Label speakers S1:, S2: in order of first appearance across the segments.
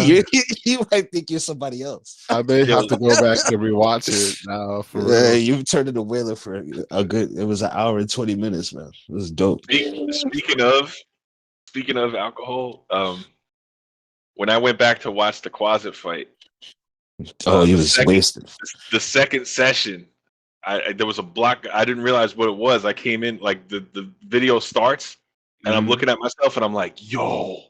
S1: you, you might think you're somebody else.
S2: I may
S3: Yo,
S2: have to go back and rewatch it now for real.
S1: You turned into Whaler for a good. It was an hour and 20 minutes, man. It was dope.
S3: speaking of alcohol, when I went back to watch the Quasit fight,
S1: Oh, he
S3: the
S1: was
S3: second
S1: wasted.
S3: the second session, there was a block. I didn't realize what it was. I came in like the video starts, and I'm
S2: Mhm.
S3: looking at myself, and I'm like, "Yo,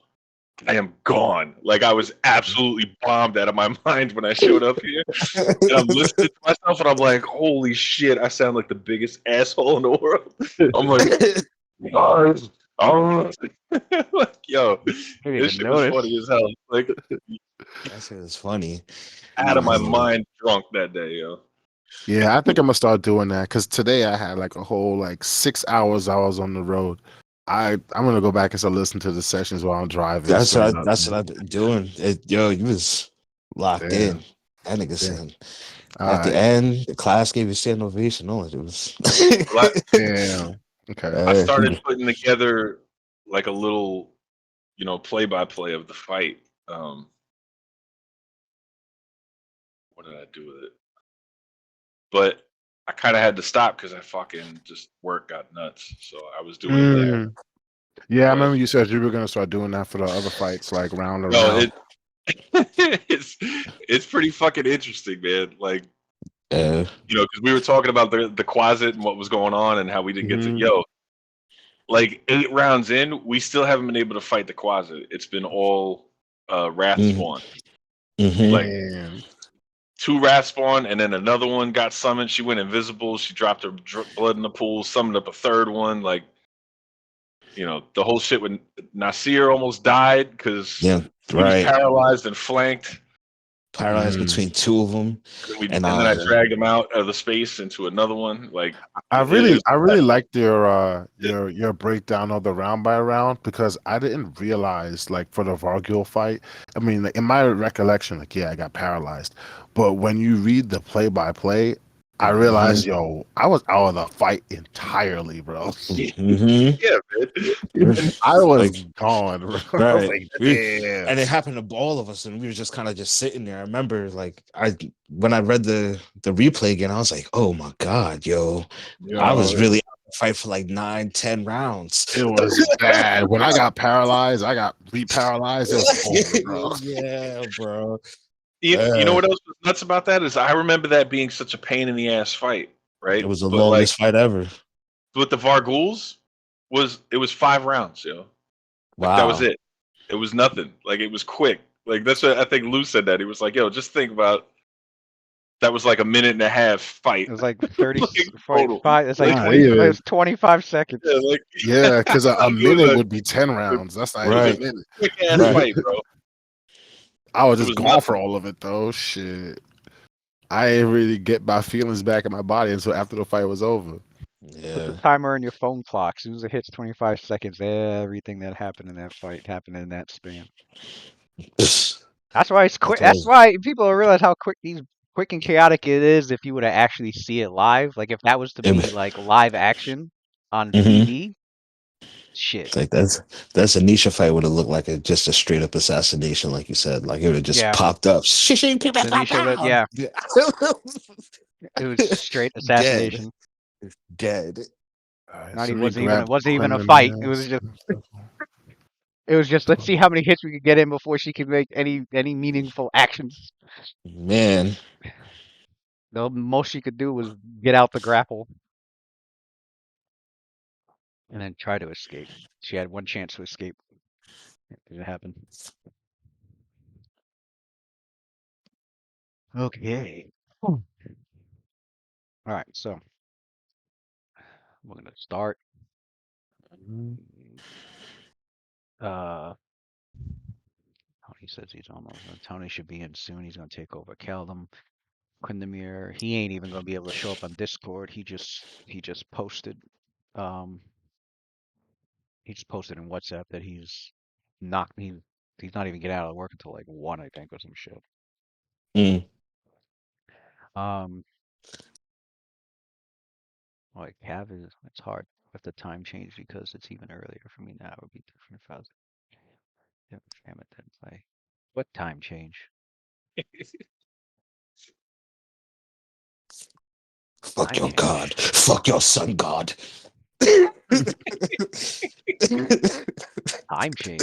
S3: I am gone." Like I was absolutely bombed out of my mind when I showed up here, and I'm listening to myself, and I'm like, "Holy shit! I sound like the biggest asshole in the world." I'm like, "Guys, like, yo,
S4: Didn't
S3: this
S4: even
S3: shit was
S4: notice.
S3: funny as hell. Like
S1: That shit was funny.
S3: out of my
S2: Yeah.
S3: mind drunk that day, yo.
S2: Yeah, I think I'm gonna start doing that because today I had like a whole like 6 hours I was on the road. I'm gonna go back and start listening to the sessions while I'm driving. So
S1: That's what I've been doing. Yo, you was locked
S2: damn,
S1: in. That nigga
S2: damn.
S1: said
S2: All
S1: at the
S2: right,
S1: end, the class gave you standing ovation. No, it was.
S3: Well,
S2: damn. Okay.
S3: I
S1: He
S3: started
S1: was-
S3: putting together like a little, play by play of the fight. What did I do with it? But I kind of had to stop because I fucking just work got nuts. So I was doing it there.
S2: Mm. Yeah, I
S3: But
S2: remember you said you were gonna start doing that for the other fights, like round
S3: no,
S2: around.
S3: it's pretty fucking interesting, man. Like
S1: uh,
S3: because we were talking about the closet and what was going on and how we didn't get to
S2: Mhm.
S3: like 8 rounds in, we still haven't been able to fight the closet. It's been all wrath
S1: mm,
S3: spawn.
S1: hmm
S3: Like
S2: Damn.
S3: two wrath spawn, and then another one got summoned. She went invisible. She dropped her blood in the pool. Summoned up a third one. Like the whole shit when Nasir almost died because
S1: Yeah,
S3: he was
S1: right.
S3: paralyzed and flanked.
S1: Paralyzed
S2: Mhm.
S1: between two of them, and
S3: And then I dragged him out of the space into another one. Like it
S2: I
S3: was
S2: really liked your breakdown of the round by round because I didn't realize like for the Vargil fight. I mean, like, in my recollection, like yeah, I got paralyzed, but when you read the play by play, I realized, yo, I was out of the fight entirely, bro.
S1: hmm
S3: yeah, man. And
S2: I was
S1: like
S2: gone, bro. I was
S1: right.
S2: like, damn.
S1: And it happened to all of us, and we were just kind of just sitting there. I remember, like, when I read the replay again, I was like, "Oh my god, yo!" I was
S2: Yo,
S1: really out to fight for like 9, 10 rounds.
S2: it was bad. When I got paralyzed, I got re-paralyzed. It was over, bro.
S1: Yeah, bro.
S3: you know
S1: Uh,
S3: what else was nuts about that is I remember that being such a pain in the ass fight,
S1: it
S3: right?
S1: was the
S3: But like
S1: longest fight ever.
S3: with the Varguls it was 5 rounds, like that was
S1: Wow.
S3: it. It was nothing. Like it was quick. Like that's what I think Lou said that he was like, yo, just think about that was like a minute and a half fight,
S4: It was like 30,
S3: like total.
S4: 45. It's like
S3: Like
S4: 20. It
S2: Even
S4: was 25 seconds.
S3: yeah, like
S2: yeah, because a
S3: like it was
S2: minute
S3: a
S2: would be 10 rounds. That's not
S3: it was
S2: even
S3: a
S2: a minute.
S3: quick ass
S1: Right.
S3: fight, bro.
S2: I was
S3: It
S2: just
S3: was
S2: gone for
S3: nothing.
S2: all of it though. Shit. I didn't really get my feelings back in my body until after the fight was over.
S4: Put the
S1: Yeah.
S4: timer in your phone clock. As soon as it hits 25 seconds, everything that happened in that fight happened in that span.
S1: That's
S4: That's why it's quick.
S1: what I
S4: That's
S1: was.
S4: why people don't realize how quick and chaotic it is if you were to actually see it live. Like if that was to be like live action on
S1: Mhm.
S4: TV, shit.
S1: It's like that's a Nisha fight would have looked like just a straight up assassination, like you said. Like it would have just
S4: Yeah,
S1: popped up. Shishing, pew, pew,
S4: the
S1: pew,
S4: Nisha,
S1: pew.
S4: yeah, it was straight
S1: Dead.
S4: assassination.
S1: Dead.
S2: All right,
S4: Not
S2: so
S4: even
S2: we
S4: wasn't even it
S2: grabbed
S4: wasn't even a fight.
S2: criminals.
S4: It was just let's see how many hits we could get in before she could make any meaningful actions.
S1: Man.
S4: The most she could do was get out the grapple and then try to escape. She had one chance to escape. It didn't happen. Okay. All right, so we're gonna start. Uh, Tony says he's almost. Tony should be in soon. He's gonna take over Callum. Quindamir, he ain't even gonna be able to show up on Discord. He just posted. Um, he just posted in WhatsApp that he's not even getting out of work until like 1, I think, or some shit.
S1: Mm.
S4: Um, like Cav is it's hard with the time change because it's even earlier for me now. It would be different if I was yeah, damn it then play. What time change?
S1: Fuck
S4: Time
S1: your
S4: change.
S1: god. Fuck your sun god.
S4: Time change.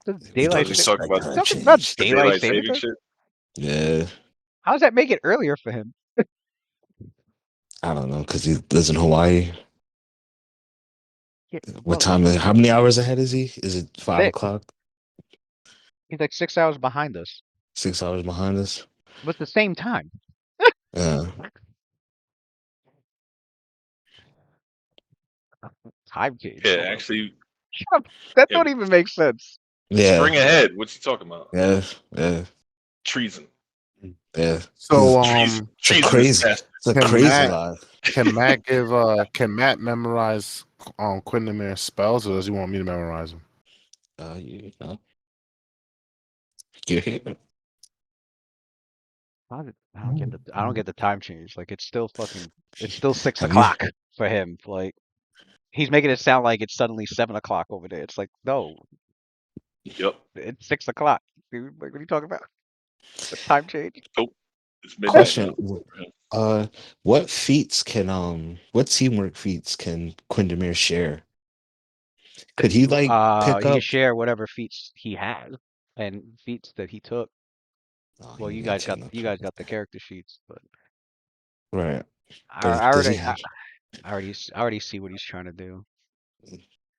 S4: The
S1: We
S4: daylight
S1: don't
S3: Was he
S4: saving.
S3: talking
S1: respect
S3: about
S1: time
S4: Talking about
S1: change.
S3: the
S4: daylight
S3: daylight
S4: saving
S3: saving
S4: time.
S3: shit?
S1: Yeah,
S4: How does that make it earlier for him?
S1: I don't know because he lives in Hawaii.
S4: Yeah,
S1: What
S4: well,
S1: time? How many hours ahead is he? Is it
S4: 6.
S1: 5 o'clock?
S4: He's like 6 hours behind us.
S1: 6 hours behind us?
S4: But the same time.
S1: Yeah.
S4: Time change.
S3: Yeah,
S4: Hold up.
S3: actually,
S4: Shut up. That
S3: yeah,
S4: don't even make sense.
S1: Yeah.
S3: spring ahead. What's he talking about?
S1: Yeah. Yeah.
S3: Treason.
S1: Yeah.
S2: So
S3: Treason.
S1: It's a
S3: Treason is
S1: crazy.
S3: best.
S1: It's a
S2: can
S1: crazy
S2: Matt
S1: lot.
S2: can Matt memorize Quindemer's spells, or does he want me to memorize them?
S1: You know, you're here.
S4: I don't get the time change. Like it's still six
S1: Have you?
S4: o'clock for him. Like he's making it sound like it's suddenly 7 o'clock over there. It's like no,
S3: Yep.
S4: it's 6 o'clock. Dude, like what are you talking about? The time change?
S3: Nope. It's midnight
S1: Question.
S3: now. For him.
S1: Uh, what teamwork feats can Quindamir share? Could he like pick
S4: He can
S1: up?
S4: share whatever feats he has and feats that he took.
S1: Oh,
S4: Well,
S1: he ain't got teamwork.
S4: you guys got the character sheets, but
S1: Right.
S4: I,
S1: But
S4: I
S1: does he
S4: already
S1: have?
S4: I already see what he's trying to do.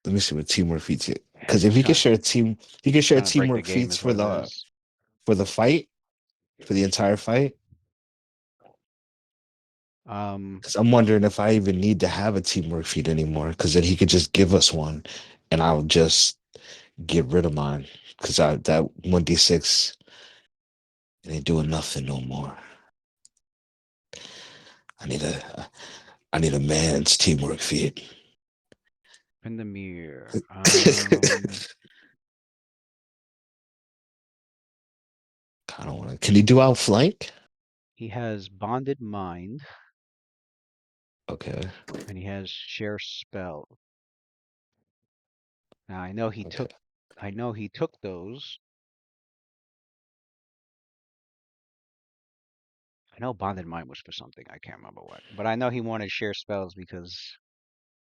S1: Let me see what teamwork feats.
S4: Yeah,
S1: Because if he could share he could
S4: he's
S1: share
S4: trying to break the
S1: teamwork
S4: game,
S1: feats
S4: is what it is.
S1: for the fight, for the entire fight.
S4: Um,
S1: Because I'm wondering if I even need to have a teamwork feat anymore. Because then he could just give us one, and I'll just get rid of mine. Because I that 1d6 it ain't doing nothing no more. I need a I need a man's teamwork feat.
S4: in the mirror.
S1: I don't want to. Can he do outflank?
S4: He has bonded mind
S1: Okay.
S4: and he has share spell. Now
S1: Okay.
S4: I know he took those. I know bonded mind was for something. I can't remember what. But I know he wanted share spells because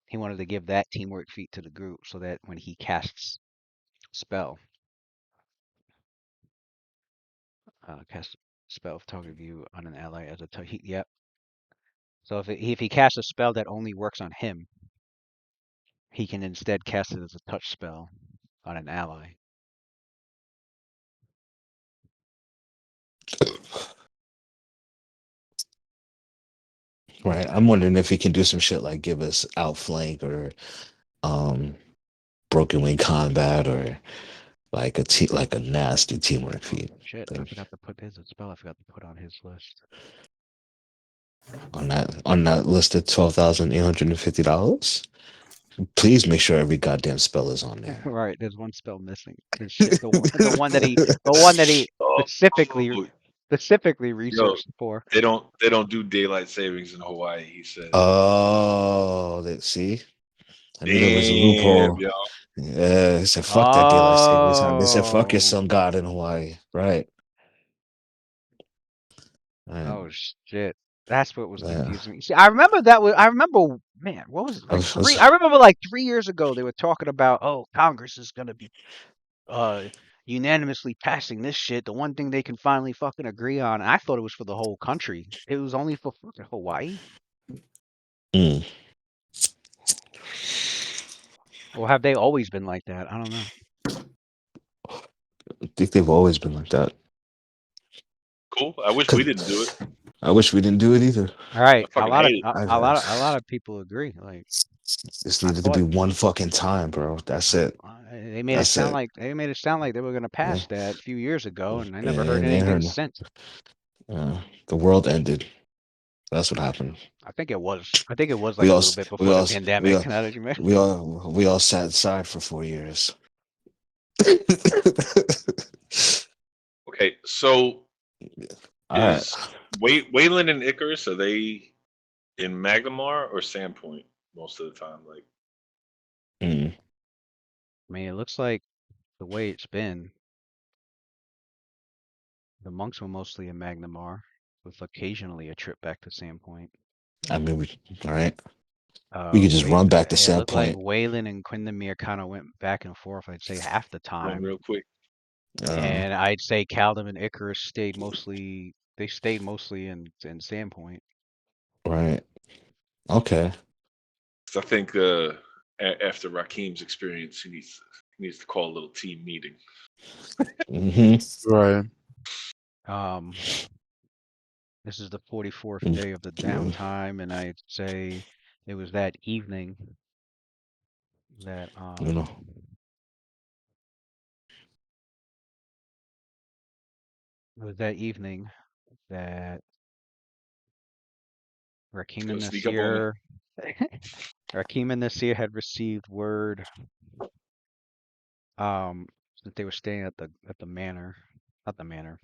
S4: he wanted to give that teamwork feat to the group so that when he casts spell, cast spell of target view on an ally as a yep. So if he casts a spell that only works on him, he can instead cast it as a touch spell on an ally.
S1: Right. I'm wondering if he can do some shit like give us outflank or um broken wing combat or like a nasty teamwork
S4: Oh
S1: feat.
S4: shit! I
S1: Like
S4: forgot to put there's a spell I forgot to put on his list.
S1: on that list of $12,850. Please make sure every goddamn spell is on there.
S4: Right, there's one spell missing. The shit, the one that he
S3: Oh,
S4: specifically
S3: yo,
S4: researched for.
S3: they don't do daylight savings in Hawaii. He said,
S1: Oh, let's see. I knew there was a
S3: "Damn,
S1: loophole.
S3: yo,
S1: Yeah, they said fuck that daylight savings time. They said fuck your
S4: Oh,
S1: sun god in Hawaii. Right. Right.
S4: oh shit. That's what was
S1: Yeah.
S4: confusing me. See, I remember that was. I remember, man. What was it,
S1: I
S4: like
S1: was,
S4: three?
S1: was-
S4: I remember like 3 years ago they were talking about, oh, Congress is gonna be uh unanimously passing this shit. The one thing they can finally fucking agree on. And I thought it was for the whole country. It was only for fucking Hawaii.
S1: mm,
S4: Or have they always been like that? I don't know.
S1: I think they've always been like that.
S3: cool. I wish we
S1: 'Cause
S3: didn't do it.
S1: I wish we didn't do it either.
S4: All right,
S3: I fucking hate it."
S1: I,
S4: a lot of people agree. Like
S1: this
S4: I
S1: needed to be
S4: thought
S1: one fucking time, bro. That's it. That's it.
S4: they made it sound like they were gonna
S1: Yeah.
S4: pass that a few years ago, and I never heard
S1: And they
S4: anything
S1: heard
S4: since.
S1: the world ended. That's what happened.
S4: I think it was. I think it was
S1: We
S4: like a
S1: all
S4: little bit
S1: we
S4: before the
S1: all we
S4: pandemic.
S1: all
S4: Now that you mention,
S1: we all sat inside for 4 years.
S3: Okay, so
S1: All right.
S3: is Wayland and Icarus, are they in Magnemar or Sandpoint most of the time? Like,
S1: Mm.
S4: I mean, it looks like the way it's been. The monks were mostly in Magnamar, with occasionally a trip back to Sandpoint.
S1: I mean, all right. We could just
S4: Wait,
S1: run back to
S4: it looked like
S1: Sandpoint.
S4: Waylon and Quindamere kind of went back and forth, I'd say half the
S3: Run
S4: time.
S3: real quick.
S4: And I'd say Caldum and Icarus stayed mostly in Sandpoint.
S1: Right. Okay.
S3: 'Cause I think after Raheem's experience, he needs to call a little team meeting.
S1: Mm-hmm.
S2: Right.
S4: This is the 44th day of the downtime, and I'd say it was that evening that
S1: You know.
S4: it was that evening that Rakim
S3: Gonna
S4: and
S3: sneak up on me.
S4: Nasir Rakim and Nasir had received word um that they were staying at the manor, not the manor,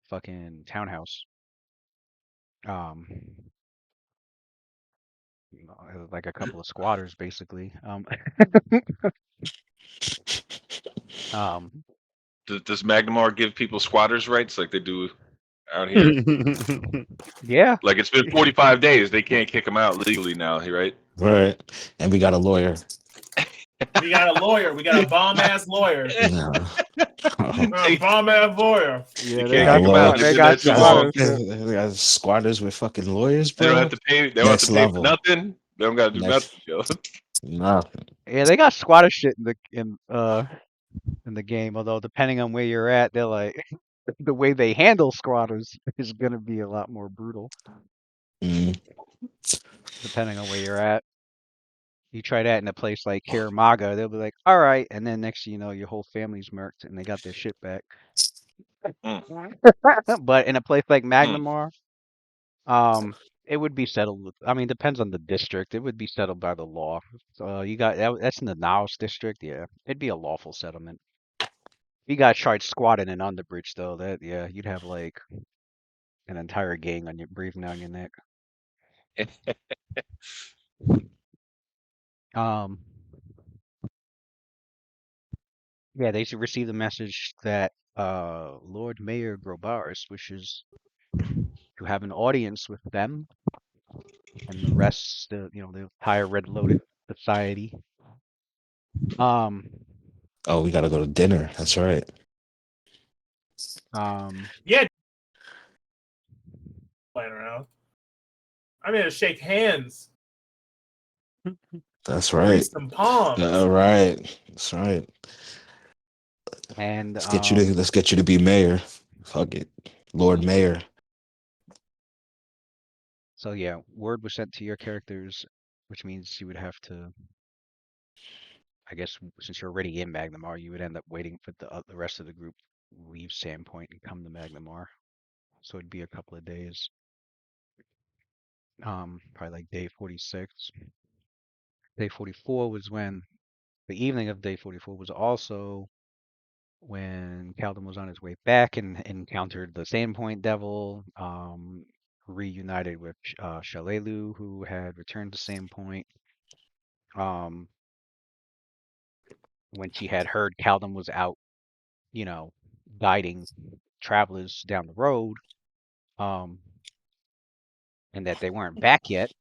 S4: fucking townhouse. Um it was like a couple of squatters basically. Um
S3: Does Magnamar give people squatters rights like they do out here?
S4: yeah.
S3: Like it's been 45 days, they can't kick him out legally now, right?
S1: Right. And we got a lawyer.
S5: We got a lawyer. We got a bomb ass lawyer.
S1: No.
S5: A bomb ass lawyer.
S3: You
S4: Yeah,
S3: can't kick him out. They've
S4: they
S3: been
S4: got
S3: there too long.
S4: squatters.
S1: We got squatters with fucking lawyers,
S3: They don't have
S1: bro.
S3: to pay. They don't have
S1: Next
S3: to pay for
S1: level.
S3: nothing. They don't got to do
S1: Next.
S3: nothing. Yo.
S1: Nothing.
S4: Yeah, they got squatter shit in the game. Although depending on where you're at, they're like the way they handle squatters is gonna be a lot more brutal.
S1: Mm.
S4: Depending on where you're at. You try that in a place like Karamaga, they'll be like, "All right," and then next thing you know, your whole family's murked and they got their shit back. But in a place like Magnamar, it would be settled with. I mean, depends on the district. It would be settled by the law. So you got that's in the Naos district. Yeah, it'd be a lawful settlement. You got tried squatting in Underbridge though. That yeah, you'd have like an entire gang on your breathing down your neck. Um, yeah, they should receive the message that Lord Mayor Grobaris wishes to have an audience with them and the rest, the entire Red Lotus society. Um,
S1: Oh, we gotta go to dinner. That's right.
S5: Yeah. Playing around. I'm gonna shake hands.
S1: That's
S5: Grease
S1: right.
S5: some palms.
S1: All right. That's right.
S4: and
S1: Let's get you to be mayor. Fuck it. Lord Mayor.
S4: So yeah, word was sent to your characters, which means you would have to, I guess, since you're already in Magnamar, you would end up waiting for the rest of the group leave Sandpoint and come to Magnamar. So it'd be a couple of days. Probably like day 46. Day 44 was when the evening of day 44 was also when Caldon was on his way back and encountered the Sandpoint Devil, reunited with Shalelu, who had returned to Sandpoint. Um, when she had heard Caldon was out, guiding travelers down the road, um, and that they weren't back yet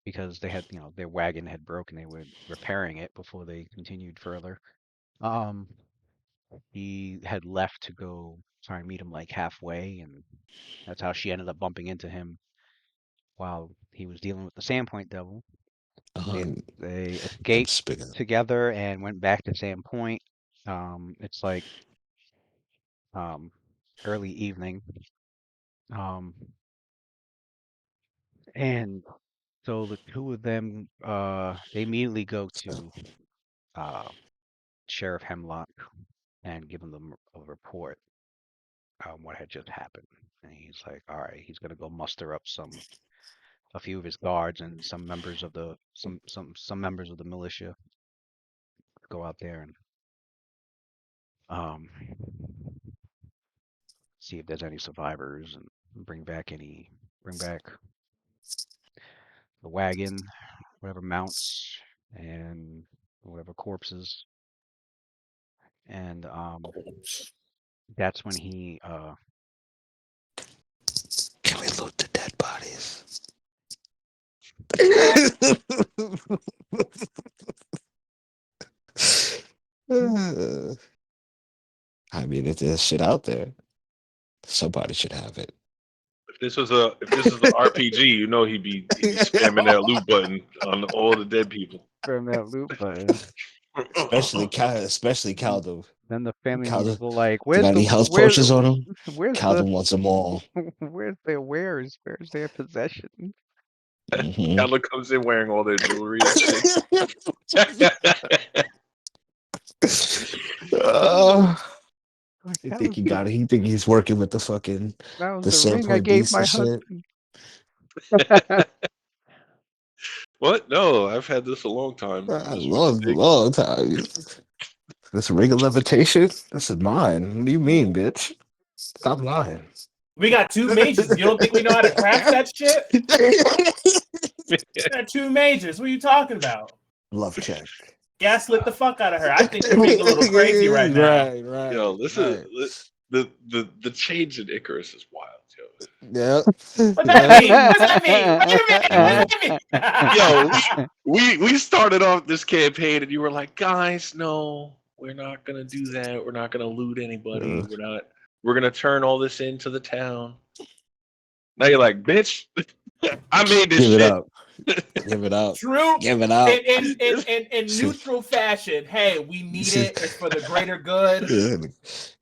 S4: because they had, their wagon had broken. They were repairing it before they continued further. Um, he had left to go try and meet him like halfway, and that's how she ended up bumping into him while he was dealing with the Sandpoint Devil. They escaped together and went back to Sandpoint. It's like early evening. And so the two of them, they immediately go to uh, Sheriff Hemlock and give him a report on what had just happened. And he's like, all right, he's gonna go muster up a few of his guards and some members of the some members of the militia, go out there and um, see if there's any survivors and bring back the wagon, whatever mounts, and whatever corpses. And that's when he
S1: Can we loot the dead bodies? I mean, if there's shit out there, somebody should have it.
S3: If this is an RPG, you know he'd be spamming that loot button on all the dead people.
S4: from that loop button.
S1: Especially Caldo.
S4: Then the family members
S1: Caldo,
S4: were like,
S1: they got any health potions on him?
S4: where's the
S1: Caldo wants them all.
S4: where's their possession?
S1: Mhm.
S3: Kylo comes in wearing all their jewelry and shit.
S1: Uh,
S4: Like,
S1: he think he got it. He think he's working with the fucking
S4: that was
S1: the
S4: the ring I
S1: Sandpoint
S4: gave
S1: beast
S4: my
S1: and shit.
S4: husband.
S3: What? No, I've had this a long time.
S1: I
S3: This
S1: love
S3: ring.
S1: long time. This ring of levitation. This is mine. What do you mean, bitch? Stop lying.
S5: We got 2 mages. You don't think we know how to craft that shit? We got 2 mages. What are you talking about?
S1: Love check.
S5: Gaslit the fuck out of her. I think you're being a little crazy right now.
S1: Right.
S3: Yo, this
S1: right.
S3: is the change in Icarus is wild, yo.
S1: Yeah.
S5: What that mean? What does that mean? What do you mean? What does that mean?
S3: We started off this campaign and you were like, guys, no, we're not gonna do that. We're not gonna loot anybody. We're gonna turn all this into the town. Now you're like, bitch, I made this
S1: Give it
S3: shit.
S1: up. Give it up.
S5: True.
S1: Give it up.
S5: In neutral fashion. Hey, we need it. It's for the greater good.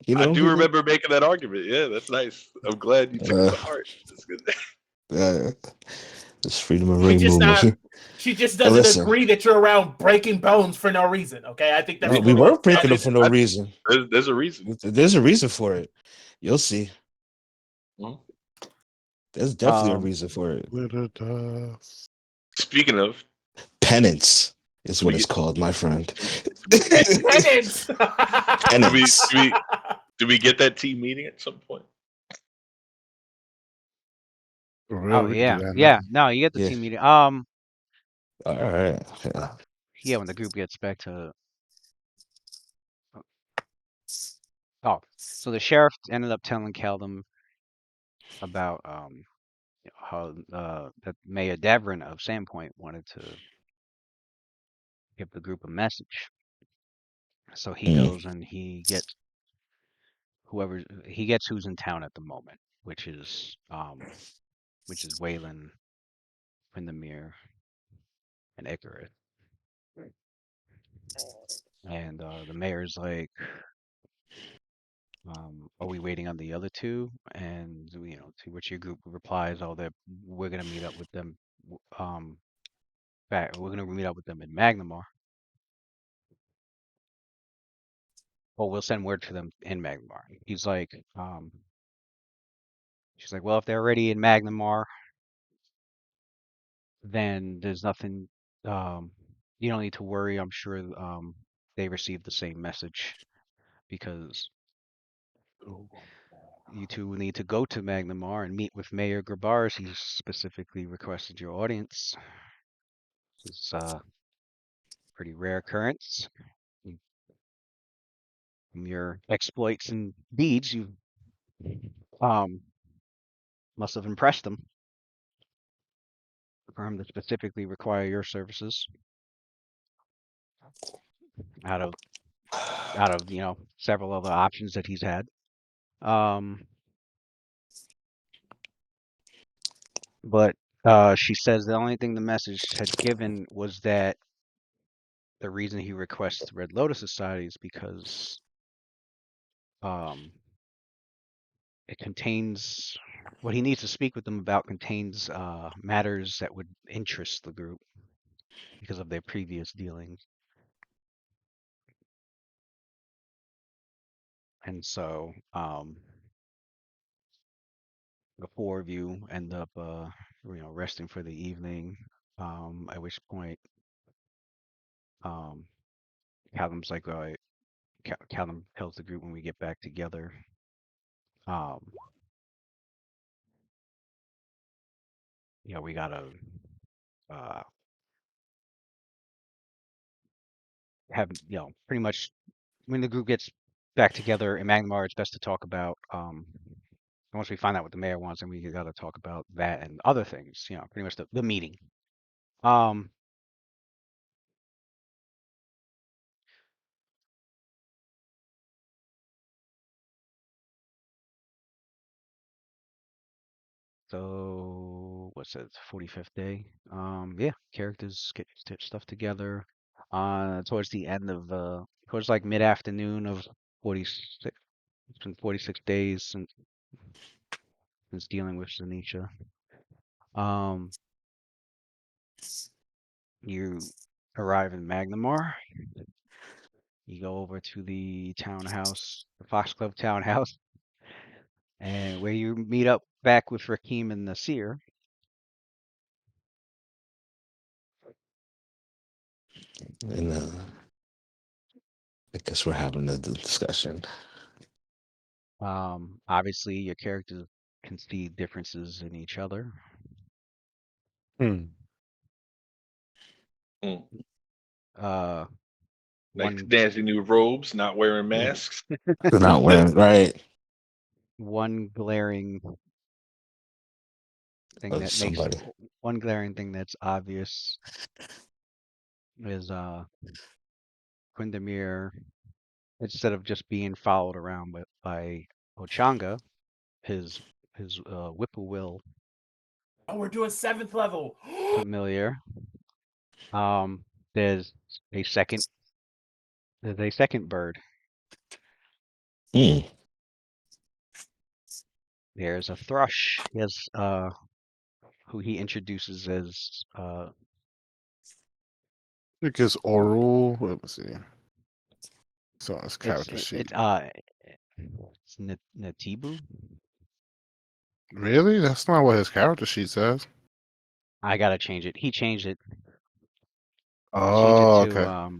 S1: You know,
S3: I do remember making that argument. Yeah, that's nice. I'm glad you took it to heart. That's good.
S1: This freedom of
S5: She
S1: ring
S5: just
S1: movement.
S5: she just doesn't
S1: Listen.
S5: agree that you're around breaking bones for no reason. Okay, I think that's
S1: No,
S5: a
S1: we
S5: little
S1: weren't breaking them for no
S3: I-
S1: reason.
S3: There's a reason.
S1: There's a reason for it. You'll see.
S3: Well,
S1: There's definitely a reason for it.
S3: speaking of,
S1: Penance is what
S3: We
S1: it's
S3: get-
S1: called, my friend.
S5: Penance.
S1: Penance.
S3: do we get that team meeting at some point?
S4: Oh yeah. No, you get the
S1: Yeah.
S4: team meeting.
S1: All right.
S4: Yeah, when the group gets back to. Oh, so the sheriff ended up telling Caldum about how that Mayor Davrin of Sandpoint wanted to give the group a message. So he goes and he gets who's in town at the moment, which is Waylon, Windermere, and Icarus. And the mayor's like, are we waiting on the other two? And to which your group replies, oh, we're gonna meet up with them. We're gonna meet up with them in Magnamar. Well, we'll send word to them in Magnamar. She's like, well, if they're already in Magnamar, then there's nothing. You don't need to worry. I'm sure they received the same message because you two will need to go to Magnamar and meet with Mayor Grabars. He specifically requested your audience. It's a pretty rare occurrence. From your exploits and deeds, you must have impressed them for him to specifically require your services out of several other options that he's had. But she says the only thing the message had given was that the reason he requests the Red Lotus Society is because it contains what he needs to speak with them about contains matters that would interest the group because of their previous dealings. And so the four of you end up resting for the evening, at which point Callum's like, all right, Callum tells the group when we get back together, we gotta have pretty much when the group gets back together in Magnemar, it's best to talk about once we find out what the mayor wants, and we got to talk about that and other things. You know, pretty much the meeting. So what's it? 45th day. Yeah, characters get stuff together. Towards the end of towards like mid-afternoon of 46. It's been 46 days since dealing with Zanisha. You arrive in Magnamar. You go over to the townhouse, the Foxglove townhouse, and where you meet up back with Rakim and Nasir.
S1: And I guess we're having a discussion.
S4: Obviously, your characters can see differences in each other.
S2: Hmm.
S4: Uh,
S3: Like
S4: one
S3: dancing new robes, not wearing masks.
S1: They're not wearing right.
S4: one glaring thing that makes
S1: Somebody.
S4: one glaring thing that's obvious is Quindamir, instead of just being followed around by Ochanga, his whippoorwill
S5: Oh, we're doing 7th level.
S4: familiar. There's a second bird.
S1: Hmm.
S4: There's a thrush. He has who he introduces as
S2: I think it's oral. Let me see. So it's character sheet.
S4: it's Natibu.
S2: Really? That's not what his character sheet says.
S4: I gotta change it. He changed it.
S2: Oh,
S4: To
S2: okay.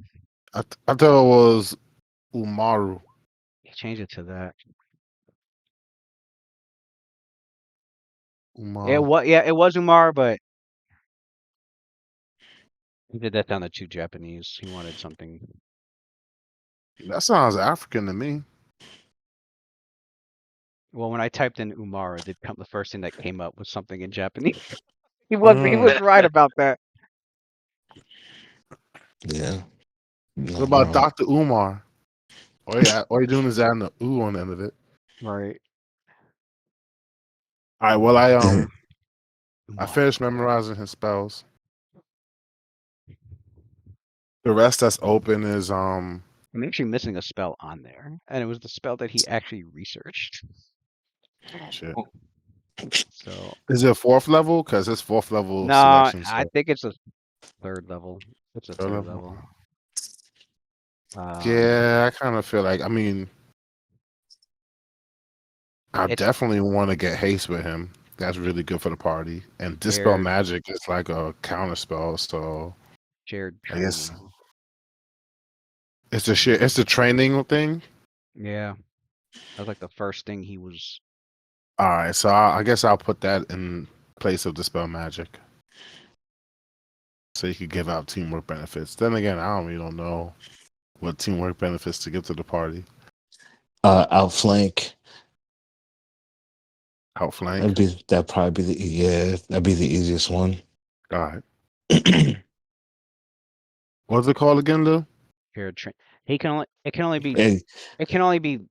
S2: I thought it was Umaru.
S4: he changed it to that.
S2: Umaru.
S4: It was Umar, but he did that down to 2 Japanese. He wanted something.
S2: That sounds African to me.
S4: Well, when I typed in Umar, the first thing that came up was something in Japanese. He was right about that.
S1: Yeah.
S2: What about
S1: No.
S2: Dr. Umar? All you're doing is adding the ooh on the end of it.
S4: Right.
S2: All right. Well, I
S4: Umar.
S2: finished memorizing his spells. The rest that's open is
S4: I'm actually missing a spell on there, and it was the spell that he actually researched.
S2: shit.
S4: So
S2: Is it 4th level? Because his 4th level
S4: no,
S2: selection.
S4: I think it's a 3rd level. It's a
S2: 3rd
S4: 3rd
S2: level.
S4: level.
S2: Yeah, I kind of feel like. I mean, I
S4: It's
S2: definitely want to get haste with him. That's really good for the party. And dispel
S4: shared
S2: magic is like a counter spell, so
S4: shared
S2: I guess
S4: training.
S2: it's the training thing.
S4: Yeah, that's like the first thing he was.
S2: All right, so I guess I'll put that in place of dispel magic, so you could give out teamwork benefits. Then again, I don't know what teamwork benefits to give to the party.
S1: Outflank.
S2: Outflank.
S1: That'd probably be that'd be the easiest one.
S2: All right. What's it called again, Lou?
S4: Shared train. He can only. It can only be.
S1: And
S4: It can only be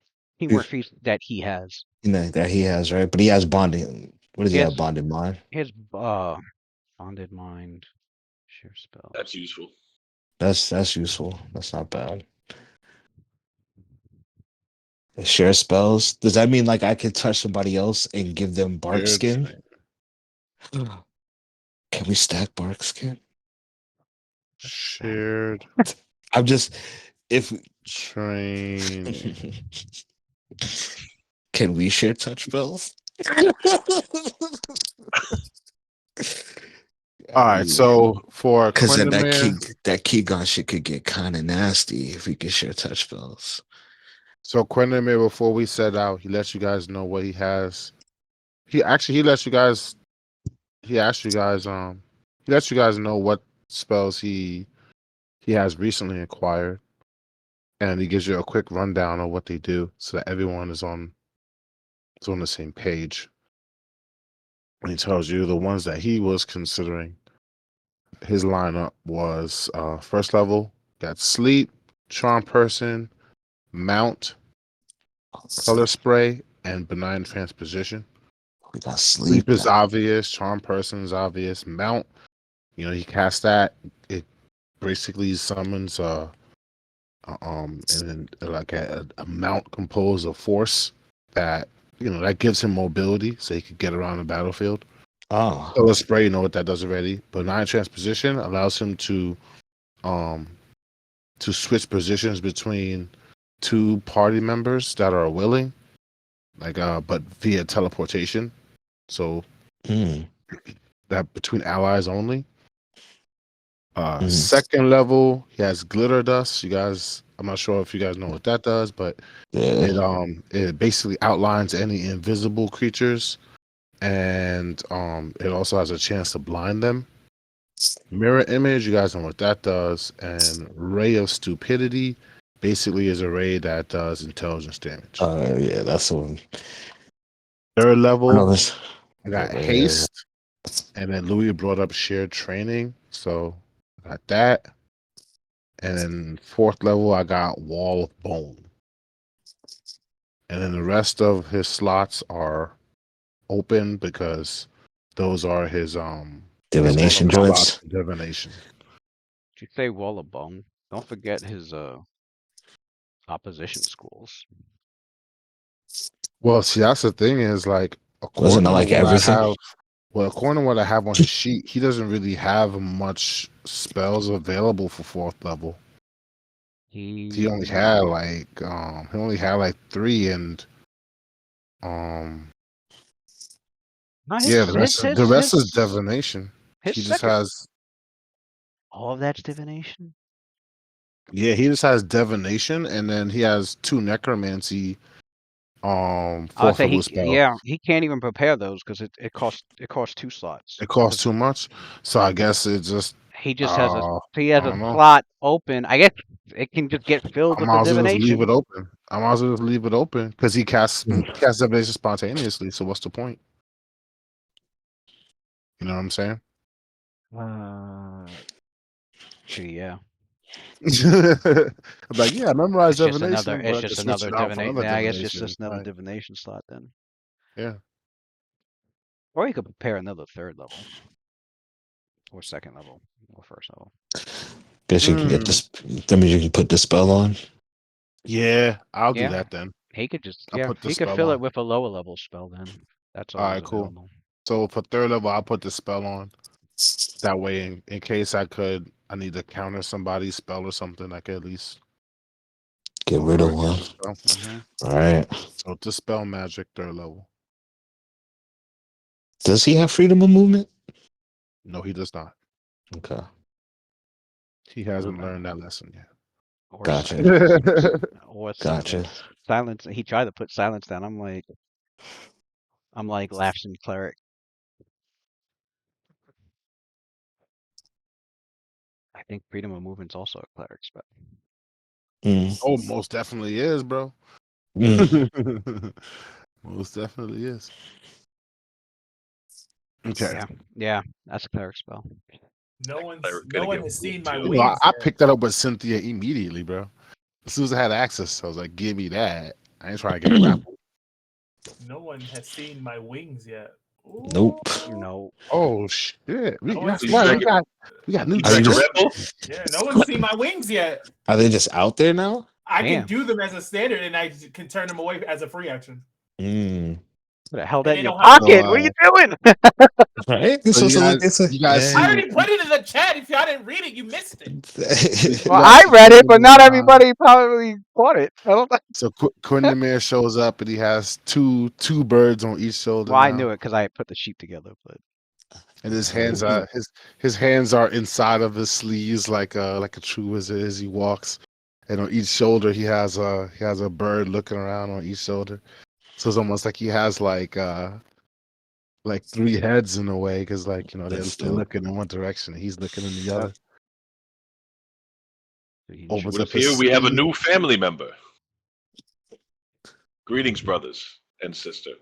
S4: teamwork feats that he has.
S1: you know that he has, right? But he has bonding. What does he have? Bonded mind.
S4: His bonded mind. Share spell.
S3: That's useful.
S1: That's useful. That's not bad. Share spells. Does that mean like I could touch somebody else and give them bark
S2: Shared
S1: skin?
S2: train.
S1: Can we stack bark skin?
S2: Shared
S1: I'm just if
S2: training.
S1: can we share touch spells?
S2: All right, so for
S1: Because then
S2: Quindamere,
S1: that Keygon shit could get kind of nasty if we could share touch spells.
S2: so Quindamere, before we set out, he lets you guys know what he has. He lets you guys. He asked you guys. He lets you guys know what spells he has recently acquired. and he gives you a quick rundown of what they do, so that everyone is on the same page. And he tells you the ones that he was considering. His lineup was first level, got sleep, charm person, mount, color spray, and benign transposition.
S1: We got
S2: Sleep
S1: sleep.
S2: is obvious, charm person is obvious, mount, he casts that. It basically summons and then like a mount composed of force that that gives him mobility so he could get around the battlefield.
S1: Oh,
S2: Color spray, you know what that does already. Benign transposition allows him to switch positions between two party members that are willing, but via teleportation. So that between allies only. Second level, he has glitter dust. You guys, I'm not sure if you guys know what that does, but
S1: yeah.
S2: it basically outlines any invisible creatures, and it also has a chance to blind them. Mirror image, you guys know what that does, and ray of stupidity basically is a ray that does intelligence damage.
S1: Yeah, that's one.
S2: Third
S1: I know
S2: level,
S1: this.
S2: I got
S1: Yeah.
S2: haste, and then Louis brought up shared training, so I got that. And then fourth level, I got wall of bone. And then the rest of his slots are open because those are his
S1: Divination
S2: slots
S1: droids.
S2: for divination.
S4: Did you say wall of bone? Don't forget his opposition schools.
S2: Well, see, that's the thing is
S1: Wasn't
S2: according
S1: it
S2: to
S1: like
S2: what I
S1: everything?
S2: have. Well, according to what I have on his sheet, he doesn't really have much spells available for fourth level. He only had three, and
S4: No,
S2: yeah, the rest is divination.
S4: his
S2: He just
S4: second.
S2: has
S4: All of that's divination.
S2: he just has divination, and then he has two necromancy
S4: I'll
S2: fourth
S4: say
S2: level spells.
S4: he can't even prepare those because it costs 2 slots.
S2: It costs
S4: 'Cause
S2: too much, so I guess it just
S4: he just has
S2: I
S4: a
S2: don't know.
S4: slot open. I guess it can just get filled
S2: I
S4: with the
S2: might as well just leave
S4: divination.
S2: it open. I might as well just leave it open because he casts divination spontaneously. So what's the point? You know what I'm saying?
S4: Yeah.
S2: I'm like, yeah, I memorized
S4: It's just another.
S2: divination, but
S4: It's
S2: I can
S4: just
S2: switch
S4: another
S2: it out for
S4: divination.
S2: another
S4: Yeah, I guess it's
S2: divination.
S4: just another
S2: Right?
S4: divination slot then.
S2: Yeah.
S4: Or you could prepare another third level, or second level, or first level.
S1: Guess you can get this. That means you can put the spell on.
S2: Yeah, I'll do
S4: Yeah,
S2: that then.
S4: he could just
S2: I'll put the
S4: he could
S2: spell
S4: fill it
S2: on.
S4: with a lower level spell then. That's
S2: All
S4: always
S2: right, cool.
S4: available.
S2: So for third level, I'll put the spell on. That way, in case I need to counter somebody's spell or something, I could at least
S1: Get rid of
S2: override
S1: one.
S2: the spell.
S1: All right.
S2: So dispel magic third level.
S1: Does he have freedom of movement?
S2: No, he does not.
S1: Okay.
S2: He hasn't learned that lesson yet.
S4: Or
S1: Gotcha.
S4: silence. Or
S1: Gotcha.
S4: silence. Silence. He tried to put silence down. I'm like Laughson cleric. I think freedom of movement's also a cleric spell.
S2: Oh, most definitely is, bro. Most definitely is. Okay.
S4: Yeah, that's a cleric spell.
S5: No
S3: They're
S5: one
S3: gonna
S5: has
S3: get
S5: seen
S3: moved
S5: my
S3: too.
S5: wings
S2: I
S5: yet.
S2: picked that up with Cynthia immediately, bro. As soon as I had access, I was like, give me that. I ain't trying to get grappled.
S5: No one has seen my wings yet. Ooh.
S1: Nope.
S4: No.
S2: Oh shit.
S5: No one's
S2: That's
S5: seen
S2: right.
S5: my-
S2: We got new
S3: You
S1: Are they
S3: drank a
S1: just
S3: Red Bull?
S5: Yeah, no one's seen my wings yet.
S1: are they just out there now?
S5: I
S4: Damn.
S5: can do them as a standard, and I can turn them away as a free action.
S4: What the hell
S5: And
S4: that
S5: they
S4: in your
S5: don't have to
S4: pocket?
S5: go
S4: What are you doing?
S1: Right? This
S2: So
S1: was like it's a
S2: you guys
S5: I
S2: see
S5: already put it in the chat. If y'all didn't read it, you missed it.
S4: Well,
S2: Yeah,
S4: I
S2: so
S4: read it, but not
S2: Quindamere,
S4: everybody probably caught it. I don't.
S2: So Quindamere shows up and he has two birds on each shoulder
S4: Well, I
S2: now.
S4: knew it because I put the sheet together, but
S2: And his hands are his hands are inside of his sleeves like a true wizard as he walks. And on each shoulder he has a bird looking around on each shoulder. So it's almost like he has like three heads in a way, because they're
S1: That's
S2: looking
S1: dope.
S2: in one direction and he's looking in the other.
S4: He
S2: Over
S3: It would
S2: to
S3: appear we have a
S2: proceed.
S3: new family member. Greetings, brothers and sister.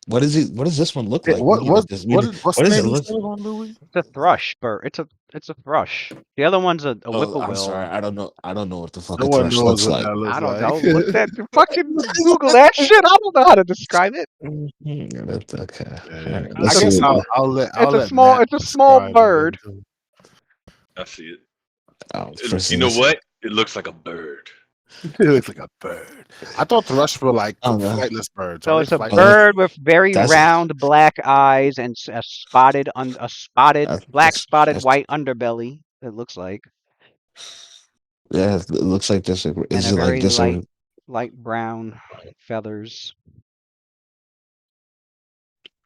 S1: What is it? What does this one look like?
S2: What
S1: We
S2: what
S1: need to.
S2: what's
S1: What
S2: the
S1: does it
S2: name you
S1: look?
S2: said on Louis?
S4: It's a thrush bird. It's a thrush. The other one's a
S1: Oh, I'm sorry.
S4: whippoorwill.
S1: I don't know. I don't know what the fuck
S2: No
S1: a
S2: one
S1: thrush
S2: knows
S1: looks
S2: what
S1: like.
S2: that
S4: I
S2: looks
S4: don't
S2: like.
S4: know. Look that fucking Google that shit. I don't know how to describe it.
S1: Okay. All
S2: Yeah.
S1: right.
S2: I
S1: Let's
S4: I
S1: see.
S2: guess
S4: guess
S2: I'll let Matt
S4: it's a small
S2: describe it
S4: bird.
S2: then.
S3: I see it.
S1: First
S3: You
S1: thing
S3: know
S1: is,
S3: what? It looks like a bird.
S2: It looks like a bird. I thought thrush were like
S1: oh no.
S2: flightless birds.
S4: So
S2: Are they
S4: it's a
S1: Oh, that,
S2: flightless?
S4: bird with very
S1: that's
S4: round black eyes and a spotted black
S1: that's
S4: spotted
S1: that's
S4: white underbelly. It looks like,
S1: yeah. It looks like this.
S4: and
S1: Is
S4: a
S1: it like
S4: very
S1: this?
S4: light brown feathers.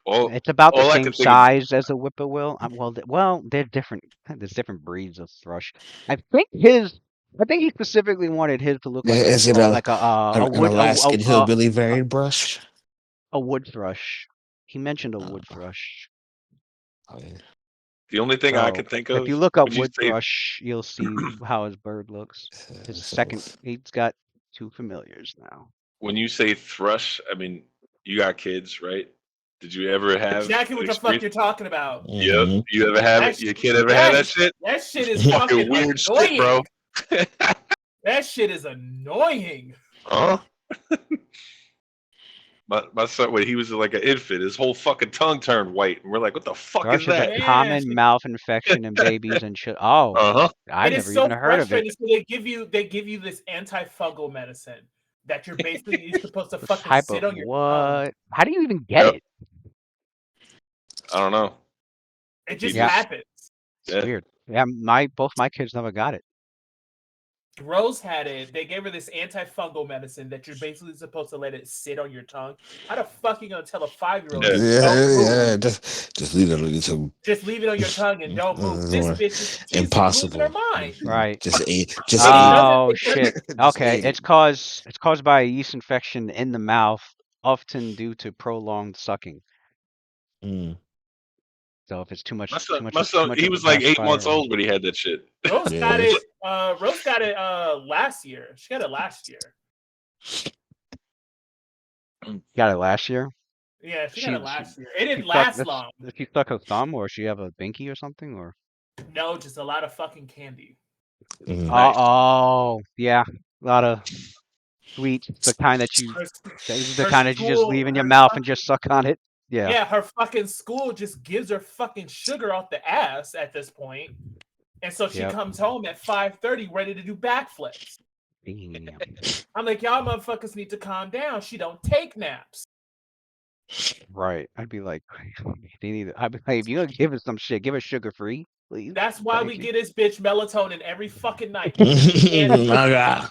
S3: All
S4: It's about the
S3: all I
S4: same
S3: can think of.
S4: size as a whippoorwill. Well, they're different. There's different breeds of thrush. I think his. I think he specifically wanted his to look like
S1: Is it a
S4: a
S1: an
S4: wood
S1: Alaskan hillbilly varied brush?
S4: a wood thrush. He mentioned a
S1: Uh,
S4: wood thrush.
S1: oh, yeah.
S3: The only thing I
S4: So
S3: can think
S4: if
S3: of.
S4: you look up
S3: Would you
S4: wood
S3: say
S4: thrush, you'll see how his bird looks. His
S1: So
S4: second, he's got two familiars now.
S3: when you say thrush? I mean, you got kids, right? Did you ever have
S5: Exactly
S3: an
S5: what the fuck
S3: experience?
S5: you're talking about.
S3: Yep.
S1: mhm.
S3: You ever have it?
S5: That
S3: Your
S5: sh-
S3: kid ever have that
S5: yes,
S3: shit?
S5: that shit is
S3: It's fucking
S5: fucking
S3: weird shit, bro.
S5: annoying. That shit is annoying.
S3: Huh? My son, when he was like an infant, his whole fucking tongue turned white, and we're like, "What the fuck
S4: Thrush
S3: is
S4: is a
S3: that?"
S5: Man,
S4: common mouth infection in babies and shit. Oh,
S3: Uh huh.
S4: I
S5: it is
S4: never even
S5: so
S4: heard of it.
S5: frustrating. So they give you this antifungal medicine that you're supposed to fucking
S4: Type
S5: sit
S4: of
S5: on your tongue.
S4: what? How do you even get
S3: Yep.
S4: it?
S3: I don't know.
S5: It
S3: He
S5: just
S4: Yeah,
S3: just
S5: happens.
S4: it's
S3: yeah.
S4: weird. Yeah, both my kids never got it.
S5: Rose had it. They gave her this antifungal medicine that you're basically supposed to let it sit on your tongue. How the fuck are you gonna tell a 5-year-old
S3: Yeah.
S5: don't move?
S1: Yeah. Just leave it on YouTube.
S5: Just leave it on your tongue and don't move. This bitch she's losing her
S1: Impossible.
S5: mind.
S4: Right.
S1: Just
S5: And she
S1: ate
S5: doesn't
S4: Oh
S5: think that
S4: shit.
S1: it. Just
S4: Okay,
S1: ate it.
S4: it's caused by a yeast infection in the mouth, often due to prolonged sucking.
S1: Mm,
S4: So if it's
S3: My son,
S4: too much
S3: he
S4: of a
S3: was like 8 months
S4: pacifier,
S3: old when he had that shit.
S5: Rose got
S1: yeah.
S5: it. Rose got it last year. She got it last year.
S4: got it last year.
S5: Yeah, she got
S4: She
S5: it last year. It didn't
S4: she stuck
S5: last long.
S4: she stuck her thumb, or she have a binky or something, or
S5: No, just a lot of fucking candy.
S1: Mm.
S3: Nice.
S4: oh yeah, a lot of sweets, the kind that
S5: Her,
S4: the
S5: her
S4: kind that you just
S5: school,
S4: leave in your
S5: her
S4: mouth and
S5: fucking,
S4: just suck on it. Yeah.
S5: yeah, her fucking school just gives her fucking sugar off the ass at this point. And so she
S4: Yep.
S5: comes home at 5:30 ready to do backflips.
S4: Damn.
S5: I'm like, y'all motherfuckers need to calm down. She don't take naps.
S4: Right. I'd be like, I'd be like, if you're gonna give us some shit, give us sugar free, please.
S5: That's why
S4: Thank
S5: we
S4: you.
S5: get this bitch melatonin every fucking night. And
S1: My God.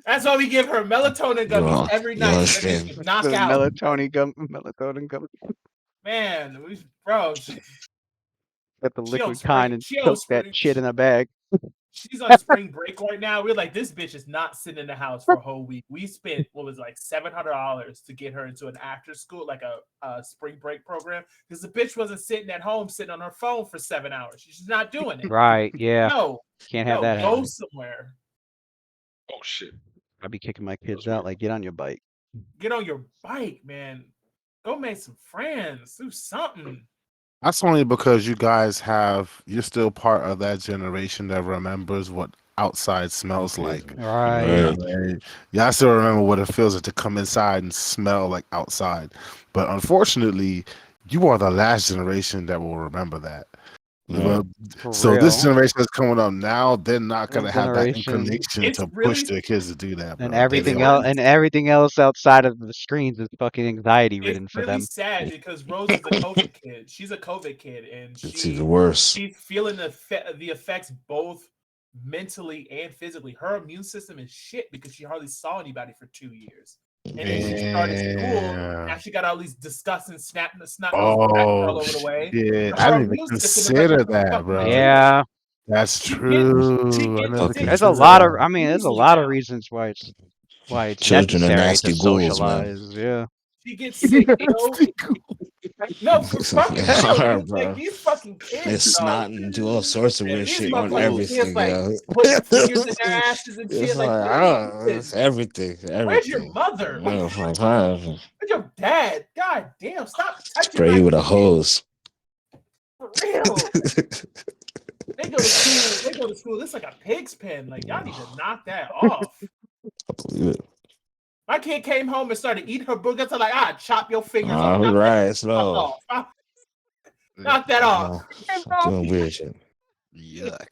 S5: that's why we give her melatonin gummies
S1: Well,
S5: every
S1: you
S5: night. So that
S1: understand.
S5: bitch can knock
S4: The
S5: out.
S4: melatonin gum.
S5: Man, bro,
S4: Get the
S5: she on
S4: liquid kind
S5: spring.
S4: and
S5: She on
S4: soak that
S5: spring.
S4: shit in a bag.
S5: She's on spring break right now. We're like, this bitch is not sitting in the house for a whole week. We spent what was like $700 to get her into an after school, like a spring break program, because the bitch wasn't sitting at home sitting on her phone for 7 hours. She's not doing it.
S4: Right. Yeah.
S5: No,
S4: Can't have
S5: no,
S4: that
S5: go
S4: happen.
S5: somewhere.
S3: Oh shit.
S4: I'd be kicking my kids
S3: That's
S4: out
S3: weird.
S4: like, get on your bike.
S5: Get on your bike, man. Go make some friends. Do something.
S2: That's only because you're still part of that generation that remembers what outside smells like.
S4: Right.
S2: You know
S1: Right.
S2: what I mean? Yeah, I still remember what it feels like to come inside and smell like outside. But unfortunately, you are the last generation that will remember that.
S1: Yeah.
S4: For
S2: So
S4: real.
S2: this generation that's coming up now, they're not
S4: This
S2: gonna have that
S4: generation.
S2: inclination
S5: It's
S2: to
S5: really
S2: push their kids to do that, bro.
S4: And
S2: They
S4: everything
S2: won't.
S4: else and everything else outside of the screens is fucking anxiety
S5: it's
S4: ridden for
S5: really
S4: them.
S5: sad because Rose is a COVID kid. She's a COVID kid, and
S1: It's even worse.
S5: she's feeling the effects both mentally and physically. Her immune system is shit because she hardly saw anybody for 2 years. And then she started school.
S2: Yeah.
S5: Now she got all these disgusting snot nose blacks all
S2: Oh
S5: over the way.
S2: shit!
S5: So
S2: I
S5: her
S2: didn't even
S5: immune system is like a
S2: consider that,
S5: fucking
S2: bro.
S5: dream.
S4: Yeah.
S2: That's
S5: She
S2: true. I
S5: gets
S2: never
S1: Fucking
S4: There's a
S2: considered
S4: lot of
S2: that.
S4: I mean, there's a
S5: easily
S4: lot of
S5: now.
S4: reasons why it's
S1: children are
S4: necessary to
S1: nasty ghouls, man.
S4: socialize. Yeah.
S5: She gets sick, yo.
S2: Nasty cool.
S5: No, for fucking
S1: Yeah,
S5: real.
S1: alright,
S5: These, like,
S1: bro.
S5: these fucking
S1: They
S5: kids, dog.
S1: snot and do all sorts of
S5: Man,
S1: weird
S5: these
S1: shit on
S5: motherfucking kids,
S1: everything,
S5: like,
S1: yo.
S5: putting fingers in their asses and
S1: It's
S5: shit.
S1: like,
S5: Like, what are you doing?
S1: it's everything,
S5: Where's your
S1: everything.
S5: mother?
S1: I was like, "Huh."
S5: Where's your dad? God damn, stop touching
S1: Spray
S5: my
S1: you with a
S5: kid.
S1: hose.
S5: For real. They go to school. They go to school. It's like a pig's pen. Like, y'all need to knock that off.
S1: I believe it.
S5: My kid came home and started eating her boogers. I'm like, chop your fingers off.
S1: All
S5: Knock
S1: right,
S5: that
S1: slow.
S5: off. Knock that off.
S1: Doing weird shit.
S2: Yuck.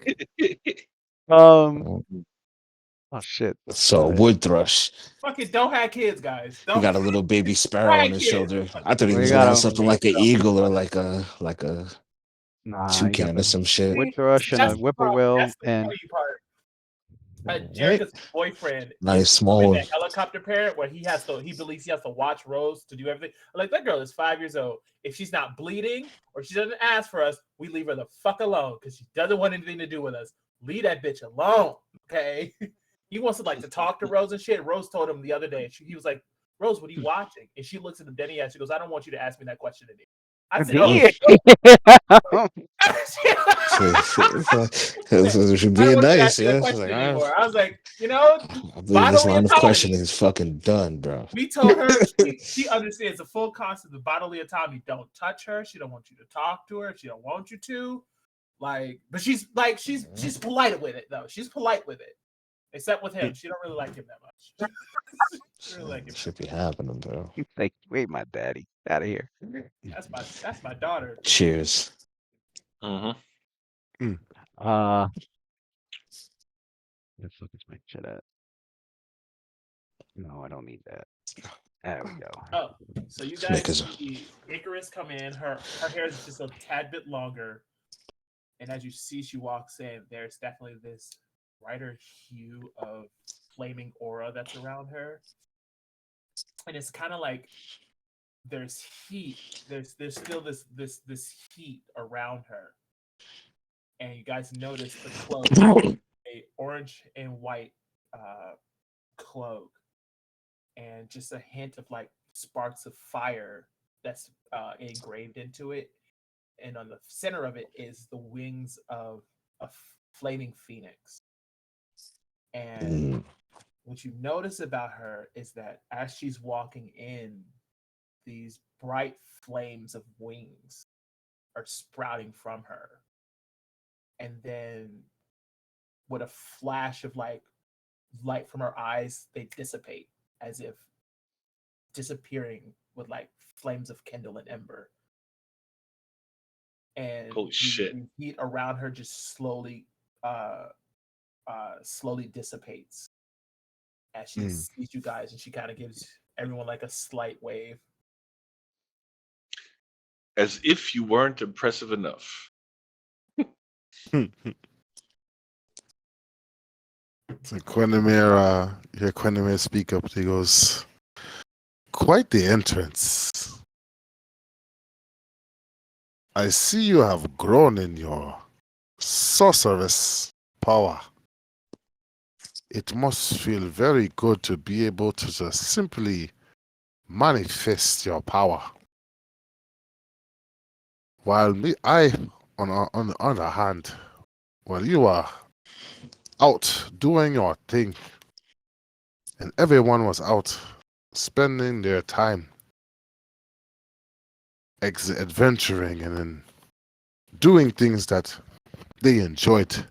S4: Oh shit.
S1: So wood thrush.
S5: Fucking don't have kids, guys.
S1: He
S5: Don't
S1: got a little baby sparrow on
S5: have
S1: his
S5: kids.
S1: shoulder. I thought he
S4: We
S1: was gonna
S4: got
S1: have
S4: a
S1: something like an eagle or like a
S4: Nah, you got
S1: toucan or
S4: the
S1: some shit.
S4: wood thrush and a
S5: That's the problem.
S4: whippoorwill
S5: That's the
S4: and
S5: funny part.
S1: Right?
S5: Jerica's boyfriend
S1: Nice
S5: is
S1: small
S5: with
S1: one.
S5: that helicopter parent where he believes he has to watch Rose to do everything. I'm like, that girl is 5 years old. If she's not bleeding or she doesn't ask for us, we leave her the fuck alone because she doesn't want anything to do with us. Leave that bitch alone, okay? He wants to to talk to Rose and shit. Rose told him the other day. He was like, "Rose, what are you watching?" And she looks at him dead in the eye. She goes, "I don't want you to ask me that question again." I said, "Oh,
S1: She's
S5: I don't
S1: being
S5: want you to
S1: nice,
S5: ask me that
S1: yeah. She's
S5: question
S1: like,
S5: anymore." I was like,
S1: I believe this
S5: bodily
S1: line of questioning
S5: autonomy.
S1: is fucking done, bro.
S5: We told her she understands the full concept of bodily autonomy. Don't touch her. She don't want you to talk to her if she don't want you to. But she's polite with it though. She's polite with it, except with him. She don't really like him that much. She really like him.
S1: Should be happening, bro.
S4: like, wait, my daddy, out of here.
S5: That's my daughter.
S1: Cheers.
S3: Mm-hmm.
S4: Where the fuck is my shit at? No, I don't need that. There we go.
S5: Oh, so you
S1: Let's make
S5: guys
S1: us
S5: see Icarus come in. Her hair is just a tad bit longer, and as you see, she walks in. There's definitely this brighter hue of flaming aura that's around her, and it's kind of like there's heat. There's still this heat around her, and you guys notice the cloak, a orange and white cloak, and just a hint of sparks of fire that's engraved into it. And on the center of it is the wings of a flaming phoenix. And what you notice about her is that as she's walking in, these bright flames of wings are sprouting from her. And then with a flash of light from her eyes, they dissipate as if disappearing with flames of kindle and ember. And
S3: Holy shit.
S5: the heat around her just slowly dissipates as she sees you guys, and she kind of gives everyone a slight wave.
S3: As if you weren't impressive enough.
S2: So Quennemere, you hear Quennemere speak up. He goes, "Quite the entrance. I see you have grown in your sorceress power. It must feel very good to be able to just simply manifest your power. While on the other hand, while you are out doing your thing, and everyone was out spending their time adventuring and then doing things that they enjoyed,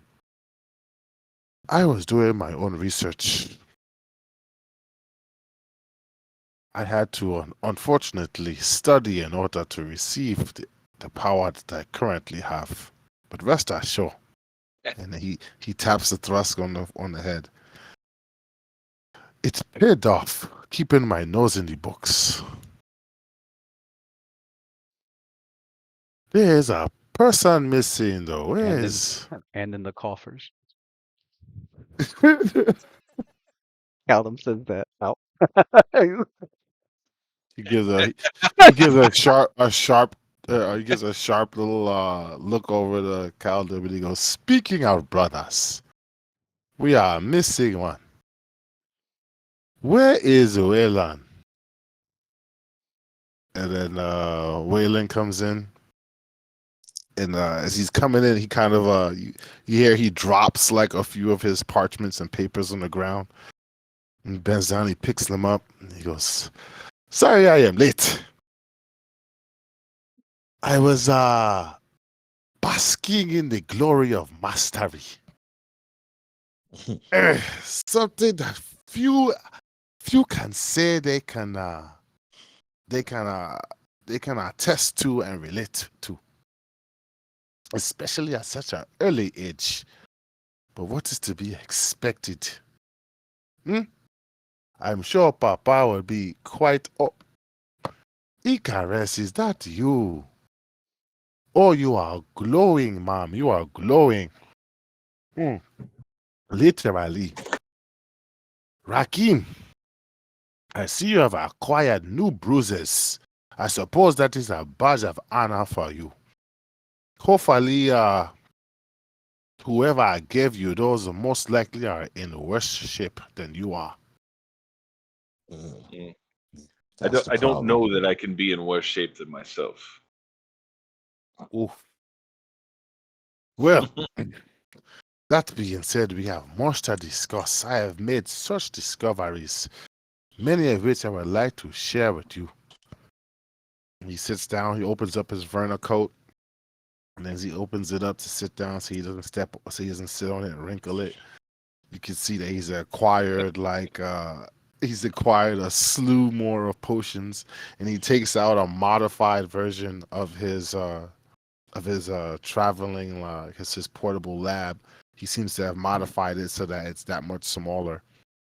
S2: I was doing my own research. I had to unfortunately study in order to receive the power that I currently have. But rest assured," and he taps the Thrusk on the head, "it's paid off keeping my nose in the books. There's a person missing though. Where is?"
S4: And in the coffers. Callum says that out.
S2: He gives a sharp little look over the calendar, and he goes, "Speaking of brothers, we are missing one. Where is Wayland?" And then Waylon comes in. And as he's coming in, he kind of you hear he drops like a few of his parchments and papers on the ground. And bends down, he picks them up, and he goes, "Sorry, I am late. I was basking in the glory of mastery. Something that few can say they can attest to and relate to, especially at such an early age. But what is to be expected? I'm sure Papa will be quite up. Icarus, is that you? Oh, you are glowing, ma'am. You are glowing. Literally. Rakim, I see you have acquired new bruises. I suppose that is a badge of honor for you. Hopefully, whoever gave you those most likely are in worse shape than you are.
S3: I
S1: That's the
S3: don't
S1: problem.
S3: know that I can be in worse shape than myself.
S2: Oof. Well, that being said, we have much to discuss. I have made such discoveries, many of which I would like to share with you. He sits down, he opens up his Verna coat, and as he opens it up to sit down so he doesn't sit on it and wrinkle it, you can see that he's acquired a slew more of potions, and he takes out a modified version of his traveling his portable lab. He seems to have modified it so that it's that much smaller.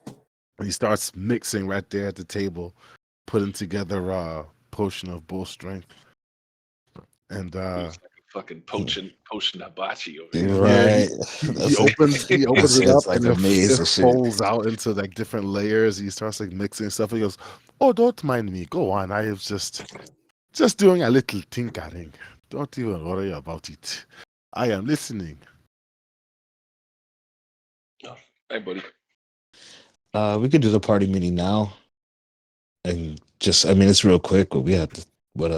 S2: And he starts mixing right there at the table, putting together a potion of bull strength. And
S3: It's like a fucking potion hibachi over here.
S1: You're
S2: yeah,
S1: right.
S2: he opens it up
S1: It's like
S2: and
S1: a maze
S2: it
S1: of shit.
S2: folds out into like different layers. He starts like mixing stuff. He goes, "Oh, don't mind me. Go on. I was just doing a little tinkering. Don't even worry about it. I am listening."
S3: Hey, buddy.
S1: We could do the party meeting now, and just I mean it's real quick, but we have to. But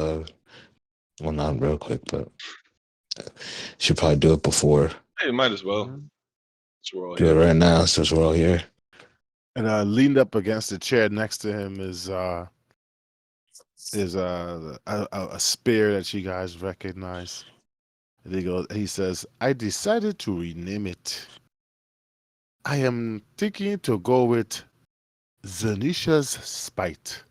S1: well, not real quick, but should probably do it before.
S3: Hey, might as well. So we're all
S1: Do it
S3: here.
S1: right now since we're all here.
S2: And leaned up against the chair next to him is a spear that you guys recognize. And he says, "I decided to rename it. I am thinking to go with Zanisha's Spite."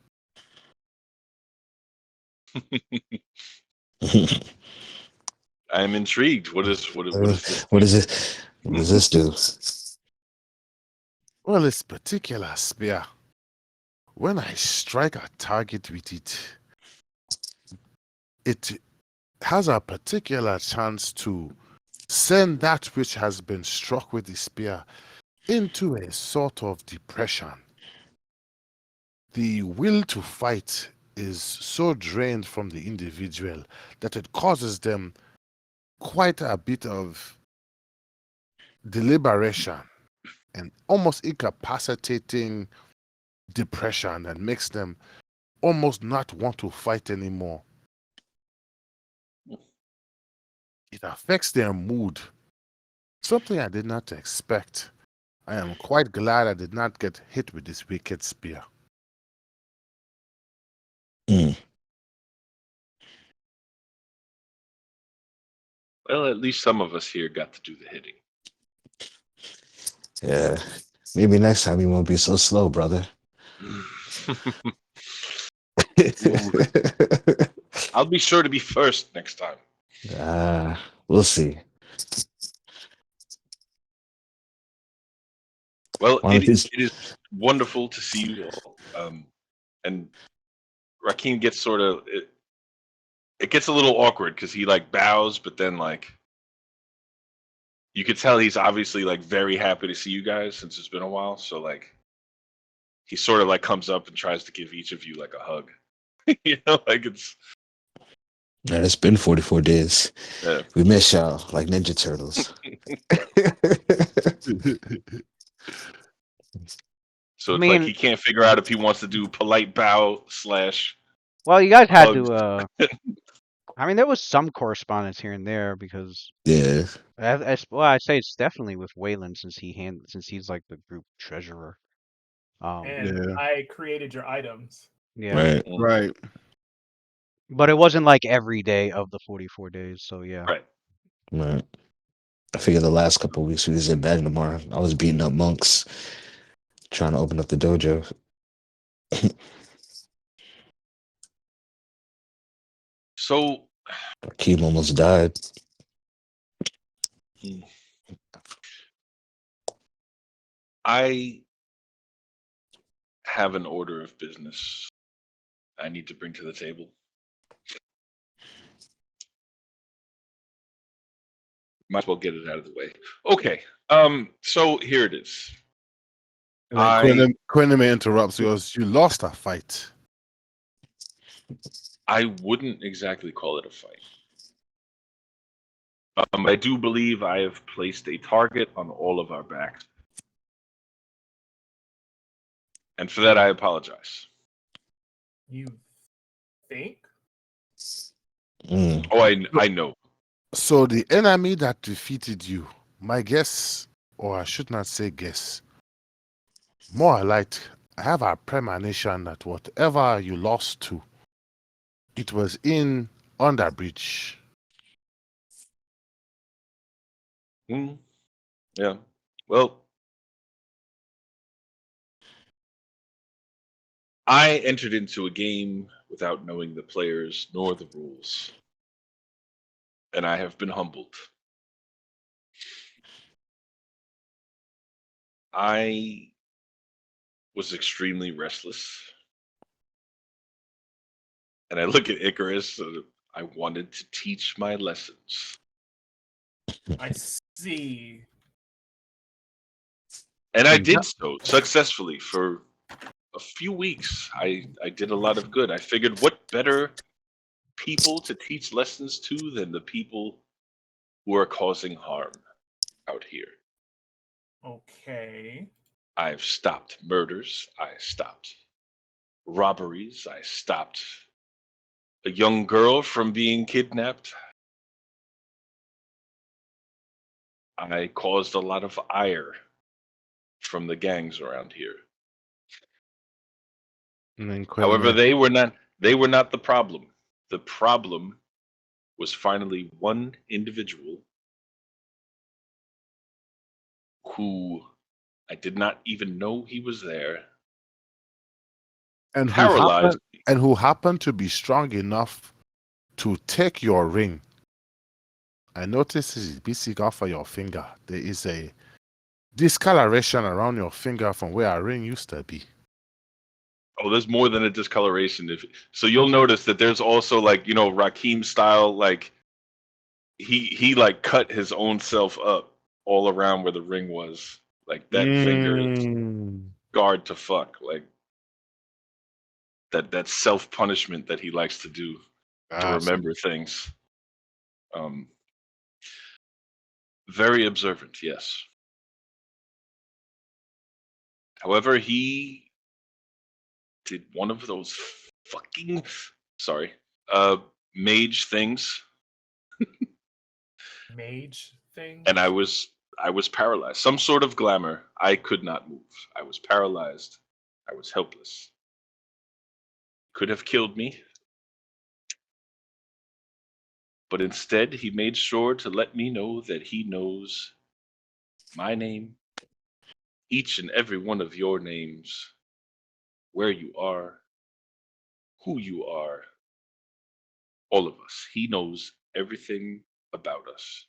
S3: I am intrigued. What is this?
S1: What is it? What does this do?
S2: Well, this particular spear, when I strike a target with it, it has a particular chance to send that which has been struck with the spear into a sort of depression. The will to fight is so drained from the individual that it causes them quite a bit of deliberation and almost incapacitating depression that makes them almost not want to fight anymore. It affects their mood, something I did not expect. I am quite glad I did not get hit with this wicked spear.
S1: Mm.
S3: Well, at least some of us here got to do the hitting.
S1: Yeah. Maybe next time you won't be so slow, brother.
S3: I'll be sure to be first next time.
S1: We'll see.
S3: Well,
S1: Well,
S3: it is wonderful to see you all. And Rakim gets sort of it gets a little awkward because he like bows, but then like you could tell he's obviously like very happy to see you guys since it's been a while. So like he sort of like comes up and tries to give each of you like a hug. You know, like it's
S1: Man, it's been 44 days.
S3: yeah.
S1: We miss y'all like Ninja Turtles.
S3: So
S4: I
S3: it's like
S4: mean-
S3: he can't figure out if he wants to do polite bow /
S4: Well, you guys had
S3: Hugs.
S4: to. I mean, there was some correspondence here and there because,
S1: Yeah,
S4: well, I'd say it's definitely with Waylon since he's like the group treasurer.
S5: And
S2: Yeah.
S5: I created your items.
S4: Yeah,
S1: right,
S3: Mm,
S2: Right.
S4: but it wasn't like every day of the 44 days. So yeah.
S3: right.
S1: right. I figured the last couple of weeks we was in Baltimore. I was beating up monks, trying to open up the dojo.
S3: So
S1: Keem almost died.
S3: mm, I have an order of business I need to bring to the table. Might as well get it out of the way. Okay. So here it is.
S2: And then Quineme interrupts. He goes, "You lost a fight."
S3: I wouldn't exactly call it a fight. I do believe I have placed a target on all of our backs. And for that, I apologize.
S5: You think?
S1: Mm.
S3: Oh, I know.
S2: So the enemy that defeated you, my guess, or I should not say guess, more like I have a premonition that whatever you lost to, it was in Underbridge.
S3: Mm, yeah. Well, I entered into a game without knowing the players nor the rules. And I have been humbled. I was extremely restless. And I look at Icarus and I wanted to teach my lessons.
S5: I see.
S3: And I
S2: And
S3: did so successfully for a few weeks. I did a lot of good. I figured what better people to teach lessons to than the people who are causing harm out here.
S5: Okay.
S3: I've stopped murders. I stopped robberies. I stopped a young girl from being kidnapped. I caused a lot of ire from the gangs around here.
S2: and then
S3: However,
S2: Quineme,
S3: they were not the problem. The problem was finally one individual who I did not even know he was there,
S2: and
S3: paralyzed me.
S2: who happened to be strong enough to take your ring. I noticed this is basic off of your finger. There is a discoloration around your finger from where a ring used to be.
S3: Oh, there's more than a discoloration. So you'll notice that there's also like, Rakim style, like he like cut his own self up all around where the ring was. Like that finger is scarred to fuck. Like that self punishment that he likes to do to
S2: Ah, so
S3: remember things. Very observant, yes. However, he did one of those fucking mage things,
S5: Mage thing.
S3: and I was paralyzed. Some sort of glamour. I could not move. I was paralyzed. I was helpless. Could have killed me, but instead he made sure to let me know that he knows my name, each and every one of your names, where you are, who you are, all of us. He knows everything about us.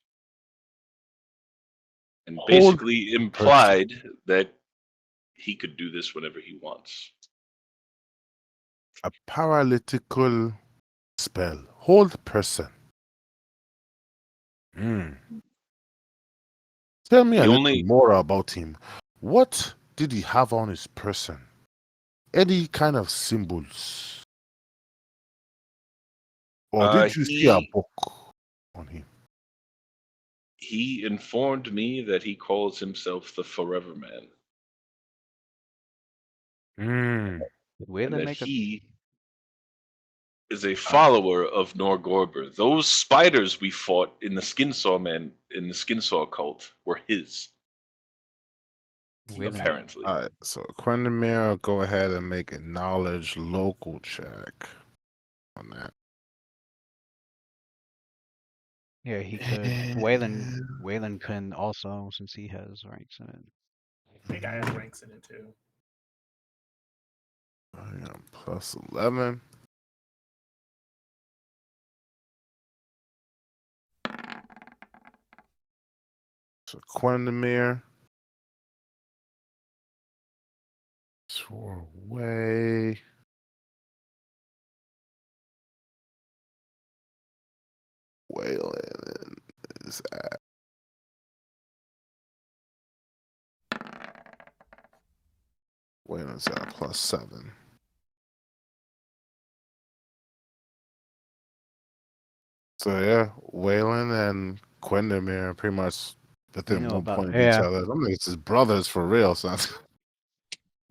S3: And
S2: hold
S3: basically
S2: person.
S3: implied that he could do this whenever he wants.
S2: A paralytical spell. Hold person. Hmm. Tell me a
S3: The
S2: little
S3: only
S2: more about him. What did he have on his person? Any kind of symbols? Or did you see a
S3: he
S2: book on him?
S3: he informed me that he calls himself the Forever Man,
S2: Hmm.
S4: Did
S3: and
S4: Waylon
S3: that
S4: make a?
S3: is a follower of Norgorber. Those spiders we fought in the Skinsaw Man in the Skinsaw cult were his,
S4: Wayland.
S3: apparently.
S2: All right, so Quendemir, go ahead and make a knowledge local check on that.
S4: Yeah, he could. Wayland can also, since he has ranks in it.
S5: I think I have ranks in it too.
S2: I got plus 11. So Quendemir. Swore away. Wayland is at. Wayland's at plus 7. So yeah, Wayland and Quendemir are pretty much
S4: They
S2: within
S4: know
S2: 1
S4: about
S2: point of each other. I'm like, it's his brothers for real, son.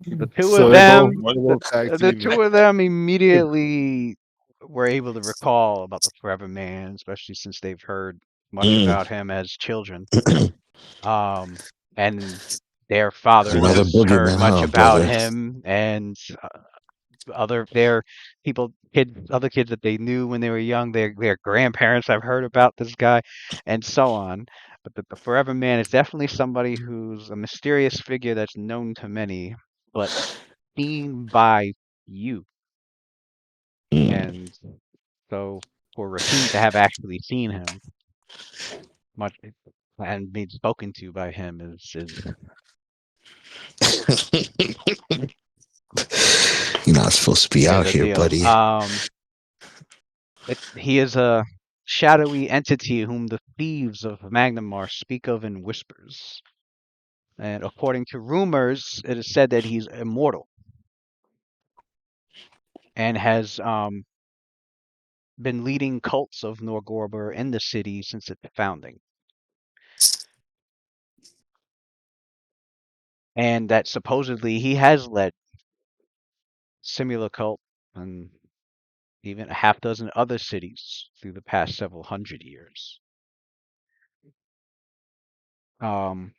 S4: the two
S2: So
S4: of
S2: they
S4: them.
S2: both tag
S4: The
S2: teaming.
S4: two of them immediately were able to recall about the Forever Man, especially since they've heard much
S1: Mm.
S4: about him as children. And their father
S1: Another
S4: has heard
S1: boogeyman,
S4: much
S1: huh,
S4: about
S1: brother?
S4: him, and other kids that they knew when they were young, their grandparents have heard about this guy, and so on. But the Forever Man is definitely somebody who's a mysterious figure that's known to many, but seen by you.
S1: Mm.
S4: And so for Raheem to have actually seen him much and been spoken to by him is
S1: You're not supposed to be out
S4: a
S1: here,
S4: deal.
S1: buddy.
S4: He is a shadowy entity whom the thieves of Magnamar speak of in whispers. And according to rumors, it is said that he's immortal and has been leading cults of Norgorber in the city since its founding. And that supposedly he has led similar cult and even a half dozen other cities through the past several hundred years. Um,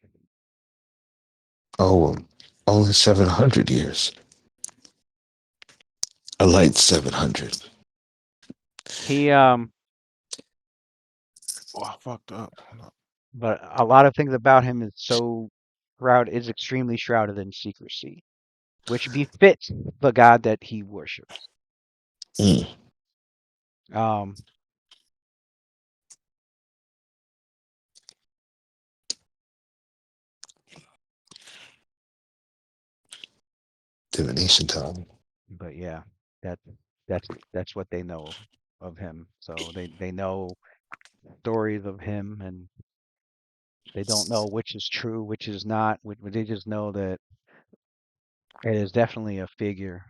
S1: Oh, only 700 years. A light 700.
S4: he
S2: Oh, I fucked up. Hold up.
S4: but a lot of things about him is extremely shrouded in secrecy, which befits the god that he worships.
S1: Mm.
S4: Um,
S1: Divination time.
S4: but yeah, that that's what they know of him. So they know stories of him, and they don't know which is true, which is not. They just know that it is definitely a figure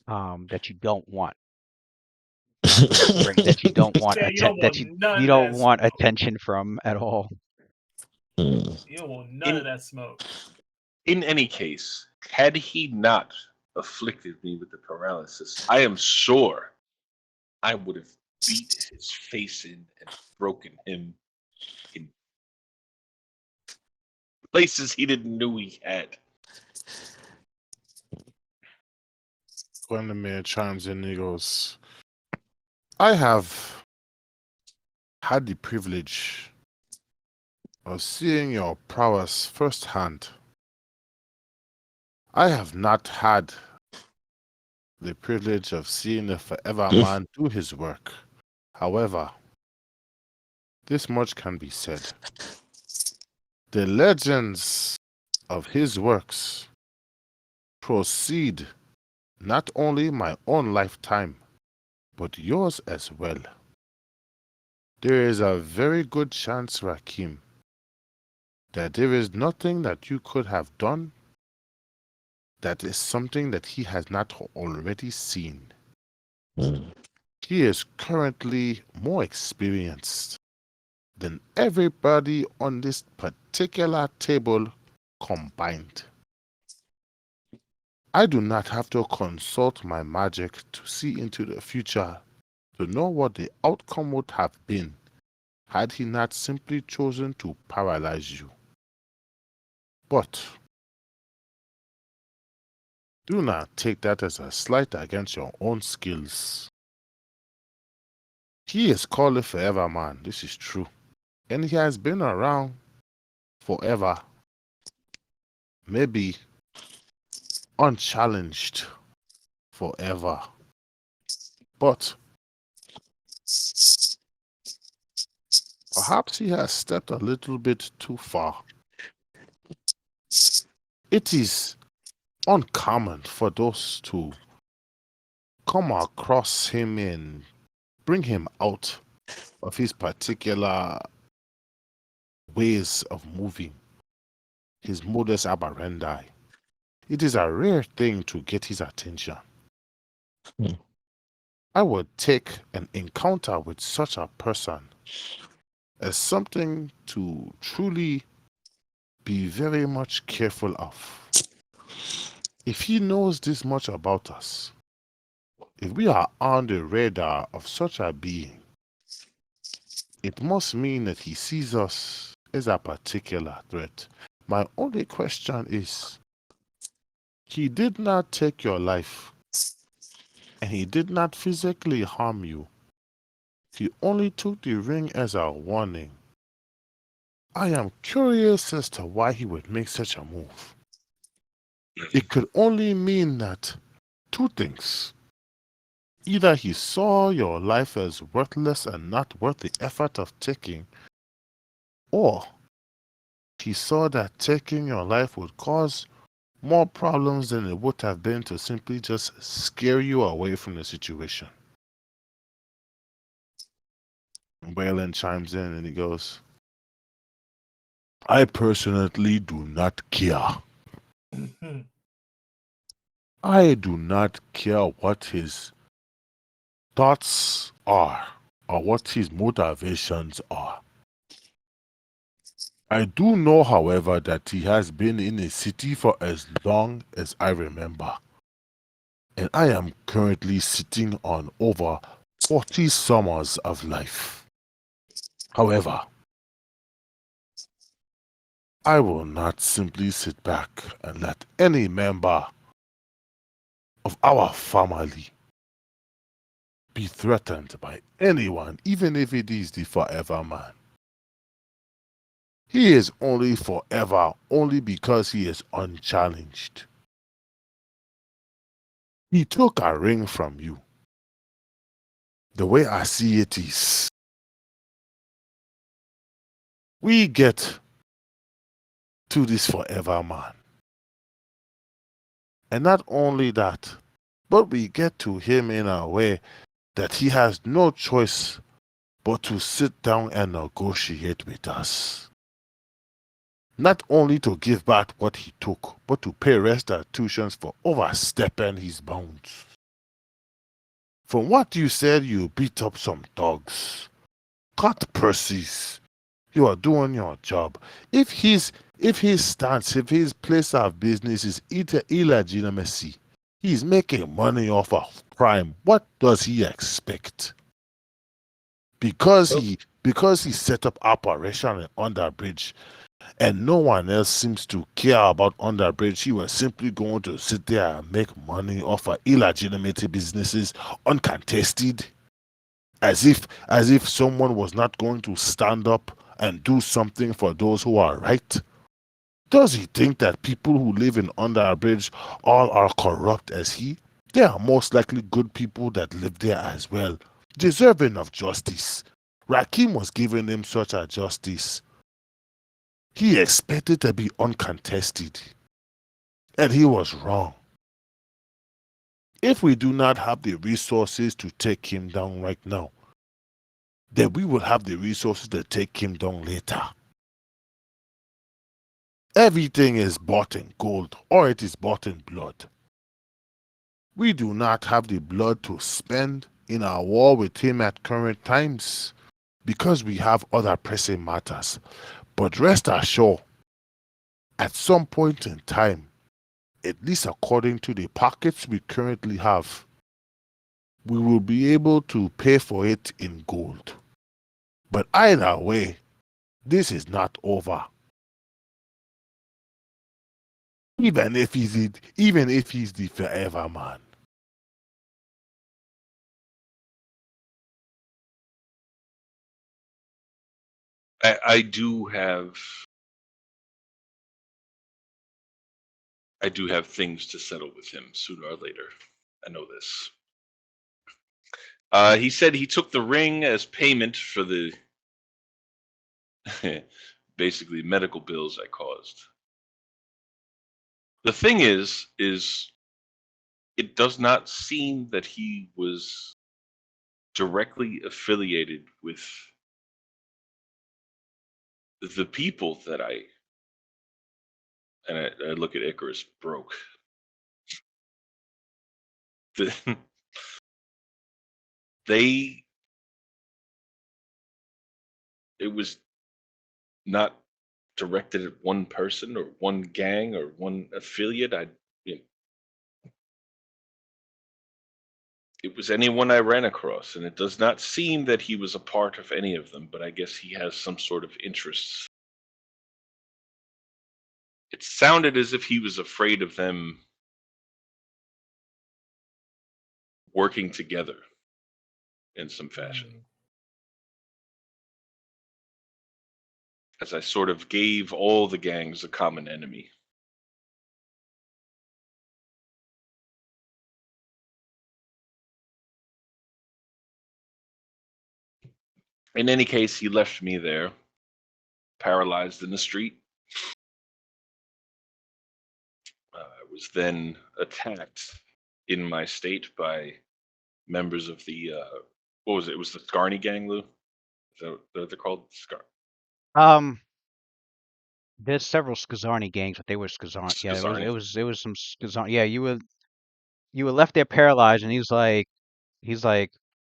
S4: that you don't want that you don't want
S5: Yeah, you don't want none
S4: you
S5: of
S4: don't
S5: that
S4: want
S5: smoke.
S4: attention from at all.
S1: Mm.
S5: You don't want none of
S3: In
S5: that smoke.
S3: in any case, had he not afflicted me with the paralysis, I am sure I would have beat his face in and broken him in places he didn't know he had.
S2: Quendemir chimes in and he goes, I have had the privilege of seeing your prowess firsthand. I have not had the privilege of seeing the Forever Man do his work. However, this much can be said. The legends of his works proceed not only my own lifetime, but yours as well. There is a very good chance, Rakim, that there is nothing that you could have done that is something that he has not already seen.
S1: Mm.
S2: He is currently more experienced than everybody on this particular table combined. I do not have to consult my magic to see into the future to know what the outcome would have been had he not simply chosen to paralyze you. But do not take that as a slight against your own skills. He is called a forever man, this is true, and he has been around forever, maybe unchallenged forever. But perhaps he has stepped a little bit too far. It is uncommon for those to come across him and bring him out of his particular ways of moving, his modus operandi. It is a rare thing to get his attention.
S1: Hmm.
S2: I would take an encounter with such a person as something to truly be very much careful of. If he knows this much about us, if we are on the radar of such a being, it must mean that he sees us as a particular threat. My only question is, he did not take your life, and he did not physically harm you. He only took the ring as a warning. I am curious as to why he would make such a move. It could only mean that two things. Either he saw your life as worthless and not worth the effort of taking, or he saw that taking your life would cause more problems than it would have been to simply just scare you away from the situation. Waylon chimes in and he goes, I personally do not care. I do not care what his thoughts are or what his motivations are. I do know, however, that he has been in a city for as long as I remember. And I am currently sitting on over 40 summers of life. However, I will not simply sit back and let any member of our family be threatened by anyone, even if it is the forever man. He is only forever only because he is unchallenged. He took a ring from you. The way I see it is, we get to this forever man. And not only that, but we get to him in a way that he has no choice but to sit down and negotiate with us. Not only to give back what he took, but to pay restitutions for overstepping his bounds. From what you said, you beat up some dogs, cut purses. You are doing your job. If his stance, if his place of business is illegitimacy, he's making money off of crime. What does he expect? Because he set up operation in Underbridge, and no one else seems to care about Underbridge, he was simply going to sit there and make money off of illegitimate businesses uncontested, as if someone was not going to stand up and do something for those who are right. Does he think that people who live in Underbridge all are corrupt as he? There are most likely good people that live there as well, deserving of justice. Rakim was giving him such a justice. He expected to be uncontested, and he was wrong. If we do not have the resources to take him down right now, then we will have the resources to take him down later. Everything is bought in gold, or it is bought in blood. We do not have the blood to spend in our war with him at current times, because we have other pressing matters. But rest assured, at some point in time, at least according to the pockets we currently have, we will be able to pay for it in gold. But either way, this is not over. Even if he's the forever man.
S3: I do have things to settle with him sooner or later. I know this. He said he took the ring as payment for the basically medical bills I caused. The thing is it does not seem that he was directly affiliated with the people that I look at Icarus broke. They it was not directed at one person or one gang or one affiliate. You know, it was anyone I ran across, and it does not seem that he was a part of any of them, but I guess he has some sort of interests. It sounded as if he was afraid of them working together in some fashion. As I sort of gave all the gangs a common enemy. In any case, he left me there, paralyzed in the street. I was then attacked in my state by members of the what was it? It was the Scarney gang, Lou. Is that what they're called?
S4: Um, there's several Skazarni gangs, but they were Skazarni. Yeah,
S3: Skazarni.
S4: it was some Skazarni. Yeah, you were left there paralyzed, and he's like,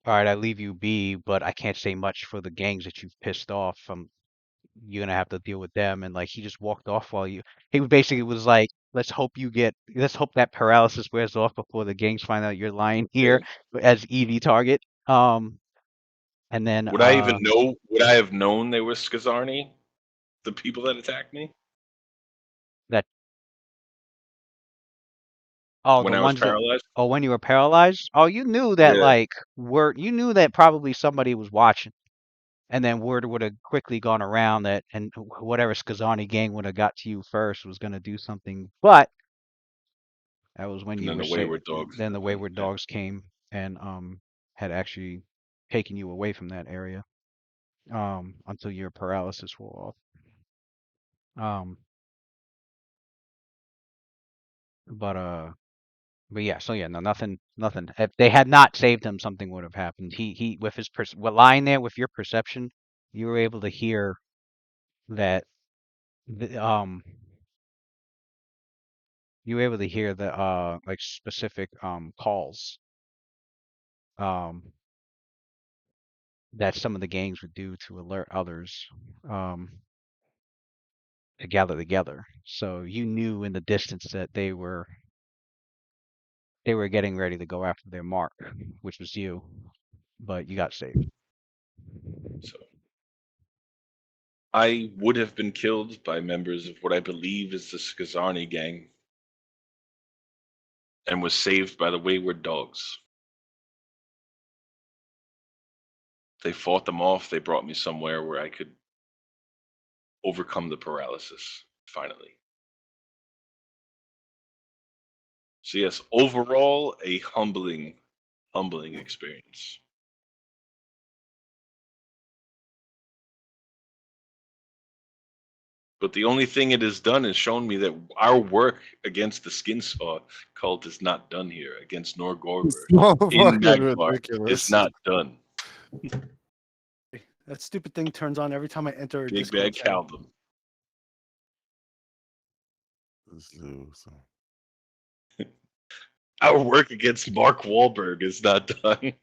S4: all right, I leave you be, but I can't say much for the gangs that you've pissed off. You're gonna have to deal with them. And like he just walked off while he basically was like, let's hope that paralysis wears off before the gangs find out you're lying here as easy target. And then
S3: Would I even know? Would I have known they were Skazarni? The people that attacked me?
S4: that
S3: When
S4: the
S3: I was
S4: ones that
S3: paralyzed?
S4: when you were paralyzed, you knew that
S3: Yeah.
S4: you knew that probably somebody was watching. And then word would have quickly gone around that, and whatever Skazani gang would have got to you first was going to do something. But that was when
S3: And
S4: you
S3: then
S4: were
S3: the
S4: safe.
S3: Wayward Dogs.
S4: Then the
S3: happened,
S4: Wayward
S3: yeah.
S4: Dogs came and had actually taken you away from that area until your paralysis wore off. But yeah, so yeah, no, nothing. If they had not saved him, something would have happened. He with his lying there with your perception, you were able to hear that the, you were able to hear the like specific calls that some of the gangs would do to alert others to gather together. So you knew in the distance that they were getting ready to go after their mark, which was you, but you got saved.
S3: So I would have been killed by members of what I believe is the Skazarni gang, and was saved by the Wayward Dogs. They fought them off. They brought me somewhere where I could overcome the paralysis, finally. So yes, overall, a humbling experience. But the only thing it has done is shown me that our work against the Skin Saw cult is not done here. Against Norgorber in
S2: Fucking
S3: Magmar
S2: ridiculous.
S3: is not done.
S6: That stupid thing turns on every time I enter a
S3: Big
S6: Discord
S3: Bad
S6: channel.
S3: Caldum. Our work against Mark Wahlberg is not done.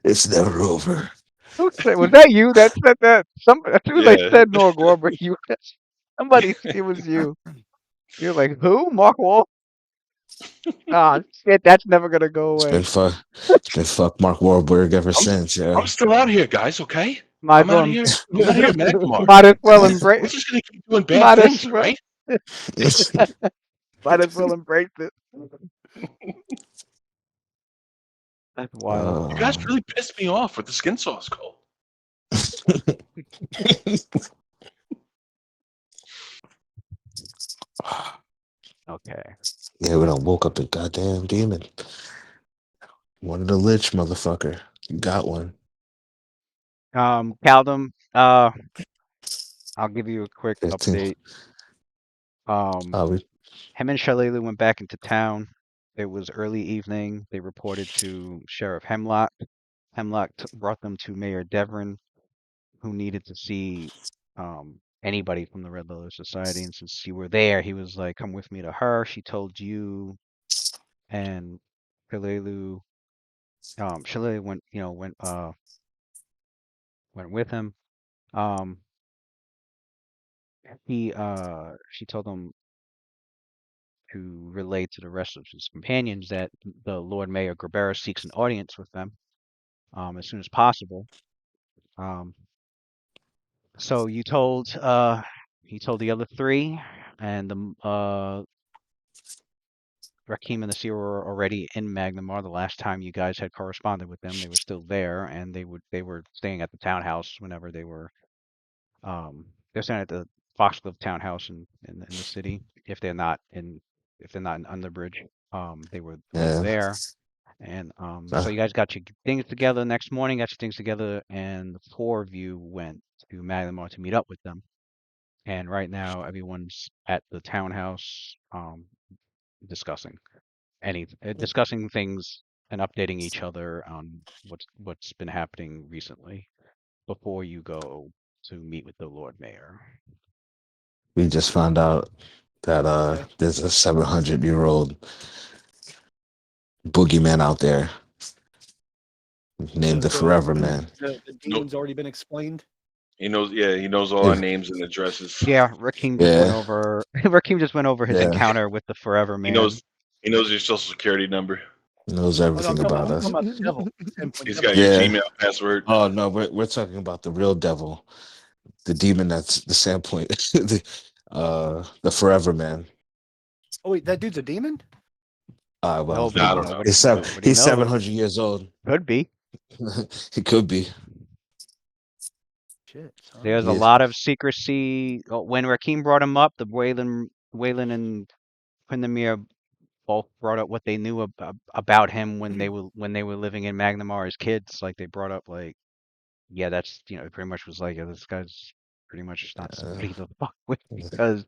S1: It's never over.
S4: Was that you that said that? As soon as I
S3: Yeah.
S4: said Norgorber, you. It was you. You're like, who? Mark Wall? Ah, shit, that's never gonna go
S1: It's
S4: away.
S1: been fuck. It's been fuck Mark Wahlberg ever
S3: I'm,
S1: since.
S3: I'm
S1: Yeah.
S3: still out here, guys. Okay,
S4: Might as
S3: I'm out
S4: well,
S3: of here. I'm out of here, Magmar.
S4: might as well
S3: We're
S4: embrace.
S3: just gonna keep doing bad
S4: Might as
S3: things,
S4: well.
S3: right?
S4: Might as well embrace it. That's wild.
S3: You guys
S1: Um,
S3: really pissed me off with the skin sauce call.
S4: Okay.
S1: yeah, we done woke up the goddamn demon. One of the lich motherfucker. You got one.
S4: Caldum, I'll give you a quick
S1: 15.
S4: update.
S1: We
S4: Him and Shalelu went back into town. It was early evening. They reported to Sheriff Hemlock. Hemlock brought them to Mayor Devon, who needed to see anybody from the Red Leather Society. And since you were there, he was like, "Come with me to her." She told you, and Shalelu. Shalelu went with him. Um, she told him to relay to the rest of his companions that the Lord Mayor Grabera seeks an audience with them as soon as possible. Um, so he told the other three, and the Rakim and the Seer were already in Magnamar. The last time you guys had corresponded with them, they were still there, and they were staying at the townhouse whenever they're staying at the Foxglove townhouse in the city. If they're not in Underbridge, they were all
S1: yeah.
S4: there. And so
S1: Uh,
S4: you guys got your things together next morning, got your things together, and the four of you went to Magnamar to meet up with them. And right now, everyone's at the townhouse discussing discussing things and updating each other on what's been happening recently before you go to meet with the Lord Mayor.
S1: we just found out that
S6: Okay.
S1: there's a 700-year-old boogeyman out there named
S6: So
S1: the Forever Man.
S6: the
S3: No,
S6: demon's already been explained.
S3: he knows. Yeah, he knows all our
S1: Yeah,
S3: names and addresses.
S4: Yeah, Rakim just went
S1: yeah,
S4: over Rakim just went over his
S1: yeah.
S4: encounter with the Forever
S3: He
S4: Man.
S3: knows. He knows your social security number.
S1: Knows
S6: Oh no,
S1: everything about
S6: I'm talking
S1: us.
S6: about the devil. 10-point
S3: He's
S6: devil.
S3: got your
S1: Yeah.
S3: Gmail password.
S1: Oh no, we're talking about the real devil, the demon that's the Sandpoint, the Forever Man.
S6: Oh wait, that dude's a demon?
S1: Well,
S4: Nobody,
S3: I don't know.
S4: nobody
S1: he's
S4: knows.
S1: 700 years old.
S4: Could be.
S1: He could be.
S6: Shit, son.
S4: There's a
S1: He,
S4: lot of secrecy. When Rakim brought him up, the Waylon and Quindamir both brought up what they knew about him when they were living in Magnamar as kids. Like they brought up like, yeah, that's it pretty much was like, yeah, this guy's pretty much just not
S1: uh,
S4: somebody to fuck with because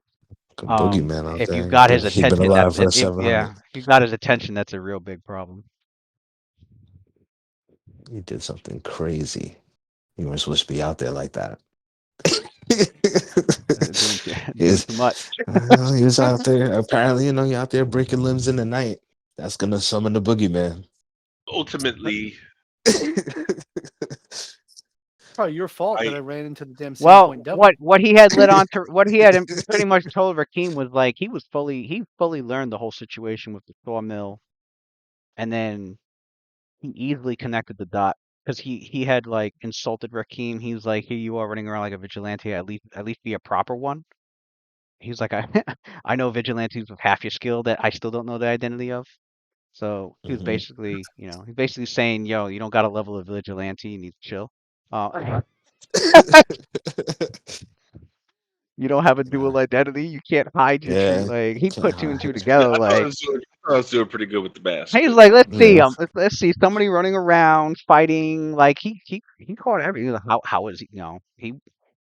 S1: a boogeyman out
S4: if you
S1: there.
S4: got his
S1: He been
S4: attention,
S1: alive for 700.
S4: if you got his attention, that's a real big problem.
S1: He did something crazy. You weren't supposed to be out there like that.
S4: Doing
S1: He's,
S4: too much.
S1: he was out there. Apparently, you're out there breaking limbs in the night. That's gonna summon the boogeyman.
S3: Ultimately,
S6: Probably your fault that
S3: I
S6: I ran into the damn
S4: Well,
S6: Sandpoint devil.
S4: what he had led on to what he had pretty much told Rakim was like he fully learned the whole situation with the sawmill, and then he easily connected the dot because he had like insulted Rakim. He was like, "Here you are running around like a vigilante. At least be a proper one." He's like, "I I know vigilantes with half your skill that I still don't know the identity of." So he was
S1: Mhm.
S4: basically, he's basically saying, "Yo, you don't got a level of vigilante. You need to chill. You don't have a dual identity. You can't hide your true."
S1: Yeah,
S4: Like he
S1: can't
S4: put two and two
S1: hide.
S3: yeah,
S4: together.
S3: I thought I
S4: Like
S3: was doing, I thought I was doing pretty good with the mask,
S4: he's
S3: but
S4: like, let's see
S1: Yeah.
S4: let's see somebody running around fighting. Like he caught everything. How was he? He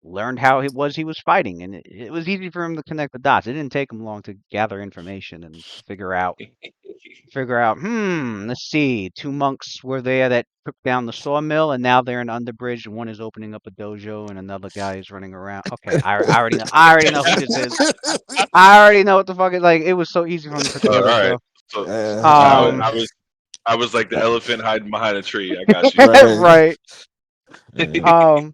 S4: learned how it was he was fighting, and it was easy for him to connect the dots. It didn't take him long to gather information and figure out, let's see, two monks were there that took down the sawmill, and now they're in Underbridge, and one is opening up a dojo, and another guy is running around. Okay, I already know who this is. I already know what the fuck is like. It was so easy for him to put
S3: all
S4: together.
S3: right.
S4: So,
S3: So
S4: um,
S3: I was like the elephant hiding behind a tree. I got you.
S1: Right.
S4: right,
S1: Yeah.
S4: um,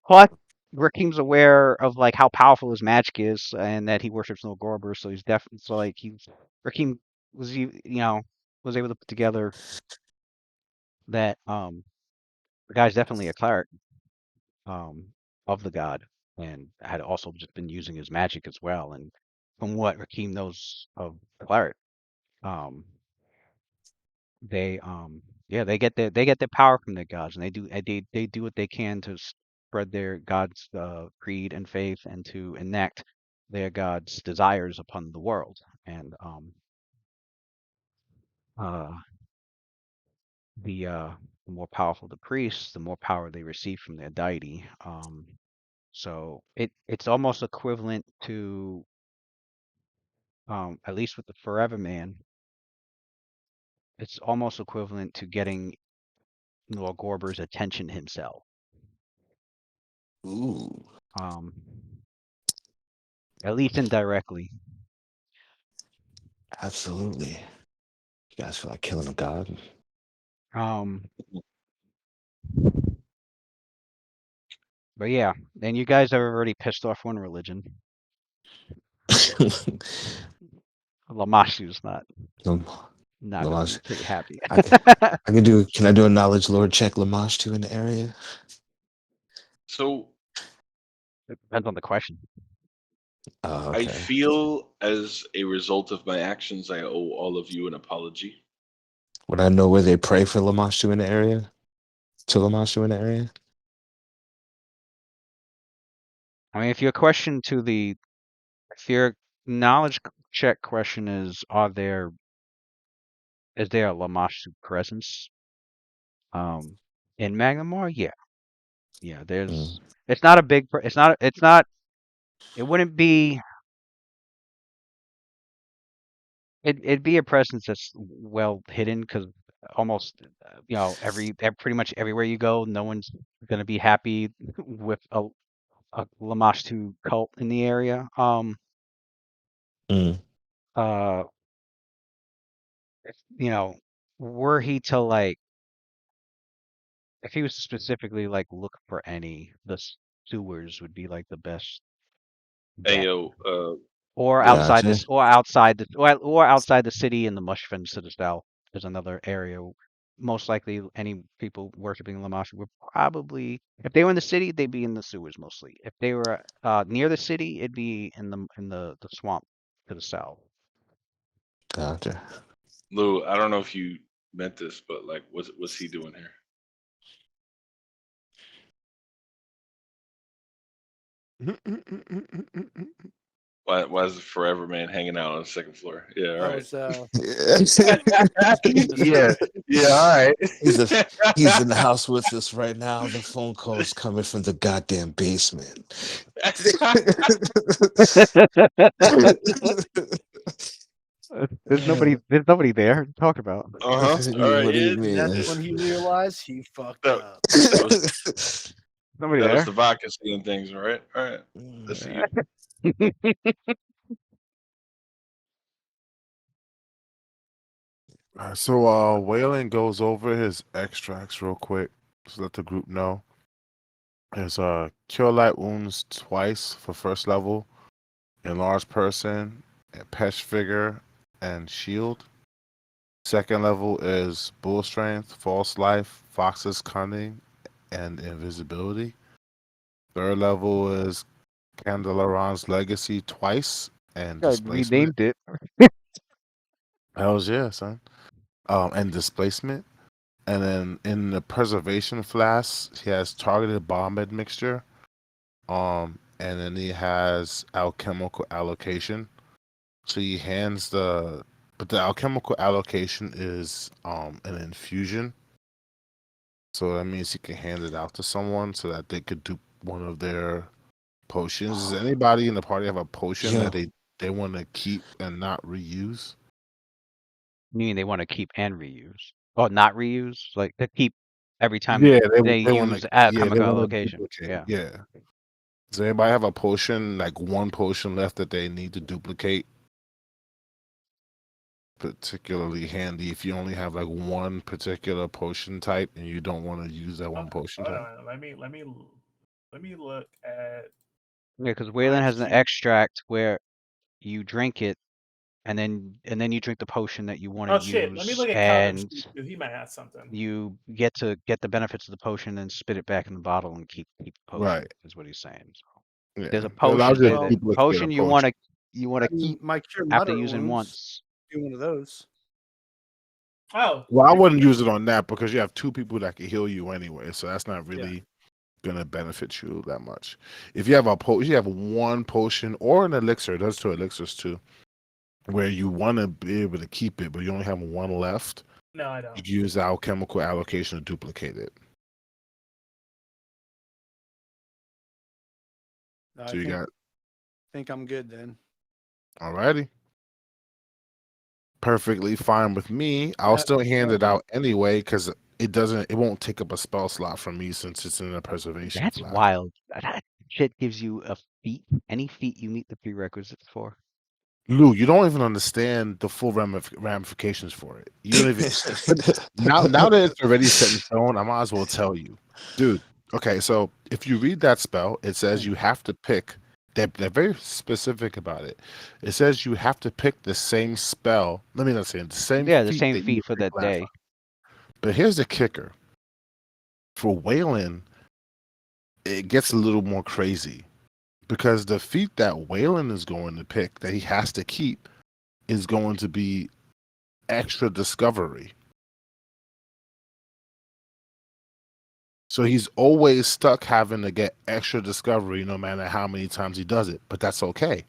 S4: plus Rakim's aware of like how powerful his magic is, and that he worships no Gorber, so he's definitely so like he's Rakim was was able to put together that the guy's definitely a cleric um of the god, and had also just been using his magic as well. And from what Rakim knows of cleric, um they yeah, they get their power from their gods, and they do what they can to spread their god's creed and faith, and to enact their god's desires upon the world. And uh the more powerful the priests, the more power they receive from their deity. So it's almost equivalent to at least with the Forever Man, it's almost equivalent to getting Lord Gorber's attention himself.
S1: Ooh,
S4: Um, at least indirectly.
S1: absolutely. You guys feel like killing a god?
S4: Um, but yeah, and you guys have already pissed off one religion. Lamashu's
S1: Lam-
S4: not gonna be
S1: Lamage.
S4: pretty happy.
S1: I can, I can do. Can I do a knowledge lord check Lamage too in the area?
S3: So
S4: It depends on the question.
S1: Oh,
S3: I
S1: okay.
S3: feel, as a result of my actions, I owe all of you an apology.
S1: Would I know where they pray for Lamage too in the area? To Lamage too in the area?
S4: I mean, if your knowledge check question is, is there a Lamashu presence in Magnamar? Yeah. Yeah,
S1: Mm,
S4: it's not a big, it's not, it wouldn't be, it'd be a presence that's well hidden, because almost, pretty much everywhere you go, no one's going to be happy with a Lamashtu cult in the area.
S1: mm.
S4: Uh, you know, were he to like, if he was to specifically like look for any, the sewers would be like the best
S3: Hey,
S4: bet.
S3: yo,
S4: Or
S3: Lou,
S4: outside
S1: Gotcha.
S4: this, or outside the, or outside the city in the Mushfens to the south. There's another area. Most likely, any people worshiping Lamash would probably, if they were in the city, they'd be in the sewers mostly. If they were near the city, it'd be in the swamp to the south.
S1: Gotcha.
S3: Lou, I don't know if you meant this, but like, what's he doing here? Why is the Forever Man hanging out on the second floor? Yeah,
S6: I
S3: right.
S6: was
S2: Yeah, yeah, all right.
S1: he's a, he's in the house with us right now. The phone call is coming from the goddamn basement.
S4: There's nobody there to talk about.
S3: Uh-huh.
S1: What
S3: All right.
S1: do you
S3: Yeah.
S6: and that's
S1: mean?
S6: when he realized he fucked
S3: That,
S6: up.
S3: that was
S4: Nobody
S3: that was
S4: there.
S3: the vodka seeing things, all right? All right. I see you.
S2: So Waylon goes over his extracts real quick to let the group know. There's cure light wounds twice for first level, enlarged person, pesh figure, and shield. Second level is bull strength, false life, fox's cunning, and invisibility. Third level is Candelaron's legacy twice and
S4: I
S2: displacement.
S4: renamed it.
S2: Hells yeah, son. And displacement. And then in the preservation flask, he has targeted bomb admixture. And then he has alchemical allocation. So he hands but the alchemical allocation is an infusion. So that means he can hand it out to someone so that they could do one of their potions. Does anybody in the party have a potion that
S1: Yo,
S2: they want to keep and not reuse?
S4: Meaning they want to keep and reuse. Oh, not reuse? Like to keep every time
S2: Yeah,
S4: they
S2: they want to.
S4: use
S2: Yeah, they
S4: chemical
S2: want to
S4: allocation.
S2: duplicate.
S4: Yeah.
S2: Yeah. Does anybody have a potion, like one potion left that they need to duplicate? Particularly handy if you only have like one particular potion type and you don't want to use that one potion
S5: Hold
S2: type.
S5: on, let me look Let me look at.
S4: Yeah, because Wayland has an
S5: cute-
S4: extract where you drink it, and then you drink the potion that you want to
S5: Oh shit! Let me
S4: use,
S5: look at Calvin's
S4: and
S5: sheet, too. He might have something.
S4: you get to get the benefits of the potion and spit it back in the bottle and keep the potion.
S2: Right.
S4: Is what he's saying. So
S2: Yeah.
S4: there's a
S2: It allows
S4: potion.
S2: you
S4: The,
S2: to
S4: the
S2: duplicate a
S4: potion you want to
S6: I mean,
S4: keep
S6: my cure
S4: after
S6: moderate
S4: using
S6: wounds.
S4: once.
S6: Do one of those.
S5: Oh,
S2: Well, I wouldn't use it on that because you have two people that can heal you anyway, so that's not really gonna benefit you that much. If you have you have one potion or an elixir. It does two elixirs too, where you want to be able to keep it, but you only have one left.
S5: no, I
S2: You
S5: don't.
S2: can use alchemical allocation to duplicate it.
S6: No,
S2: So you got
S6: think I'm good then.
S2: alrighty. Perfectly fine with me. I'll
S6: That-
S2: still hand it out anyway because it won't take up a spell slot for me since it's in a preservation
S4: That's
S2: flask.
S4: wild. That shit gives you a feat. Any feat you meet the prerequisites for.
S2: Lou, you don't even understand the full ramifications for it. You don't even. But now that it's already set in stone, I might as well tell you, dude. Okay, so if you read that spell, it says you have to pick. They're very specific about it. It says you have to pick the same spell. Let me not say it, the same
S4: Yeah, the
S2: feat
S4: same
S2: that you
S4: feat for
S2: picked
S4: that
S2: last
S4: day.
S2: time. But here's the kicker. For Waylon, it gets a little more crazy because the feat that Waylon is going to pick that he has to keep is going to be extra discovery. So he's always stuck having to get extra discovery no matter how many times he does it. But that's okay.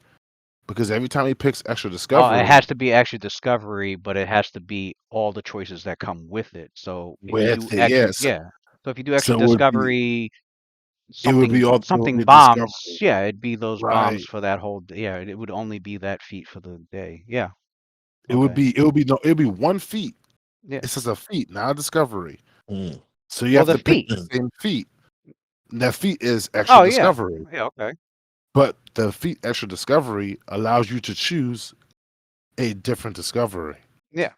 S2: Because every time he picks extra
S4: Oh,
S2: discovery,
S4: it has to be extra discovery, but it has to be all the choices that come with it. So if you do
S2: with it,
S4: extra,
S2: yes.
S4: yeah. So if you do extra
S2: So
S4: discovery,
S2: it would be all
S4: something
S2: the
S4: bombs,
S2: discovery.
S4: yeah, it'd be those bombs
S2: Right.
S4: for that whole yeah, it would only be that feat for the day. Yeah.
S2: It would
S4: Okay.
S2: be one feat.
S4: Yeah.
S2: It's just a feat, not a discovery.
S1: Mm.
S2: So you
S4: Well,
S2: have
S4: the
S2: to pick
S4: feat.
S2: the same feat. That feat is extra
S4: Oh yeah.
S2: discovery.
S4: Yeah, okay.
S2: But the feat extra discovery allows you to choose a different discovery.
S4: Yeah.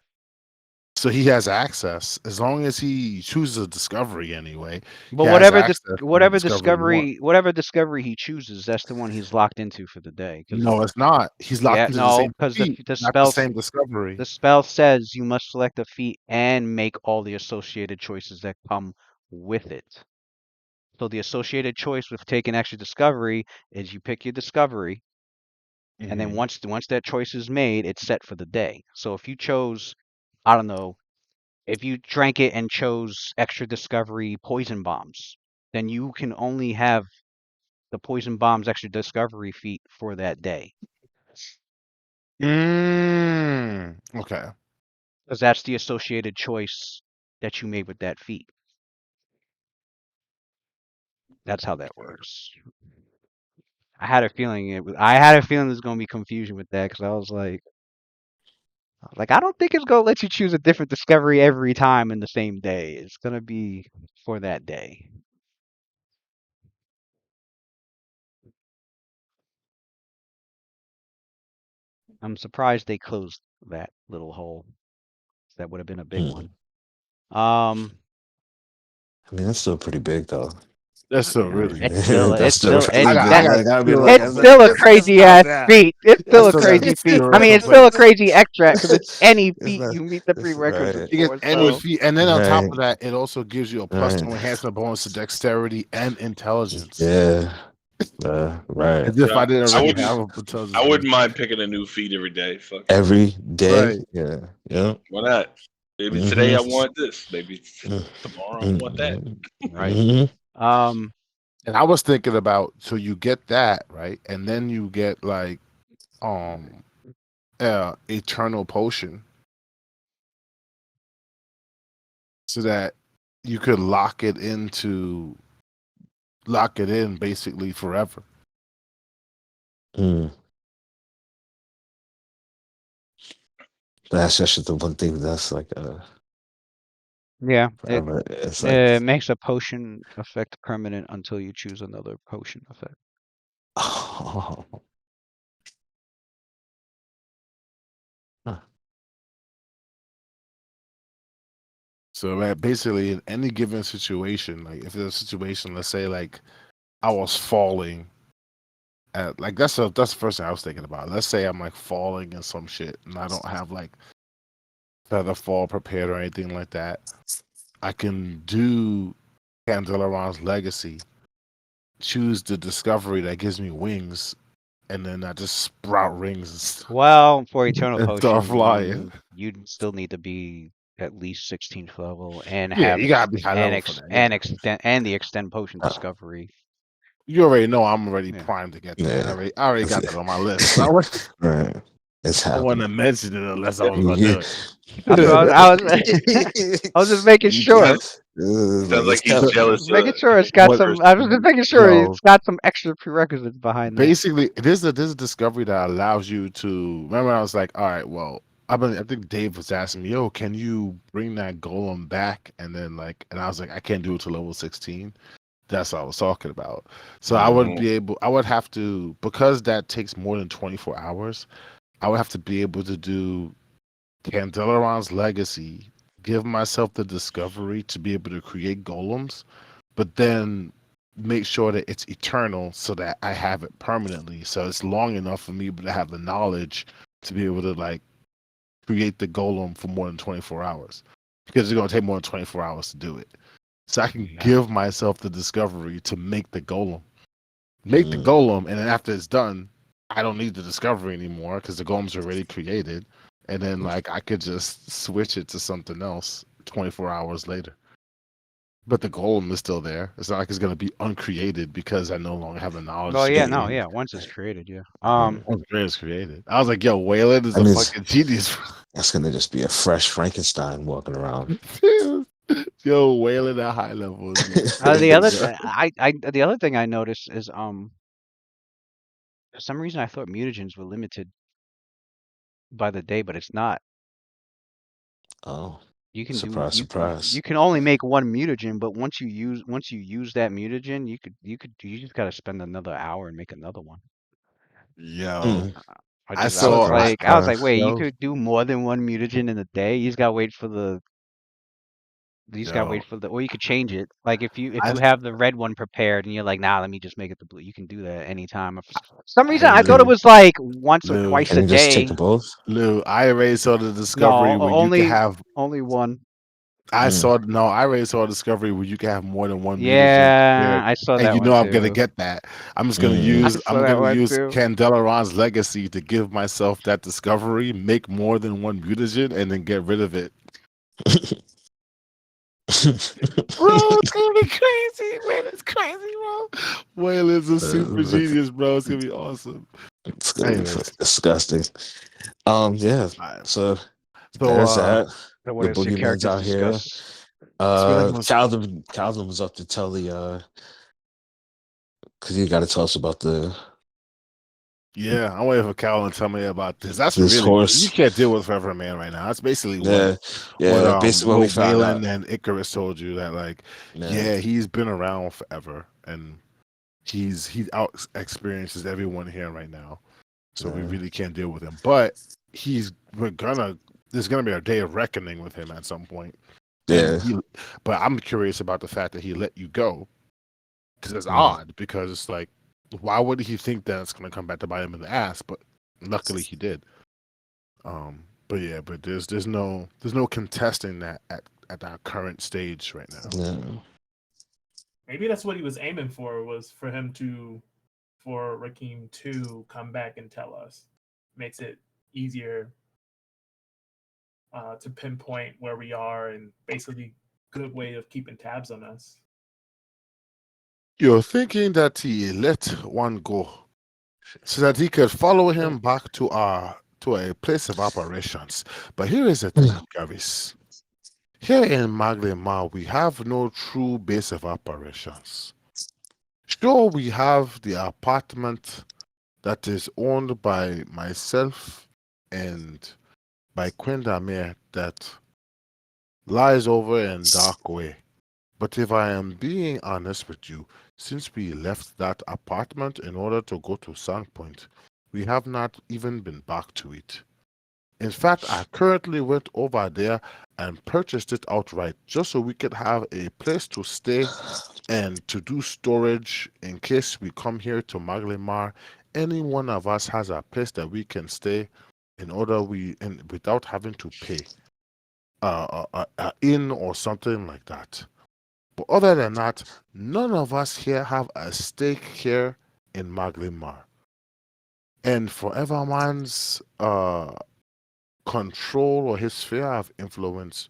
S2: So he has access as long as he chooses a discovery anyway.
S4: But
S2: He has access to the discovery you want.
S4: whatever discovery he chooses, that's the one he's locked into for the day.
S2: No, it's not. He's locked
S4: Yeah,
S2: into the
S4: no,
S2: same
S4: because
S2: feat,
S4: the
S2: not the
S4: spell
S2: same discovery.
S4: the spell says you must select a feat and make all the associated choices that come with it. So the associated choice with taking extra discovery is you pick your discovery, and then once that choice is made, it's set for the day. So if you chose, I don't know, if you drank it and chose extra discovery poison bombs, then you can only have the poison bombs extra discovery feat for that day.
S2: Okay.
S4: Because that's the associated choice that you made with that feat. That's how that works. I had a feeling there's gonna be confusion with that because I was like, I don't think it's gonna let you choose a different discovery every time in the same day. It's gonna be for that day. I'm surprised they closed that little hole. That would have been a big one.
S1: I mean, that's still pretty big, though.
S2: That's
S4: I
S2: still
S4: mean,
S2: really
S1: That's
S4: it's
S2: big.
S4: still
S1: still
S2: I
S1: really
S2: got,
S1: big.
S2: I got
S1: Like, I'd be
S2: still,
S1: like,
S4: it's
S1: I'm like,
S4: still a
S6: It's
S4: crazy
S6: not
S4: ass
S6: that.
S4: feat. It's
S2: I
S4: still a
S2: still got
S4: crazy feat. I
S2: pure,
S4: mean, it's
S2: but
S4: still a crazy extract because it's any
S1: it's
S4: feat
S1: not,
S4: you meet the
S1: it's right,
S4: prerequisites
S2: you get
S4: for.
S2: any
S4: So
S2: feat, and then on top
S1: right,
S2: of that, it also gives you a +2
S1: right.
S2: enhancement bonus to dexterity and intelligence.
S1: Yeah, right.
S2: As if
S3: Yeah,
S2: I didn't
S3: I
S2: already
S3: wouldn't.
S2: have intelligence
S3: I
S2: bonus.
S3: wouldn't mind picking a new feed every day. Fuck it.
S1: Every day.
S2: Right.
S1: Yeah, yeah.
S3: Why not? Maybe today I
S1: Mm-hmm.
S3: want this. Maybe tomorrow I want that.
S4: right.
S1: Mm-hmm.
S2: And I was thinking about so you get that, right? And then you get like um eternal potion so that you could lock it in basically forever.
S1: Mm. That's just the one thing that's like
S4: Yeah,
S1: forever. It's like,
S4: it makes a potion effect permanent until you choose another potion effect.
S1: oh, huh.
S2: So that basically in any given situation, like if there's a situation, let's say like I was falling at like that's the first thing I was thinking about. Let's say I'm like falling in some shit and I don't have like feather fall prepared or anything like that. I can do Candelaron's Legacy, choose the discovery that gives me wings, and then I just sprout rings
S4: Well, for Eternal
S2: and start
S4: Potion,
S2: flying.
S4: you'd still need to be at least 16th level and
S2: Yeah,
S4: have
S2: you gotta be high level for that. Yeah.
S4: the extend potion discovery.
S2: You already know I'm already
S4: Yeah.
S2: primed to get that.
S1: Yeah.
S2: I already got that on my list. I was
S1: Right. It's
S2: I wouldn't
S1: happening.
S2: have mentioned it unless I was gonna do it.
S4: That's what I was just making sure.
S3: Sounds like he's
S2: The-
S3: jealous.
S4: Making sure it's got
S2: what-
S4: some. I was just making sure
S2: Yo,
S4: it's got some extra prerequisites behind that.
S2: basically, there's a discovery that allows you to. Remember, I was like, all right, well, I think Dave was asking me, yo, can you bring that golem back? And then and I was like, I can't do it to level 16. That's what I was talking about. So I would be able, I would have to, because that takes more than 24 hours, I would have to be able to do Candelaron's Legacy, give myself the discovery to be able to create golems, but then make sure that it's eternal so that I have it permanently. So it's long enough for me to have the knowledge to be able to create the golem for more than 24 hours. Because it's going to take more than 24 hours to do it. So I can give myself the discovery to make the golem. Make the golem, and then after it's done, I don't need the discovery anymore because the golem's already created. And then I could just switch it to something else 24 hours later. But the golem is still there. It's not like it's gonna be uncreated because I no longer have the knowledge
S4: Well,
S2: to
S4: yeah,
S2: get
S4: no,
S2: it.
S4: yeah. Once it's created, yeah.
S2: Once it's created. I was like, yo, Waylon is
S1: I
S2: a
S1: mean,
S2: fucking genius.
S1: that's gonna just be a fresh Frankenstein walking around.
S2: Yo, Waylon at high level is
S4: The other thing I noticed is for some reason I thought mutagens were limited by the day, but it's not.
S1: Oh,
S4: You can do
S1: surprise, surprise.
S4: you can only make one mutagen, but once you use that mutagen, you just gotta spend another hour and make another one.
S2: yo.
S4: I was
S1: Surprise,
S4: like, wait, you
S2: yo,
S4: could do more than one mutagen in a day. You just gotta wait for
S2: yo.
S4: or you could change it. Like if you
S2: I
S4: have the red one prepared and you're like, nah, let me just make it the blue. You can do that anytime. For some reason,
S2: hey
S4: I thought it
S2: Lou,
S4: was like once or
S2: Lou,
S4: twice a
S1: Can you just take
S4: day.
S1: them both?
S2: Lou, I already saw the
S4: No,
S2: discovery where you can have
S4: only one.
S2: I already saw a discovery where you can have more than one mutagen
S4: Yeah,
S2: prepared.
S4: I saw
S2: And
S4: that
S2: you
S4: one
S2: know I'm gonna
S4: too.
S2: get that.
S4: I saw
S2: I'm
S4: that
S2: gonna
S4: one
S2: use
S4: too.
S2: Candelaron's Legacy to give myself that discovery, make more than one mutagen, and then get rid of it. Bro, it's gonna be crazy. Man, it's crazy, bro. Waylon's a super genius, bro. It's gonna be awesome.
S1: It's gonna be
S2: Anyways,
S1: disgusting. Yeah.
S2: alright.
S1: So
S2: So
S1: there's that.
S4: So what
S1: The
S4: else your
S1: boogeyman's
S4: characters
S1: out here.
S4: discuss?
S1: Calvin was up to tell the because you got to tell us about
S2: yeah, I'm waiting for Cal to tell me about this. That's
S1: this
S2: really what you
S1: horse.
S2: can't deal with Forever Man right now. That's basically
S1: Yeah, yeah. Basically, what we
S2: what
S1: found
S2: Waylon
S1: out.
S2: and Icarus told you that
S1: Yeah,
S2: he's been around forever and he out experiences everyone here right now. So we
S1: yeah,
S2: really can't deal with him. But there's gonna be a day of reckoning with him at some point.
S1: yeah.
S2: But I'm curious about the fact that he let you go because it's
S1: Mm.
S2: odd because it's like why would he think that it's gonna come back to bite him in the ass? But luckily he did. But yeah, but there's no contesting that at our current stage right now.
S1: Yeah.
S5: Maybe that's what he was aiming for, was for Rakim to come back and tell us. Makes it easier to pinpoint where we are, and basically good way of keeping tabs on us.
S2: You're thinking that he let one go so that he could follow him back to a place of operations. But here is the thing, Gavis. Here in Maglema, we have no true base of operations. Sure, we have the apartment that is owned by myself and by Quindamere that lies over in Dark Way. But if I am being honest with you, since we left that apartment in order to go to Sandpoint, we have not even been back to it. In fact, I currently went over there and purchased it outright just so we could have a place to stay and to do storage in case we come here to Maglimar. Any one of us has a place that we can stay in order without having to pay a inn or something like that. But other than that, none of us here have a stake here in Maglimar. And Foreverman's control or his sphere of influence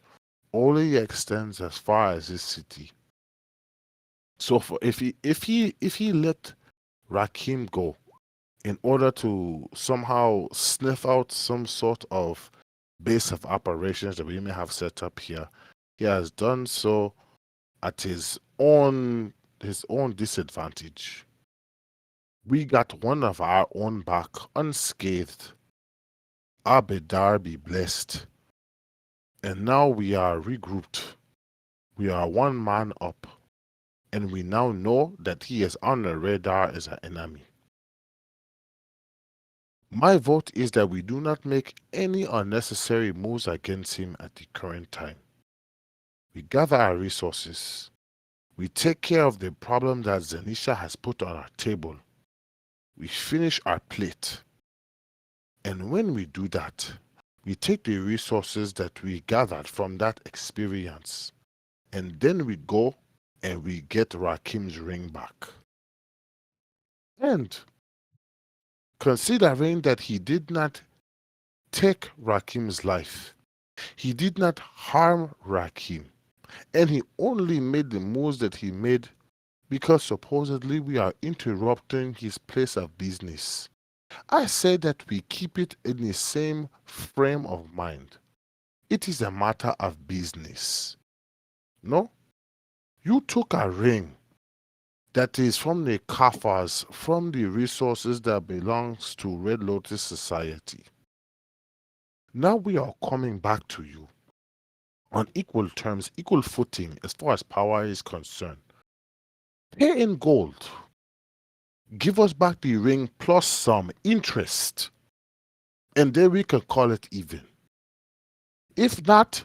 S2: only extends as far as his city. So if he let Rakim go in order to somehow sniff out some sort of base of operations that we may have set up here, he has done so at his own disadvantage. We got one of our own back unscathed. Abedar be blessed. And now we are regrouped. We are one man up. And we now know that he is on the radar as an enemy. My vote is that we do not make any unnecessary moves against him at the current time. We gather our resources. We take care of the problem that Zenisha has put on our table. We finish our plate. And when we do that, we take the resources that we gathered from that experience, and then we go and we get Rakim's ring back. And considering that he did not take Rakim's life, he did not harm Rakim, and he only made the moves that he made because supposedly we are interrupting his place of business. I say that we keep it in the same frame of mind. It is a matter of business. No? You took a ring that is from the coffers, from the resources that belongs to Red Lotus Society. Now we are coming back to you on equal terms, equal footing as far as power is concerned. Pay in gold. Give us back the ring plus some interest, and then we can call it even. If not,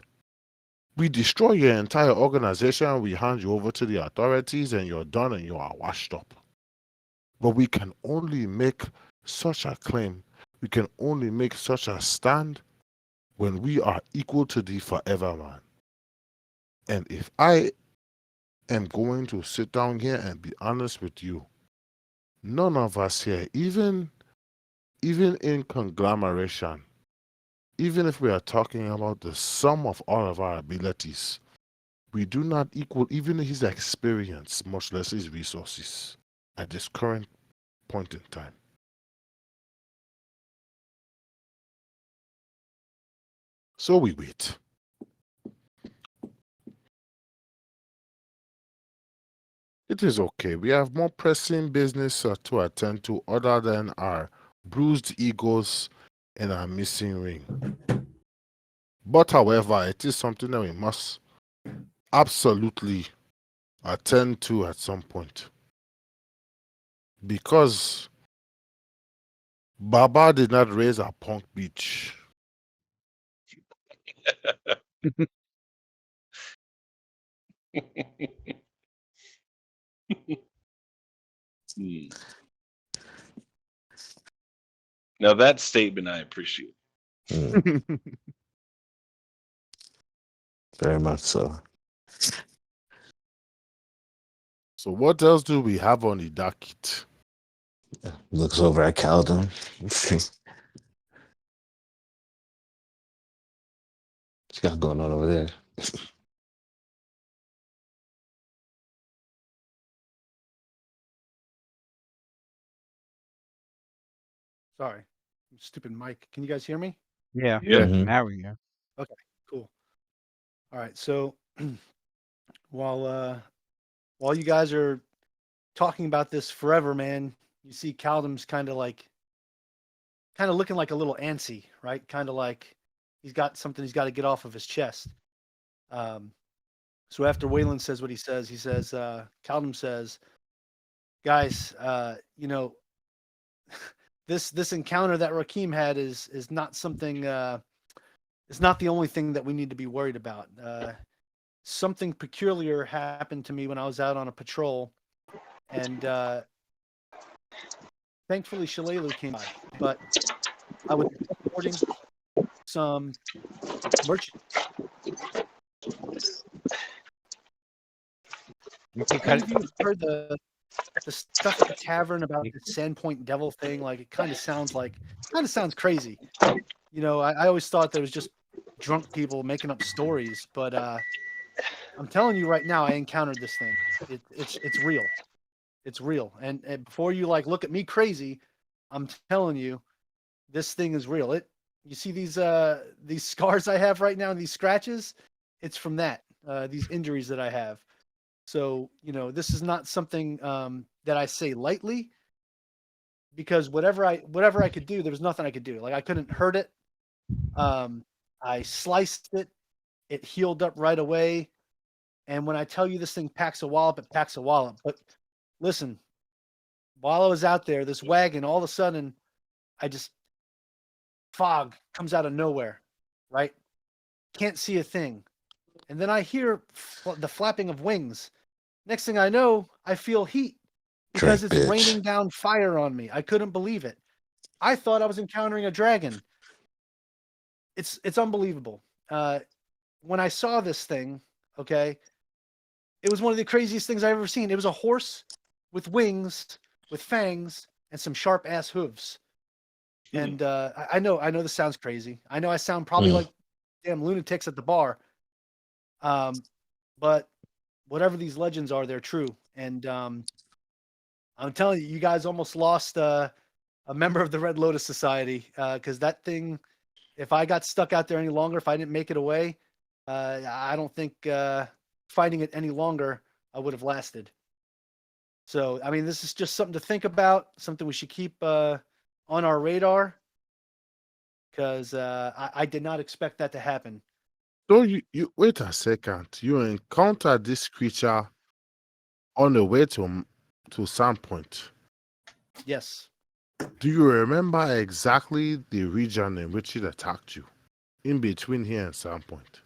S2: we destroy your entire organization, we hand you over to the authorities, and you're done and you are washed up. But we can only make such a claim, we can only make such a stand when we are equal to the Forever Man. And if I am going to sit down here and be honest with you, none of us here, even in conglomeration, even if we are talking about the sum of all of our abilities, we do not equal even his experience, much less his resources, at this current point in time. So we wait. It is okay. We have more pressing business to attend to other than our bruised egos and our missing ring. But however, it is something that we must absolutely attend to at some point. Because Baba did not raise a punk bitch.
S3: Hmm. Now that statement I appreciate.
S1: Mm, very much so.
S2: So what else do we have on the docket?
S1: Looks over at Calden. What's got going on over there?
S6: Sorry, stupid mic. Can you guys hear me?
S4: Yeah.
S3: Yeah.
S1: Mhm.
S4: Now we go.
S6: Cool. All right. So while you guys are talking about this forever, man, you see Caldum's kind of looking like a little antsy, right? Kind of like he's got something he's got to get off of his chest. So after Waylon says what he says, Caldum says, guys, this encounter that Rakim had is not something is not the only thing that we need to be worried about. Something peculiar happened to me when I was out on a patrol, and thankfully Shalelu came by. But I was transporting some merchant.
S4: You can
S6: Any
S4: cut
S6: of you have heard the stuff at the tavern about the Sandpoint Devil thing? Like it kind of sounds crazy. You know, I always thought that it was just drunk people making up stories, but I'm telling you right now, I encountered this thing. It's real. It's real. And before you like look at me crazy, I'm telling you, this thing is real. You see these scars I have right now, these scratches, it's from that. These injuries that I have. So, you know, this is not something that I say lightly, because whatever I could do, there was nothing I could do. Like I couldn't hurt it. I sliced it. It healed up right away. And when I tell you this thing packs a wallop, it packs a wallop. But listen, while I was out there, this wagon, all of a sudden, I just fog comes out of nowhere, right? Can't see a thing. And then I hear the flapping of wings. Next thing I know, I feel heat because
S1: Drake,
S6: it's
S1: bitch.
S6: raining down fire on me. I couldn't believe it. I thought I was encountering a dragon. It's unbelievable. When I saw this thing, okay, it was one of the craziest things I've ever seen. It was a horse with wings, with fangs, and some sharp ass hooves. And I know this sounds crazy. I know I sound probably like damn lunatics at the bar. But whatever these legends are, they're true. And I'm telling you, you guys almost lost a member of the Red Lotus Society, because that thing, if I got stuck out there any longer, if I didn't make it away, I don't think fighting it any longer I would have lasted. So, I mean, this is just something to think about, something we should keep on our radar, because I did not expect that to happen.
S2: So you wait a second. You encounter this creature on the way to Sandpoint.
S6: Yes.
S2: Do you remember exactly the region in which it attacked you? In between here and Sandpoint.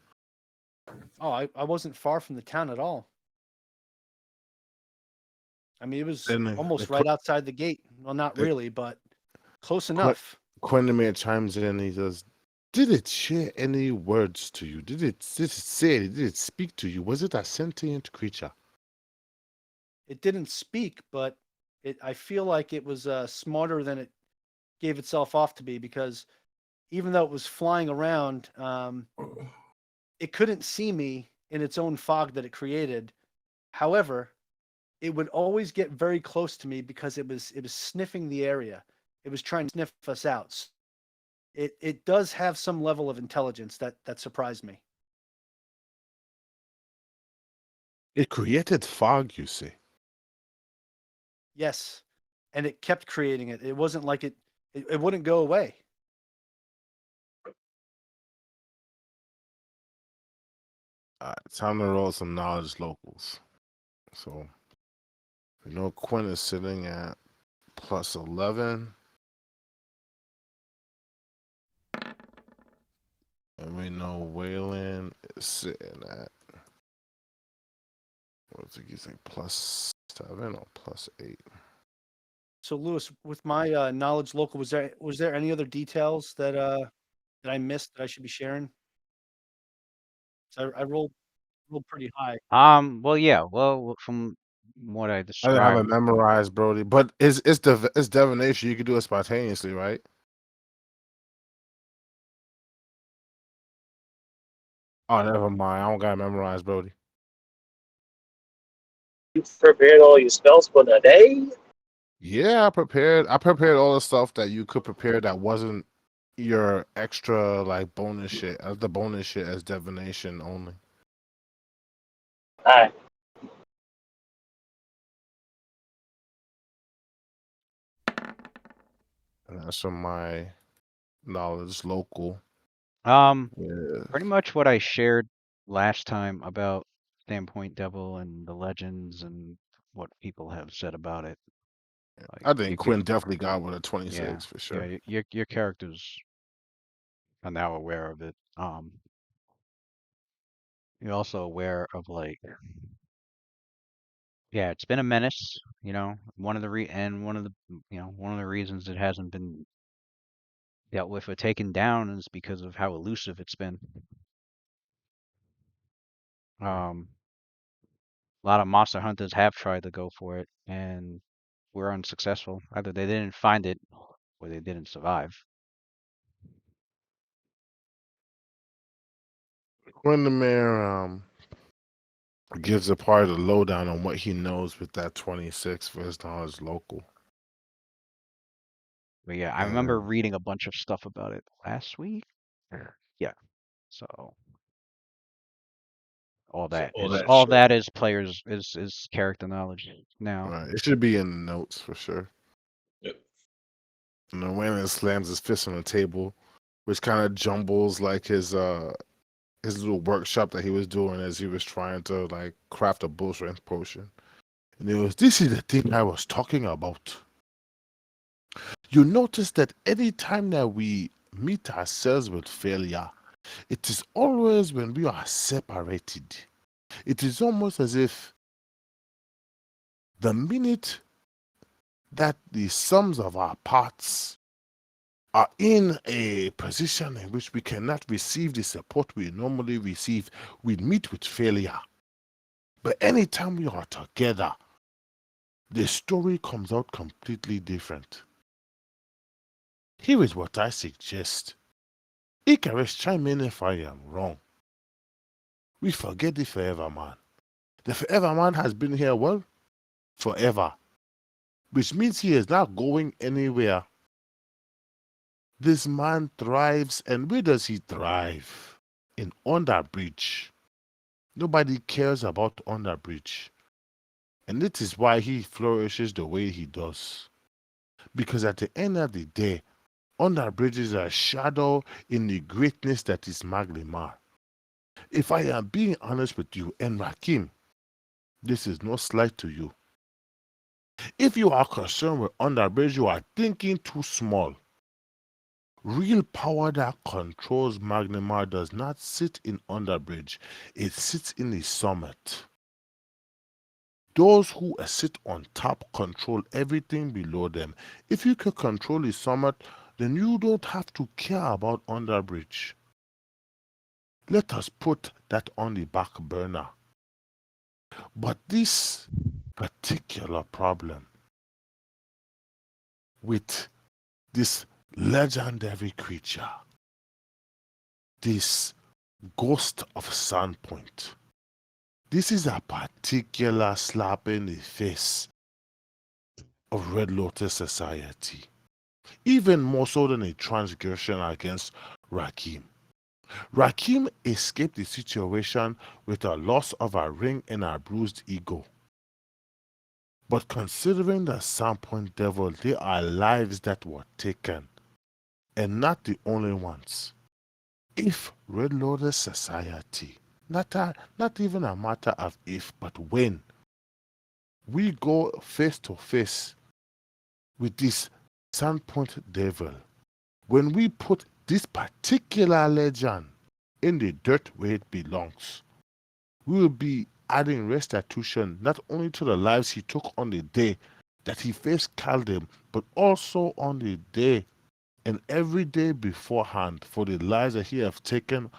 S6: Oh, I wasn't far from the town at all. I mean, it was
S2: Then
S6: almost right outside the gate. Well, not really, but close enough.
S2: Quendomir chimes in and he says, "Did it share any words to you? Did it say? Did it speak to you? Was it a sentient creature?"
S6: It didn't speak, but I feel like it was smarter than it gave itself off to be, because even though it was flying around, it couldn't see me in its own fog that it created. However, it would always get very close to me because it was sniffing the area. It was trying to sniff us out. It does have some level of intelligence that surprised me.
S2: It created fog, you say.
S6: Yes, and it kept creating it. It wasn't like it wouldn't go away.
S2: Time to roll some knowledge locals. So, we know Quinn is sitting at plus 11. And we know Waylon is sitting at, what think he's like plus 7 or plus 8?
S6: So, Lewis, with my knowledge local, was there any other details that I missed that I should be sharing? So I rolled pretty high.
S4: Well, yeah. Well, from what I
S2: I didn't have it
S4: described,
S2: memorized, Brody. But it's divination. You can do it spontaneously, right? Oh, never mind. I don't got it memorized, Brody.
S7: You prepared all your spells for the day?
S2: Yeah, I prepared all the stuff that you could prepare that wasn't your extra like bonus shit. As the bonus shit as divination only.
S7: Alright.
S2: And that's from my knowledge local. Yeah.
S4: pretty much what I shared last time about Standpoint Devil and the legends and what people have said about it. Like,
S2: I think Quinn definitely got with a 26
S4: yeah,
S2: for sure.
S4: yeah, your character's are now aware of it. You're also aware of like, yeah, it's been a menace. One of the one of the reasons it hasn't been dealt with or taken down is because of how elusive it's been. Um, a lot of monster hunters have tried to go for it and were unsuccessful. Either they didn't find it or they didn't survive.
S2: When the mayor gives a part of the lowdown on what he knows with that 26 for his knowledge local.
S4: But yeah, I remember reading a bunch of stuff about it last week. Yeah. So all that is players is character knowledge now.
S2: Right. It should be in the notes for sure.
S3: Yep.
S2: And then when it slams his fist on the table, which kind of jumbles like his little workshop that he was doing as he was trying to like craft a bull strength potion. And it was, this is the thing I was talking about. You notice that any time that we meet ourselves with failure, it is always when we are separated. It is almost as if the minute that the sums of our parts are in a position in which we cannot receive the support we normally receive, we meet with failure. But anytime we are together, the story comes out completely different. Here is what I suggest. Icarus, chime in if I am wrong. We forget the Forever Man. The Forever Man has been here, well, forever. Which means he is not going anywhere. This man thrives, and where does he thrive? In Underbridge. Nobody cares about Underbridge. And it is why he flourishes the way he does. Because at the end of the day, Underbridge is a shadow in the greatness that is Maglimar. If I am being honest with you, and Rakim, this is no slight to you. If you are concerned with Underbridge, you are thinking too small. Real power that controls Magnemar does not sit in Underbridge, it sits in the summit. Those who sit on top control everything below them. If you can control the summit, then you don't have to care about Underbridge. Let us put that on the back burner. But this particular problem with this legendary creature, this ghost of Sandpoint, this is a particular slap in the face of Red Lotus society, even more so than a transgression against Rakim. Rakim escaped the situation with a loss of a ring and a bruised ego. But considering the Sandpoint Devil, there are lives that were taken, and not the only ones. If Red Lotus society, not even a matter of if, but when, we go face to face with this Sandpoint Devil, when we put this particular legend in the dirt where it belongs, we will be adding restitution not only to the lives he took on the day that he faced Kaldem, but also on the day and every day beforehand for the lives that he have taken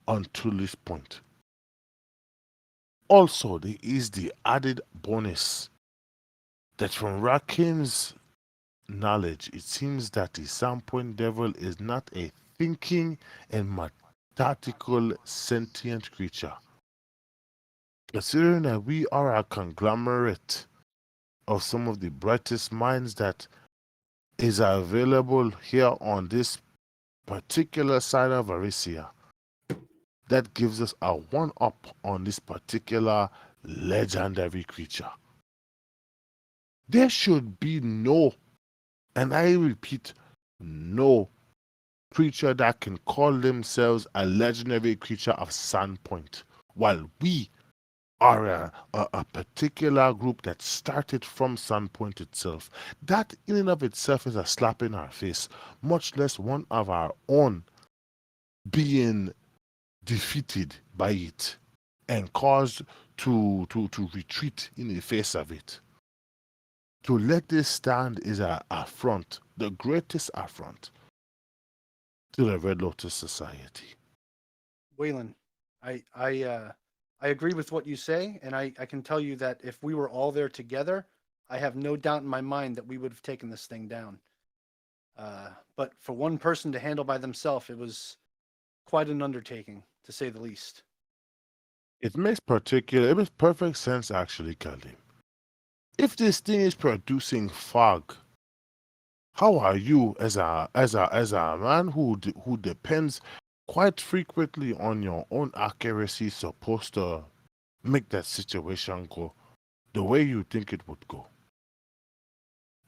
S2: until this point. Also, there is the added bonus that from Rakim's knowledge, it seems that the Sandpoint Devil is not a thinking and methodical sentient creature. Considering that we are a conglomerate of some of the brightest minds that is available here on this particular side of Arisia, that gives us a one-up on this particular legendary creature. There should be no, and I repeat, no creature that can call themselves a legendary creature of Sandpoint, while we are a particular group that started from Sandpoint itself. That in and of itself is a slap in our face, much less one of our own being defeated by it and caused to retreat in the face of it. To let this stand is an affront, the greatest affront to the Red Lotus Society.
S6: Waylon, I agree with what you say, and I can tell you that if we were all there together, I have no doubt in my mind that we would have taken this thing down. But for one person to handle by themselves, it was quite an undertaking, to say the least.
S2: It makes perfect sense actually, Kalim. If this thing is producing fog, how are you as a man who depends quite frequently on your own accuracy supposed to make that situation go the way you think it would go?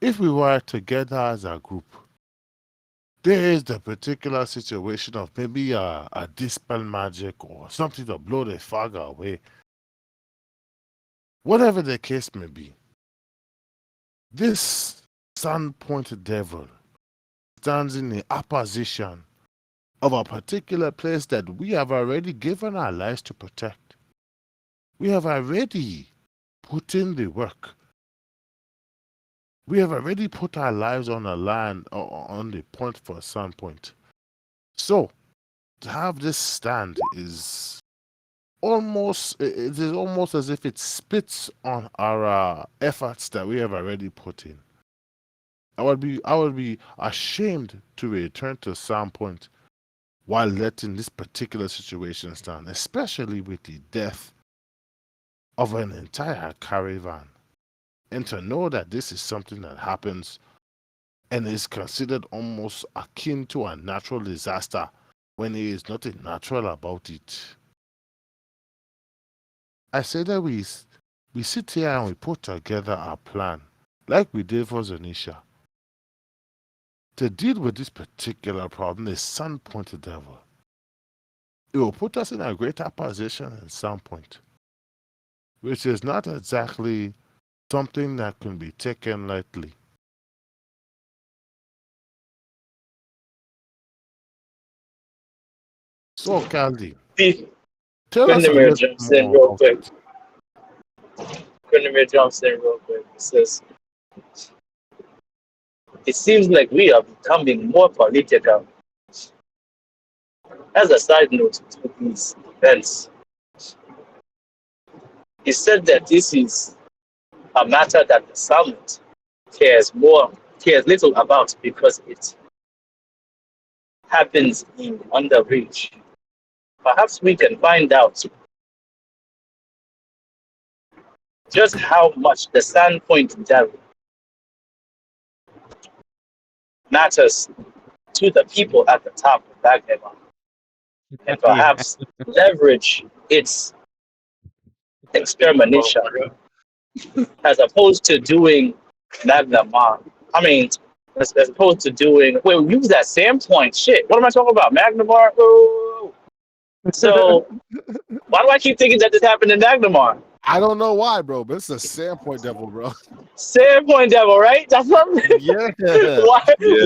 S2: If we were together as a group, there is the particular situation of maybe a dispel magic or something to blow the fog away. Whatever the case may be, this sun-pointed devil stands in the opposition of a particular place that we have already given our lives to protect. We have already put in the work. We have already put our lives on the line, on the point for a standpoint. So, to have this stand is almost, it is almost as if it spits on our efforts that we have already put in. I would be ashamed to return to standpoint while letting this particular situation stand, especially with the death of an entire caravan. And to know that this is something that happens and is considered almost akin to a natural disaster when there is nothing natural about it. I say that we sit here and we put together a plan, like we did for Zanisha, to deal with this particular problem, the sun-pointed devil. It will put us in a greater position at some point, which is not exactly something that can be taken lightly. So, Caldi,
S7: Beef
S2: tell us a
S7: Quindamere
S2: little
S7: jumps in
S2: more
S7: real
S2: about
S7: quick.
S2: it.
S7: Quindamere jumps in real quick. It says, it seems like we are becoming more political. As a side note to these events, he said that this is a matter that the summit cares little about because it happens in underreach. Perhaps we can find out just how much the Sandpoint Devil matters to the people at the top of Baghdad, and perhaps leverage its extermination as opposed to doing Magna Mar. I mean, as opposed to doing, wait, use that Sandpoint. Shit, what am I talking about? Magna Mar? Ooh. So, why do I keep thinking that this happened in Magna Mar?
S2: I don't know why, bro, but it's a Sandpoint devil, bro.
S7: Sandpoint Devil, right? That's what
S2: Yeah.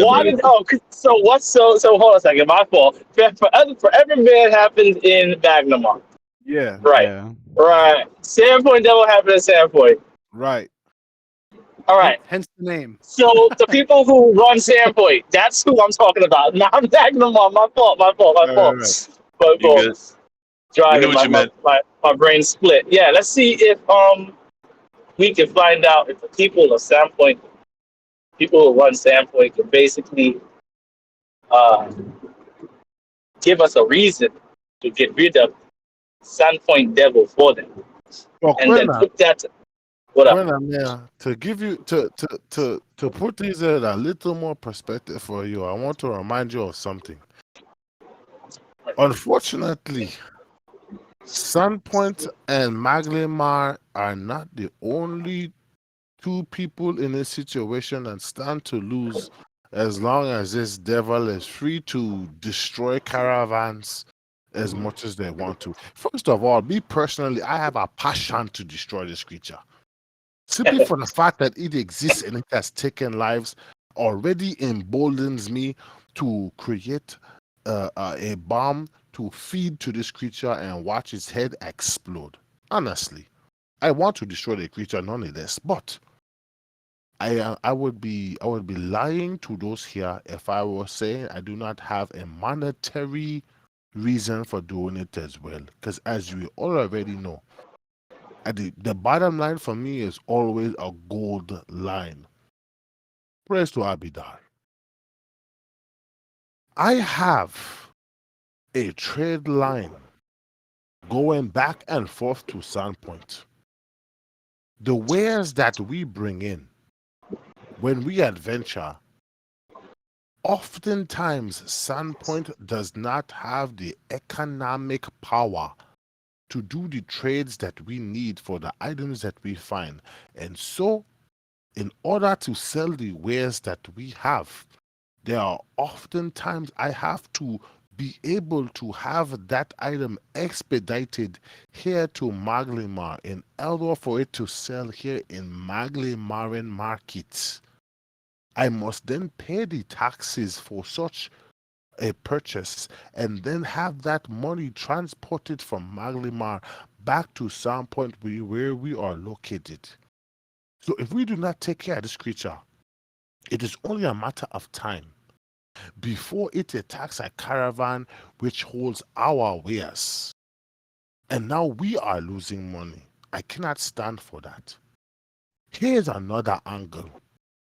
S7: why
S3: man.
S7: did so what's so hold on a second, my fault. For every man happens in Magnamar.
S2: Yeah,
S7: Right.
S4: Yeah.
S7: Right. Sandpoint Devil happened in Sandpoint.
S2: right.
S7: All right.
S6: Hence the name.
S7: So the people who run Sandpoint, that's who I'm talking about. Not Magnamar. My fault. My
S2: Right.
S3: You good?
S7: fault.
S3: We knew
S7: Driving
S3: what you meant.
S7: my brain split. Yeah, let's see if we can find out if the people of Sandpoint, people who run Sandpoint can basically uh, give us a reason to get rid of Sandpoint Devil for them.
S2: Well,
S7: And then put that, what up?
S2: Quenna, to give you to put these in a little more perspective for you, I want to remind you of something. Unfortunately, Sandpoint and Maglemar are not the only two people in this situation that stand to lose as long as this devil is free to destroy caravans as much as they want to. First of all, me personally, I have a passion to destroy this creature. Simply for the fact that it exists and it has taken lives already emboldens me to create a bomb to feed to this creature and watch its head explode. Honestly, I want to destroy the creature nonetheless, but I would be lying to those here if I was saying I do not have a monetary reason for doing it as well. Because as you all already know, the bottom line for me is always a gold line. Praise to Abidar. I have a trade line going back and forth to Sandpoint. The wares that we bring in when we adventure, oftentimes Sandpoint does not have the economic power to do the trades that we need for the items that we find. And so, in order to sell the wares that we have, there are oftentimes I have to be able to have that item expedited here to Maglimar in order for it to sell here in Maglimaran markets. I must then pay the taxes for such a purchase and then have that money transported from Maglimar back to Sandpoint where we are located. So if we do not take care of this creature, it is only a matter of time before it attacks a caravan which holds our wares. And now we are losing money. I cannot stand for that. Here's another angle.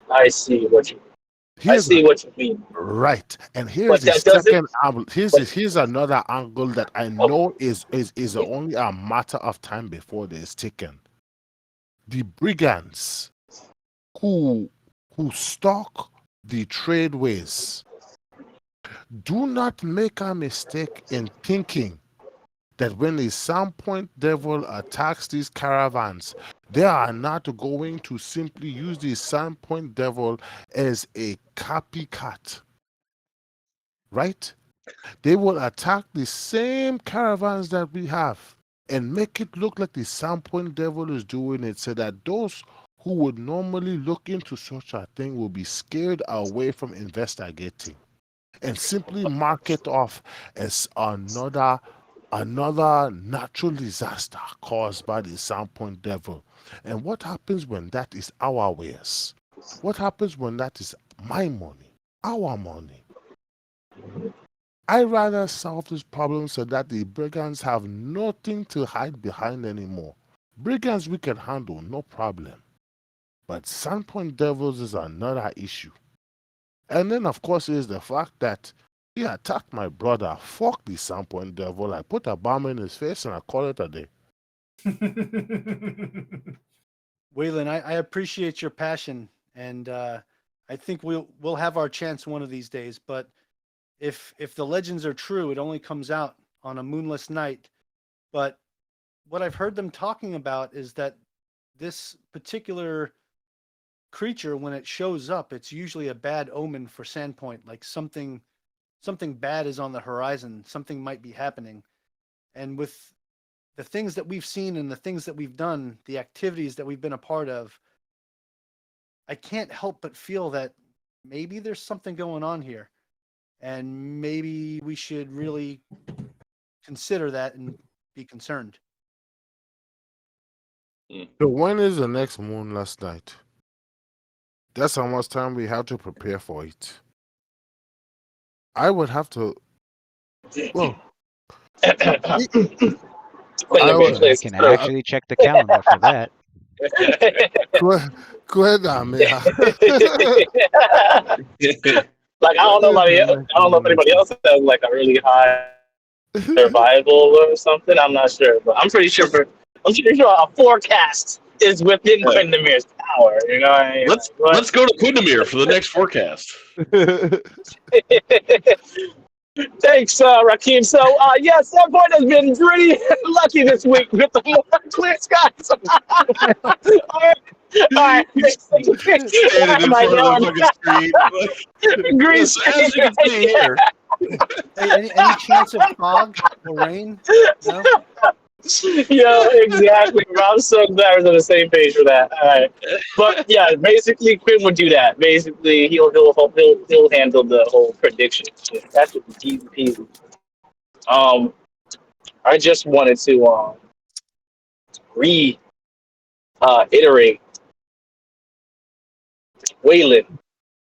S7: I see what you mean.
S2: Right. And
S7: But
S2: here's the
S7: that doesn't.
S2: second angle. Here's another angle that I know is only a matter of time before it is taken. The brigands who stalk the tradeways, do not make a mistake in thinking that when the Sandpoint Devil attacks these caravans, they are not going to simply use the Sandpoint Devil as a copycat. Right? They will attack the same caravans that we have and make it look like the Sandpoint Devil is doing it, so that those who would normally look into such a thing will be scared away from investigating and simply mark it off as another natural disaster caused by the Sandpoint Devil. And what happens when that is our wares? What happens when that is my money, our money? I rather solve this problem so that the brigands have nothing to hide behind anymore. Brigands we can handle, no problem. But Sandpoint Devils is another issue. And then, of course, is the fact that he attacked my brother. Fuck the Sandpoint Devil. I put a bomb in his face and I call it a day.
S6: Waylon, I appreciate your passion, and I think we'll have our chance one of these days. But if the legends are true, it only comes out on a moonless night. But what I've heard them talking about is that this particular creature, when it shows up, it's usually a bad omen for Sandpoint. Like something bad is on the horizon. Something might be happening. And with the things that we've seen and the things that we've done, the activities that we've been a part of, I can't help but feel that maybe there's something going on here. And maybe we should really consider that and be concerned.
S2: So when is the next moonless night? That's how much time we have to prepare for it. I would have to. Well,
S4: I can actually check the calendar for that.
S2: go ahead, man.
S7: Like I don't know if anybody else has like a really high survival or something. I'm not sure, but I'm pretty sure a forecast is within Quindemir's power. You know what I mean?
S3: Let's go to Quindamere for the next forecast.
S7: Thanks, Rakeem. So, Sandpoint has been pretty lucky this week with the more clear skies. All right.
S3: Standing in front of the fucking screen.
S7: Green
S3: As you can see here.
S6: Hey, any chance of fog or rain? No?
S7: Yeah, exactly. I'm so glad we're on the same page for that. All right, but yeah, basically, Quinn would do that. Basically, he'll handle the whole prediction. That should be easy peasy. Um, I just wanted to re iterate Waylon.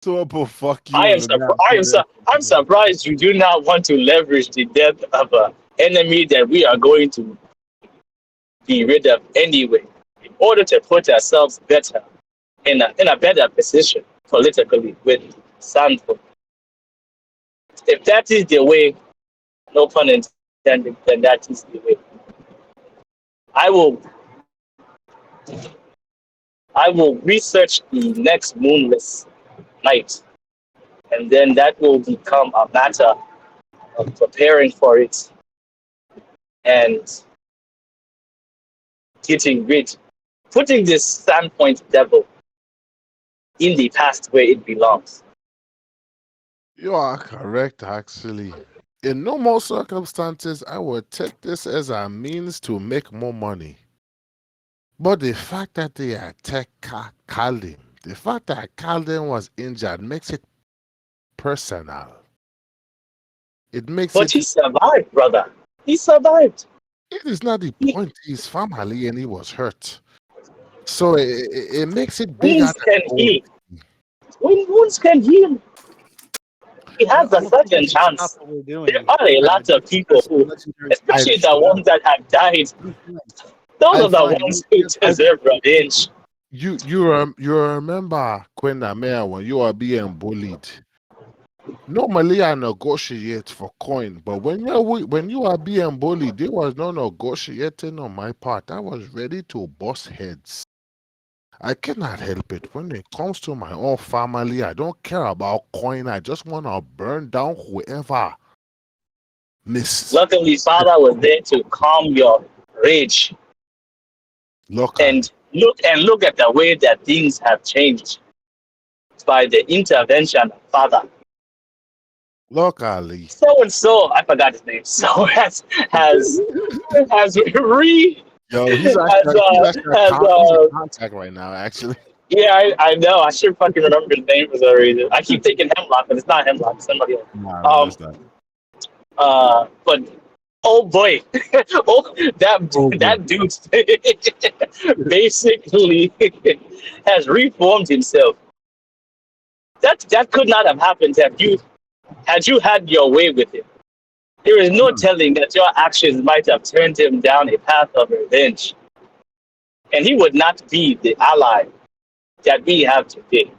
S2: So, but fuck you in the map.
S7: I'm surprised you do not want to leverage the death of an enemy that we are going to be rid of anyway, in order to put ourselves better in a better position politically with Sanford. If that is the way, no pun intended, then that is the way. I will I will research the next moonless night, and then that will become a matter of preparing for it and getting rid, putting this standpoint devil in the past where it belongs.
S2: You are correct, actually. In normal circumstances, I would take this as a means to make more money. But the fact that they attacked Calden, the fact that Calden was injured makes it personal. It makes
S7: But
S2: it.
S7: he survived, brother. He survived.
S2: It is not the
S7: He,
S2: point. His family and he was hurt. So it makes it bigger
S7: wounds
S2: than
S7: can
S2: gold.
S7: heal. Wounds can heal. He has a
S6: I don't think
S7: second
S6: we should stop
S7: chance.
S6: what we're doing.
S7: There are a lot of people who,
S6: Legendary
S7: especially the
S2: I-
S7: ones that have died, those
S2: I
S7: are the
S2: find-
S7: ones who deserve revenge.
S2: You remember Queen Amea when you are being bullied. Normally I negotiate for coin, but when you are being bullied, there was no negotiating on my part. I was ready to bust heads. I cannot help it. When it comes to my own family, I don't care about coin. I just want to burn down whoever miss.
S7: Luckily, Father was there to calm your rage
S2: Look
S7: and look at the way that things have changed by the intervention of Father.
S2: look, Ali.
S7: So and so, I forgot his name. So has re
S2: Yo, he's
S7: has
S2: actually
S7: has
S2: in contact right now, actually.
S7: yeah, I know. I should fucking remember his name for some reason. I keep thinking Hemlock, but it's not Hemlock. It's somebody else.
S2: Nah, that's not.
S7: But oh boy, oh that dude basically has reformed himself. That could not have happened had you had your way with him. There is no telling that your actions might have turned him down a path of revenge, and he would not be the ally that we have today.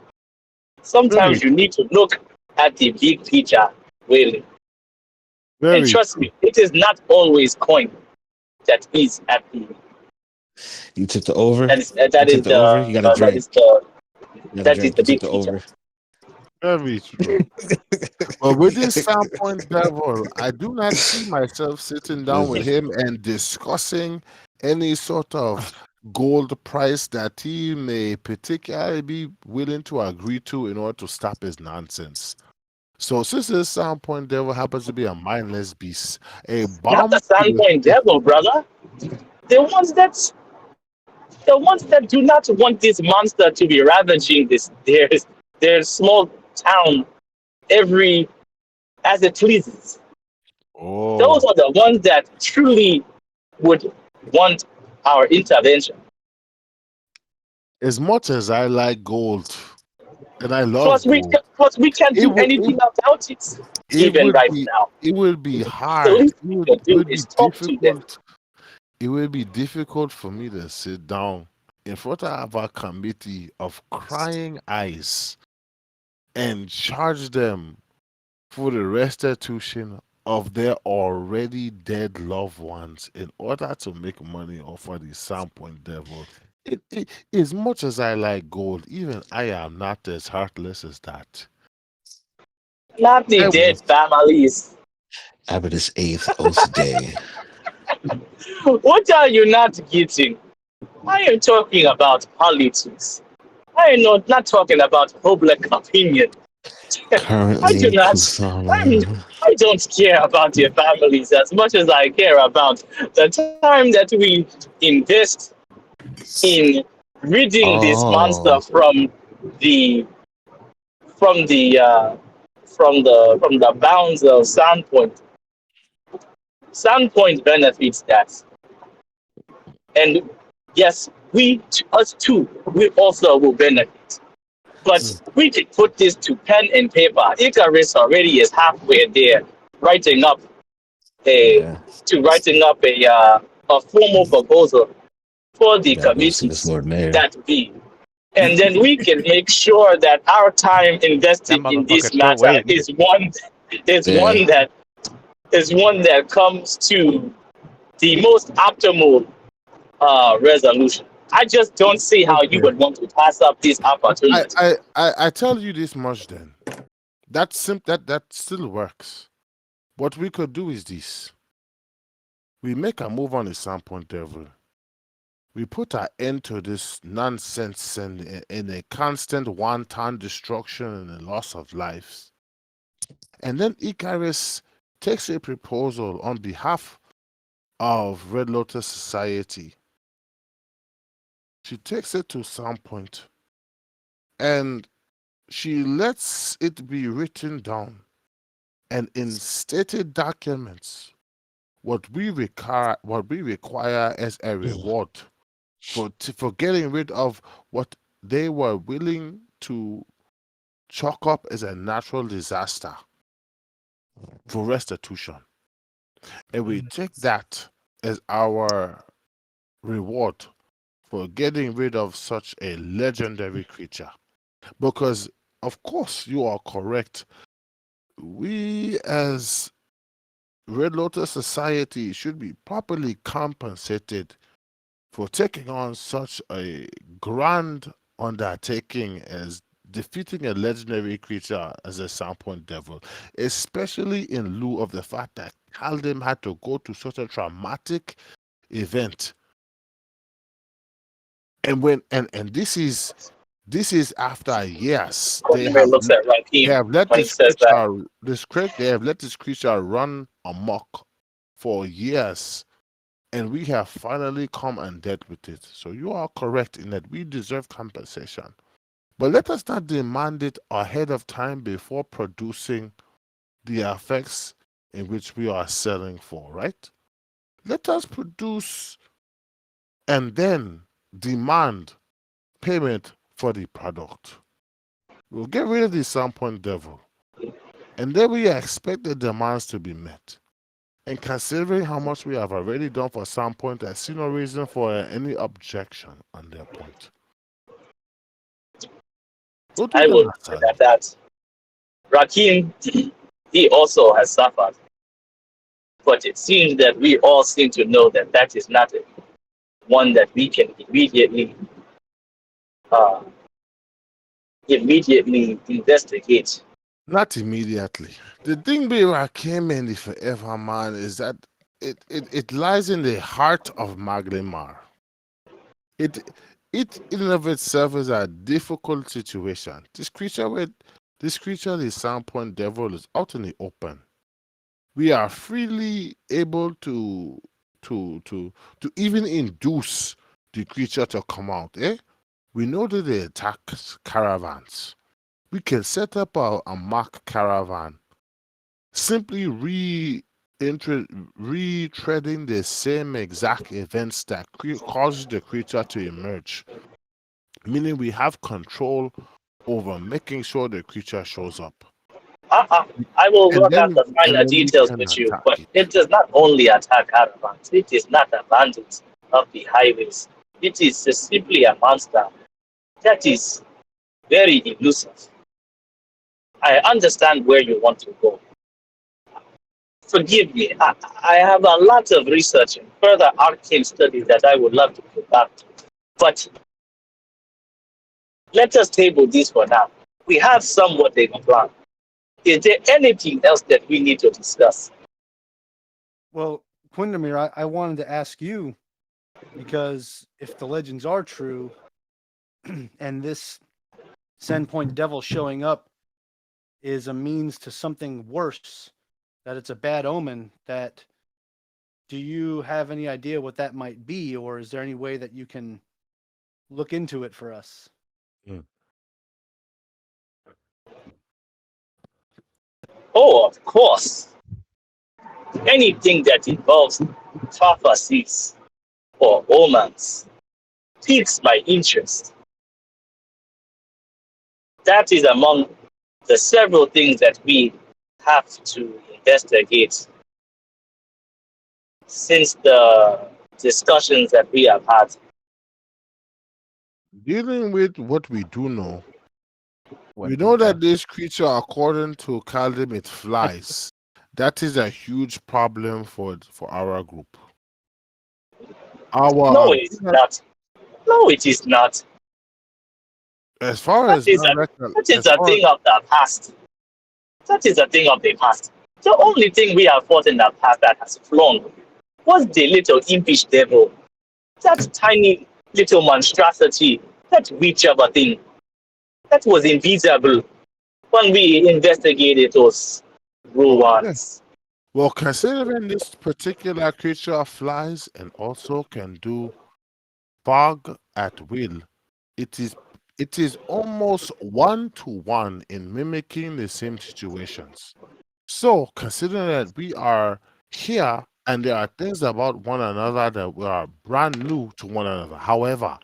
S7: Sometimes you need to look at the big picture, really. And trust me, it is not always coin that is at the.
S1: You took the over.
S7: That is
S1: the over. You got to drink.
S7: That is the big
S1: the
S7: picture.
S1: over.
S2: Very true. But with this standpoint devil, I do not see myself sitting down with him and discussing any sort of gold price that he may particularly be willing to agree to in order to stop his nonsense. So since this standpoint devil happens to be a mindless beast, a bomb.
S7: Not the standpoint devil, brother. The ones that do not want this monster to be ravaging their small town as it pleases.
S2: Oh.
S7: Those are the ones that truly would want our intervention.
S2: As much as I like gold, and I love gold,
S7: plus we can't do anything about it. Even right now,
S2: it will be hard.
S7: The least we can do is talk to them.
S2: It will be difficult for me to sit down in front of a committee of crying eyes and charge them for the restitution of their already dead loved ones in order to make money off of the Sandpoint Devil. As much as I like gold, even I am not as heartless as that.
S7: Not the dead families.
S1: Abbott 8th oath day.
S7: What are you not getting? I am talking about politics. I am not talking about public opinion.
S1: Currently,
S7: I don't care about your families as much as I care about the time that we invest in ridding this monster
S1: Oh,
S7: the from the uh, from the bounds of Sandpoint. Sandpoint benefits that, and yes, us too, we also will benefit. But we can put this to pen and paper. Icarus already is halfway there, writing up a
S1: yeah.
S7: a formal proposal for the
S1: Gotta go see this
S7: committees
S1: Lord Mayor.
S7: that be. And then we can make sure that our time
S4: That
S7: invested in this
S4: motherfucker's still
S7: matter
S4: waiting.
S7: is
S1: Yeah.
S7: one that comes to the most optimal resolution. I just don't see how you
S2: Okay.
S7: would want to pass up this opportunity.
S2: I tell you this much then. That still works. What we could do is this. We make a move on the Sandpoint Devil. We put an end to this nonsense and in a constant wanton destruction and the loss of lives. And then Icarus takes a proposal on behalf of Red Lotus Society. She takes it to Sandpoint and she lets it be written down and in stated documents what we require as a reward for getting rid of what they were willing to chalk up as a natural disaster for restitution. And we take that as our reward for getting rid of such a legendary creature. Because, of course, you are correct. We, as Red Lotus Society, should be properly compensated for taking on such a grand undertaking as defeating a legendary creature as a Sandpoint Devil, especially in lieu of the fact that Kaldem had to go to such a traumatic event. And this is after years
S7: Cornway looks at
S2: they
S7: Raheem
S2: have let
S7: when he says that.
S2: they have let this creature run amok for years, and we have finally come and dealt with it. So you are correct in that we deserve compensation. But let us not demand it ahead of time before producing the effects in which we are selling for, right? Let us produce and then demand payment for the product. We'll get rid of the Sandpoint Devil. And then we expect the demands to be met. And considering how much we have already done for Sandpoint, I see no reason for any objection on their point. We'll do
S7: I
S2: them
S7: will
S2: as
S7: say
S2: such.
S7: that Raheem, he also has suffered. But it seems that we all seem to know that that is not one that we can uh, immediately investigate.
S2: Not immediately. The thing with Rakim and the Forever Man is that it lies in the heart of Maglemar. It in and of itself is a difficult situation. This creature, the Sandpoint Devil, is out in the open. We are freely able to even induce the creature to come out. We know that they attack caravans. We can set up a mock caravan, simply retreading the same exact events that caused the creature to emerge, meaning we have control over making sure the creature shows up.
S7: I will
S2: And
S7: work out the finer
S2: then we
S7: details
S2: can
S7: with you,
S2: attack
S7: but
S2: it.
S7: it does not only attack caravans, it is not a bandit of the highways. It is just simply a monster that is very elusive. I understand where you want to go. Forgive me, I have a lot of research and further arcane studies that I would love to go back to. But let us table this for now. We have somewhat a plan. Is there anything else that we need to discuss?
S6: Well, Quindamir, I wanted to ask you because if the legends are true and this Sandpoint Devil showing up is a means to something worse that it's a bad omen, that do you have any idea what that might be, or is there any way that you can look into it for us?
S7: Oh, of course. Anything that involves prophecies or omens piques my interest. That is among the several things that we have to investigate since the discussions that we have had.
S2: Dealing with what we do know,
S4: What
S2: we
S4: we
S2: know that
S4: have.
S2: this creature, according to Caldim, it flies. That is a huge problem for our group.
S7: No,
S2: Our
S7: it is not. No, it is not.
S2: as far
S7: That
S2: as
S7: is
S2: my
S7: a
S2: record,
S7: that is
S2: as
S7: a
S2: far
S7: thing of the past. That is a thing of the past. The only thing we have fought in the past that has flown was the little impish devil. That tiny little monstrosity, that witch of a thing, that was invisible when we investigated those
S2: yeah.
S7: ruins.
S2: Well, considering this particular creature flies and also can do fog at will, it is almost 1-to-1 in mimicking the same situations. So, considering that we are here and there are things about one another that we are brand new to one another. However,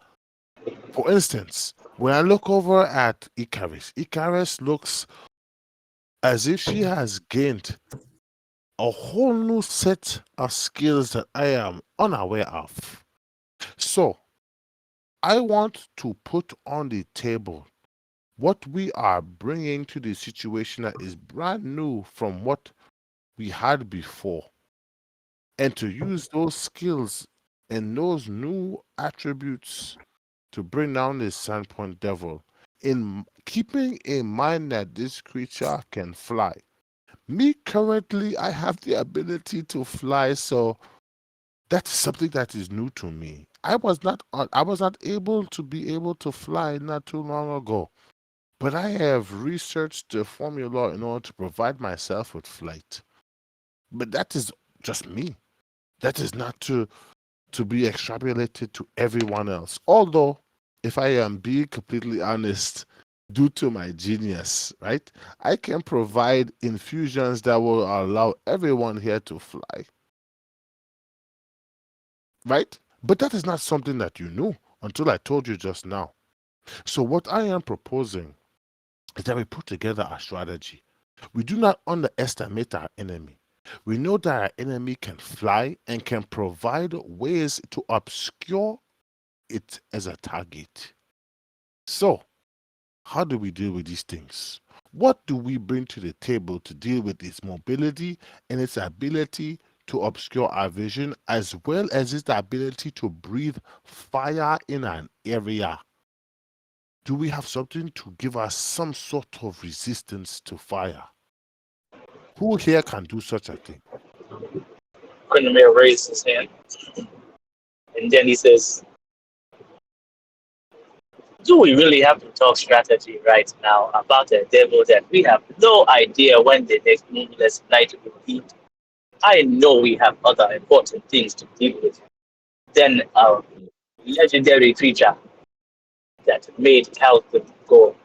S2: for instance, when I look over at Icarus looks as if she has gained a whole new set of skills that I am unaware of. So, I want to put on the table what we are bringing to the situation that is brand new from what we had before, and to use those skills and those new attributes to bring down this Sandpoint Devil, in keeping in mind that this creature can fly. Me currently, I have the ability to fly, so that's something that is new to me. I was not able to be able to fly not too long ago, but I have researched the formula in order to provide myself with flight. But that is just me. That is not to be extrapolated to everyone else. Although, if I am being completely honest, due to my genius, right, I can provide infusions that will allow everyone here to fly. Right? But that is not something that you knew until I told you just now. So, what I am proposing is that we put together a strategy. We do not underestimate our enemy. We know that our enemy can fly and can provide ways to obscure it as a target. So, how do we deal with these things? What do we bring to the table to deal with its mobility and its ability to obscure our vision, as well as its ability to breathe fire in an area? Do we have something to give us some sort of resistance to fire? Who here can do such a thing?
S7: Quinnemere raised his hand, and then he says, do we really have to talk strategy right now about a devil that we have no idea when the next moonless night will be? I know we have other important things to deal with than a legendary creature that made Calvin go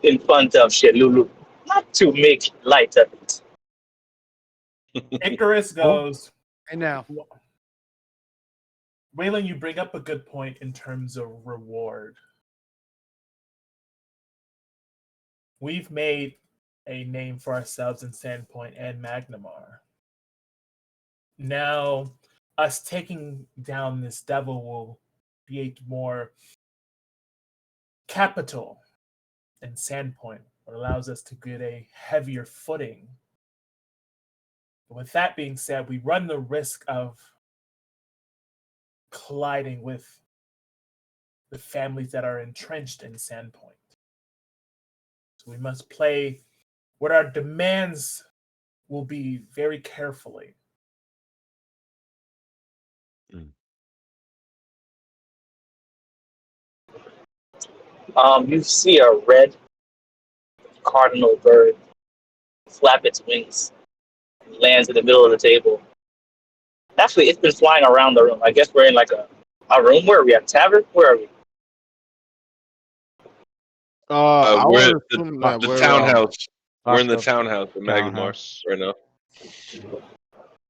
S7: in front of Shelulu. Not to make light of it.
S5: Icarus goes,
S6: And now,
S5: Waylon, you bring up a good point in terms of reward. We've made a name for ourselves in Sandpoint and Magnamar. Now, us taking down this devil will create more capital in Sandpoint, what allows us to get a heavier footing. But with that being said, we run the risk of colliding with the families that are entrenched in Sandpoint. So we must play what our demands will be very carefully.
S7: You see a red cardinal bird flap its wings It lands in the middle of the table. Actually, it's been flying around the room. I guess we're in like a room. Where are we at? Tavern? Where are we?
S2: I
S3: We're
S2: would
S3: at
S2: assume that
S3: the
S2: we're
S3: townhouse. We're in the
S4: Oscar
S3: townhouse at Magamar
S4: townhouse.
S3: right now.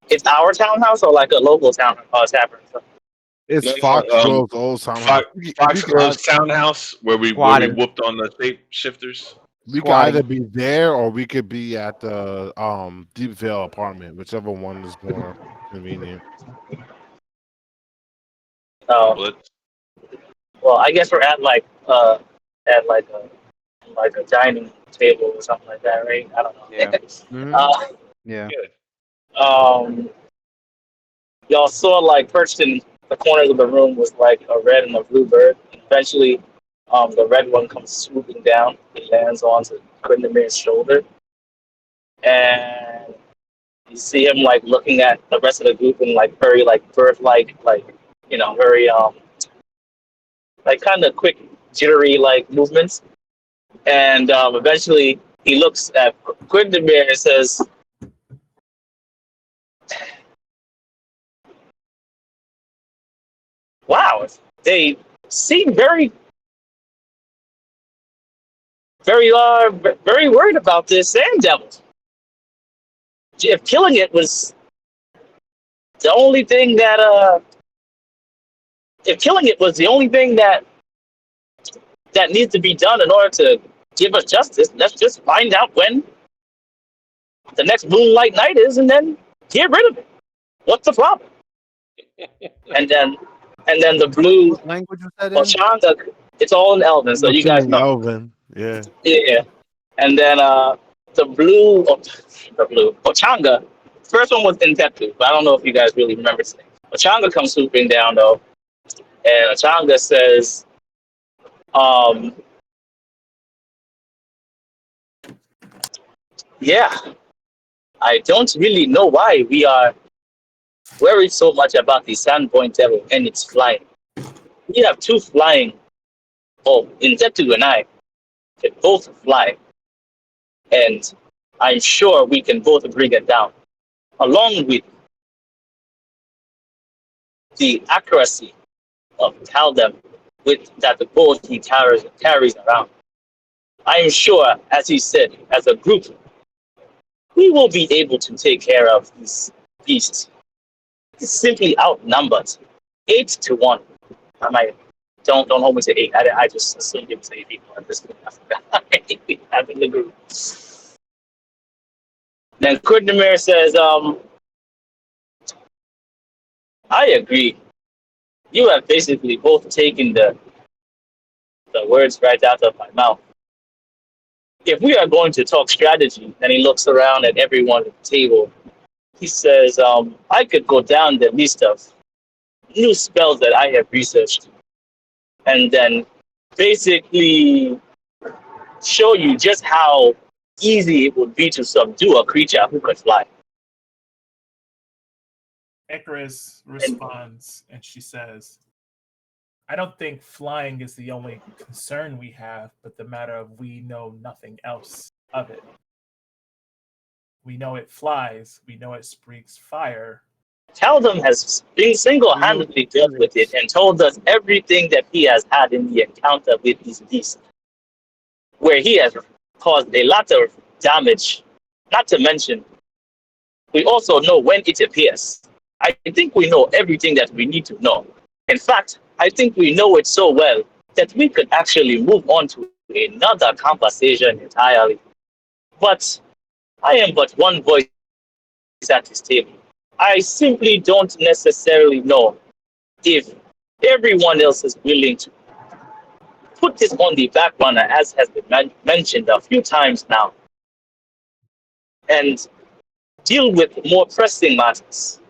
S7: It's our townhouse or like a local town tavern?
S2: it's
S3: No,
S2: Foxgrove's old townhouse.
S3: Foxgrove's townhouse where we
S4: Squatting.
S3: whooped on the shapeshifters.
S2: We could either
S4: Squatting.
S2: be there or we could be at the Deep Vale apartment, whichever one is more convenient.
S7: Oh,
S3: But
S7: well, I guess we're at like a dining table or something like that, right? I don't know.
S4: Yeah.
S7: uh,
S4: Yeah.
S7: Y'all saw like perched in the corners of the room was like a red and a blue bird. Eventually, the red one comes swooping down. It lands onto Quindemir's shoulder, and you see him like looking at the rest of the group in like very like bird-like, like very like kind of quick, jittery like movements. And eventually, he looks at Quindemir and says, "Wow, they seem very, very, very worried about this sand devil. If killing it was the only thing that, if killing it was the only thing that needs to be done in order to give us justice, let's just find out when the next moonlight night is, and then get rid of it. What's the problem?" And then the blue
S6: What language was that in?
S7: Ochanga, it's all in Elven, so you guys know.
S2: Elven, yeah.
S7: Yeah. And then the blue Ochanga. First one was in Tepu, but I don't know if you guys really remember his name. Ochanga comes swooping down though, and Ochanga says, "Yeah, I don't really know why we are worried so much about the Sandpoint Devil and its flying. We have two flying. Oh, Inzetu and I can both fly, and I'm sure we can both bring it down, along with the accuracy of Taldem with that the boat he carries around. I'm sure, as he said, as a group, we will be able to take care of these beasts. He's simply outnumbered 8-1. I might don't hold me to 8. I just assumed it was 8 people at this point. I forgot. We have in the group. Then Kurdamir says, "I agree. You have basically both taken the words right out of my mouth. If we are going to talk strategy," and he looks around at everyone at the table, he says, "I could go down the list of new spells that I have researched, and then basically show you just how easy it would be to subdue a creature who could fly."
S5: Icarus responds and she says, "I don't think flying is the only concern we have, but the matter of we know nothing else of it. We know it flies, we know it speaks fire."
S7: Taldum has been single-handedly dealt with it and told us everything that he has had in the encounter with these beasts, where he has caused a lot of damage. Not to mention, we also know when it appears. I think we know everything that we need to know. In fact, I think we know it so well that we could actually move on to another conversation entirely. But I am but one voice at this table. I simply don't necessarily know if everyone else is willing to put this on the back burner, as has been mentioned a few times now, and deal with more pressing matters.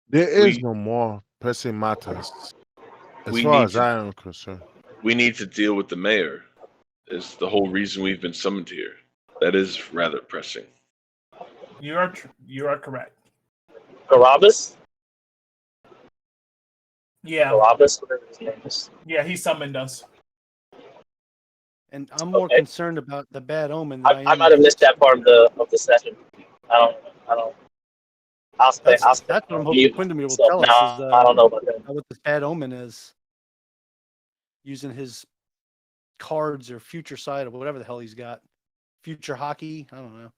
S2: There is no more pressing matters, as
S3: We
S2: far
S3: need
S2: as
S3: to-
S2: I am concerned.
S3: We need to deal with the mayor. Is the whole reason we've been summoned here. That is rather pressing.
S5: You are correct.
S7: Carabas?
S5: Yeah,
S7: Carabas, whatever his name is.
S5: yeah, he summoned us.
S6: And I'm more
S7: Okay.
S6: concerned about the bad omen than I
S7: I
S6: am.
S7: might have missed that part of the session. I don't. I'll stay.
S6: That's what I'm hoping
S7: mute
S6: Quindamir will
S7: myself
S6: tell
S7: now.
S6: us. Is
S7: I don't know about that.
S6: what this bad omen is, using his cards or future side or whatever the hell he's got. Future hockey. I don't know.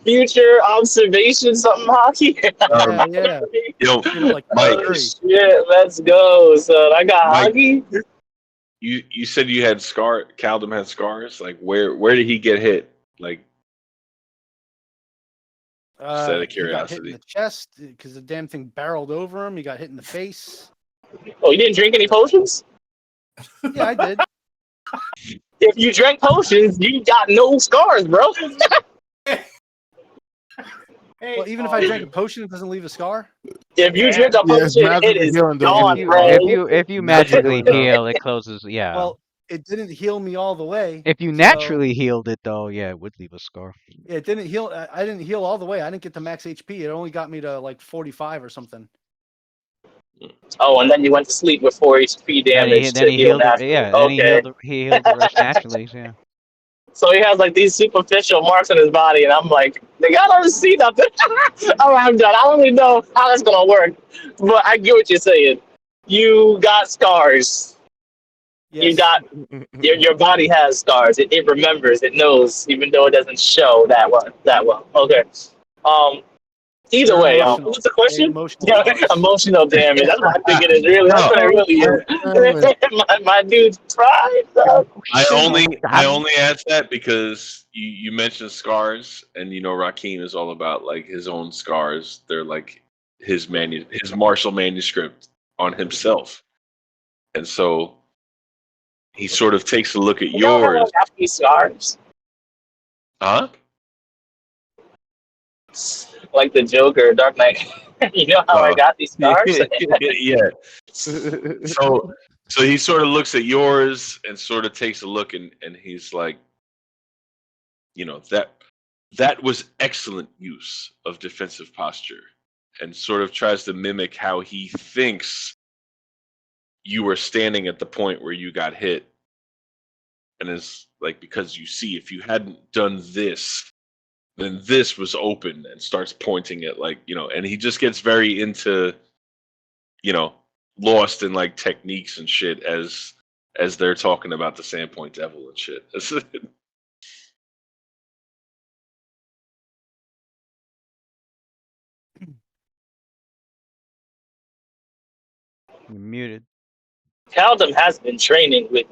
S7: Future observation, something hockey.
S6: Yeah.
S3: Yo,
S6: Like
S3: Mike,
S7: Shit, let's go, son. I got
S3: Mike,
S7: hockey.
S3: you said you had Caldum had scars. Like where did he get hit? Like just out of
S6: He got hit in
S3: curiosity.
S6: the chest because the damn thing barreled over him. He got hit in the face.
S7: Oh, you didn't drink any potions?
S6: Yeah, I did.
S7: If you drank potions, you got no scars, bro.
S5: Hey,
S6: Well, even if I drank a potion, it doesn't leave a scar.
S7: If you drink a
S2: it's
S7: potion, it
S2: magic
S7: is
S2: healing, though.
S7: gone,
S2: If
S7: bro.
S4: If you
S2: Magic
S4: magically
S2: healing, though.
S4: heal, it closes. Yeah.
S6: Well, it didn't heal me all the way.
S4: If you
S6: so-
S4: naturally healed it, though, yeah, it would leave a scar.
S6: Yeah, it didn't heal. I didn't heal all the way. I didn't get to max HP. It only got me to like 45 or something.
S7: Oh, and then you went to sleep with 4 HP damage
S4: Then
S7: to
S4: he
S7: heal
S4: healed.
S7: naturally.
S4: Yeah.
S7: Okay.
S4: Then he healed the rest naturally. Yeah.
S7: So he has like these superficial marks on his body, and I'm like, nigga, I don't see nothing. All right, I'm done. I don't even know how that's gonna work, but I get what you're saying. You got scars.
S6: Yes.
S7: You got your body has scars. It remembers. It knows, even though it doesn't show that well. Okay. Either
S6: They're
S7: way,
S6: emotional.
S7: what's the question?
S6: Emotional
S7: Yeah,
S6: scars.
S7: emotional damage. That's what I think it is. Really, that's what it really is. my dude's pride.
S3: I only asked that because you mentioned scars, and you know Rakim is all about like his own scars. They're like his martial manuscript on himself, and so he sort of takes a look at
S7: You know how I
S3: yours.
S7: got these scars?
S3: Huh?
S7: Like the Joker, Dark Knight. You know how I got these scars?
S3: Yeah. So he sort of looks at yours and sort of takes a look, and he's like, you know, that was excellent use of defensive posture, and sort of tries to mimic how he thinks you were standing at the point where you got hit. And it's like, because you see, if you hadn't done this, then this was open, and starts pointing at like, you know, and he just gets very into, you know, lost in like techniques and shit as they're talking about the Sandpoint Devil and shit.
S4: You're muted.
S7: Caldum has been training with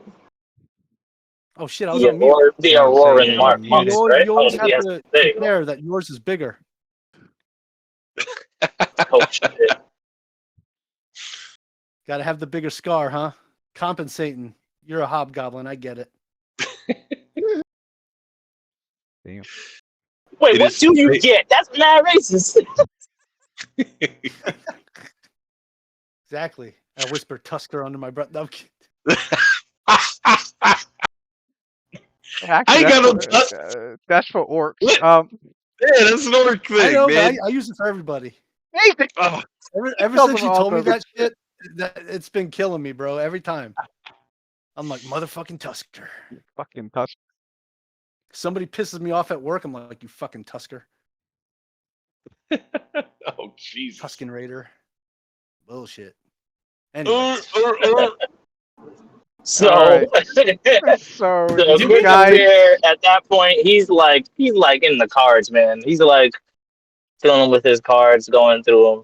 S6: Oh shit! I was on mute.
S7: the
S4: I was
S7: Auroran
S4: saying,
S7: monks,
S4: muted.
S7: right?
S6: You always have
S7: Yes,
S6: to
S7: there you go.
S6: compare that yours is bigger.
S7: Oh shit.
S6: Got to have the bigger scar, huh? Compensating. You're a hobgoblin. I get it.
S4: Damn.
S7: Wait,
S3: It
S7: what
S3: is
S7: do you
S3: great.
S7: get? That's mad racist.
S6: Exactly. I whisper Tusker under my breath. No, I'm kidding.
S3: I ain't got no tusk.
S4: That's for orcs.
S3: Yeah, that's an orc
S6: I
S3: thing,
S6: know, but
S3: man.
S6: I use it for everybody.
S3: Oh,
S6: Ever
S4: tells
S6: since
S4: them
S6: you
S4: all
S6: told me
S4: to-
S6: that shit, it's been killing me, bro. Every time. I'm like, motherfucking Tusker.
S4: Fucking tusk.
S6: Somebody pisses me off at work. I'm like, you fucking Tusker.
S3: oh, Jesus.
S6: Tusken Raider. Bullshit. Anyway.
S7: So,
S4: Alright. So
S7: so
S4: you
S7: Quick
S4: guys,
S7: Bear, at that point, he's like in the cards, man. He's like dealing with his cards, going through them.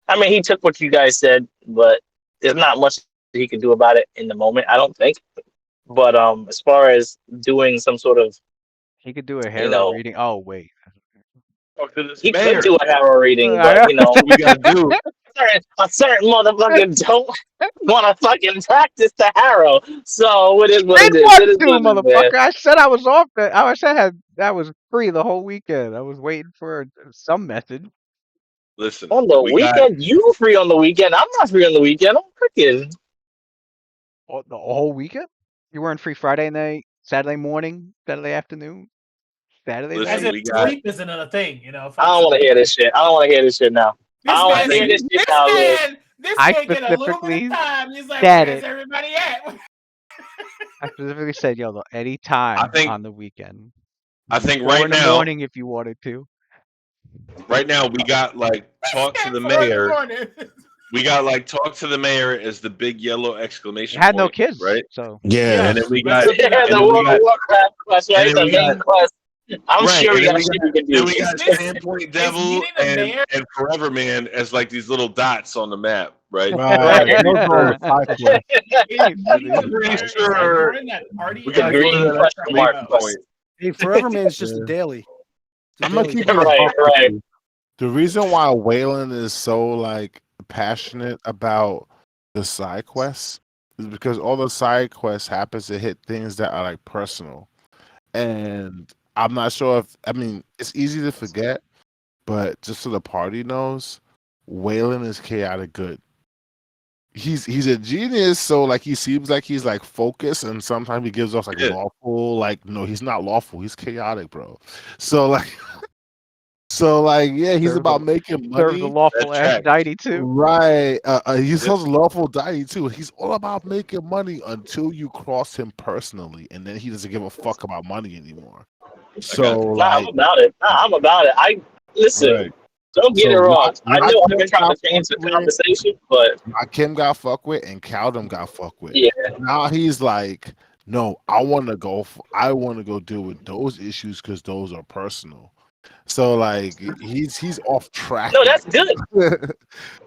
S7: I mean, he took what you guys said, but there's not much he could do about it in the moment, I don't think. But as far as doing some sort of,
S4: he could do a
S7: you
S4: hero
S7: know,
S4: reading. Oh wait.
S3: Talk to this
S7: he
S3: mayor.
S7: could do a arrow reading,
S4: I
S7: but you know,
S3: What we gotta do?
S7: a certain motherfucker don't want to fucking practice the harrow. So it is what
S4: Did
S7: it is.
S4: want
S7: It is
S4: to,
S7: what it is, man.
S4: motherfucker. I said I was off that. I said I was free the whole weekend. I was waiting for some message.
S3: Listen,
S7: On the
S3: we
S7: weekend, you free on the weekend. I'm not free on the weekend. I'm cooking.
S4: The whole weekend? You weren't free Friday night, Saturday morning, Saturday afternoon, Saturday
S3: Listen,
S5: As
S4: night?
S5: if
S3: we got-
S5: sleep isn't a thing, you know.
S7: I don't want to hear this shit. I don't want to hear this shit now. I
S5: This
S7: don't want
S5: man,
S7: to hear this shit
S5: this
S7: now, Liz.
S5: This
S4: I
S5: man get a little bit
S4: specifically
S5: of time. He's like,
S4: said
S5: where's
S4: it.
S5: everybody at?
S4: I specifically said, yo, any
S3: I
S4: time
S3: think
S4: on the weekend.
S3: I think
S4: 4
S3: right
S4: in the
S3: now,
S4: morning if you wanted to.
S3: we got like talk to the
S5: 4 in the
S3: mayor.
S5: morning.
S3: We got like talk to the mayor as the big yellow
S4: It
S3: exclamation
S4: had no
S3: point,
S4: kids,
S3: right?
S4: so
S1: Yeah.
S3: And then we
S5: Let's
S3: got
S5: look it
S7: Yeah,
S5: up.
S3: and
S7: the
S3: then we
S7: World of
S3: got
S7: Warcraft quest,
S3: and
S7: right?
S3: then
S7: The
S3: we
S7: main
S3: got
S7: quest. I'm
S3: right,
S7: sure
S3: and
S7: we
S3: then
S7: got
S3: we
S7: shit
S3: got
S7: we can
S3: then
S7: do.
S3: we
S5: Is
S3: got
S5: this
S3: Standpoint
S5: is
S3: Devil
S5: meeting the mayor?
S3: and Forever Man as like these little dots on the map, right?
S7: Right.
S2: Right. Those are side quests.
S5: Is meeting
S4: Really?
S5: the
S3: Pretty
S5: mayor? Is that
S3: sure
S5: during that party
S3: we
S7: The
S3: gotta go to
S7: green
S5: episode?
S3: that
S5: What's
S7: question
S5: that one
S7: mark
S3: exclamation
S5: about?
S7: quest.
S3: point.
S6: Hey, Forever Man's just a
S2: Yeah.
S6: daily. It's a
S2: I'm gonna
S6: daily
S2: keep
S6: quest.
S2: it a
S7: Right,
S2: buck with
S7: right.
S2: you. The reason why Waylon is so like passionate about the side quests is because all the side quests happens to hit things that are like personal. And I'm not sure if it's easy to forget, but just so the party knows, Waylon is chaotic good. He's a genius, so like he seems like he's like focused, and sometimes he gives off like
S3: Yeah.
S2: lawful. Like no, he's not lawful. He's chaotic, bro. So like, so like, yeah, he's
S4: Serves
S2: about
S4: a
S2: making
S4: serves a
S2: money.
S4: lawful
S3: That tracks.
S4: Aphrodite too.
S2: Right. He's
S3: Yep.
S2: also lawful daddy too. He's all about making money until you cross him personally, and then he doesn't give a fuck about money anymore. So
S7: Nah, I'm
S2: like,
S7: about it. Nah, I'm about it. I listen.
S2: right.
S7: Don't get
S2: So
S7: it wrong. I know I've
S2: Rakim
S7: been trying to
S2: got
S7: change the
S2: fucked with,
S7: conversation, but
S2: Rakim got fucked with, and Caldum got fucked with.
S7: yeah,
S2: Now he's like, no, I want to go deal with those issues because those are personal. So like, he's off track.
S7: no, that's good.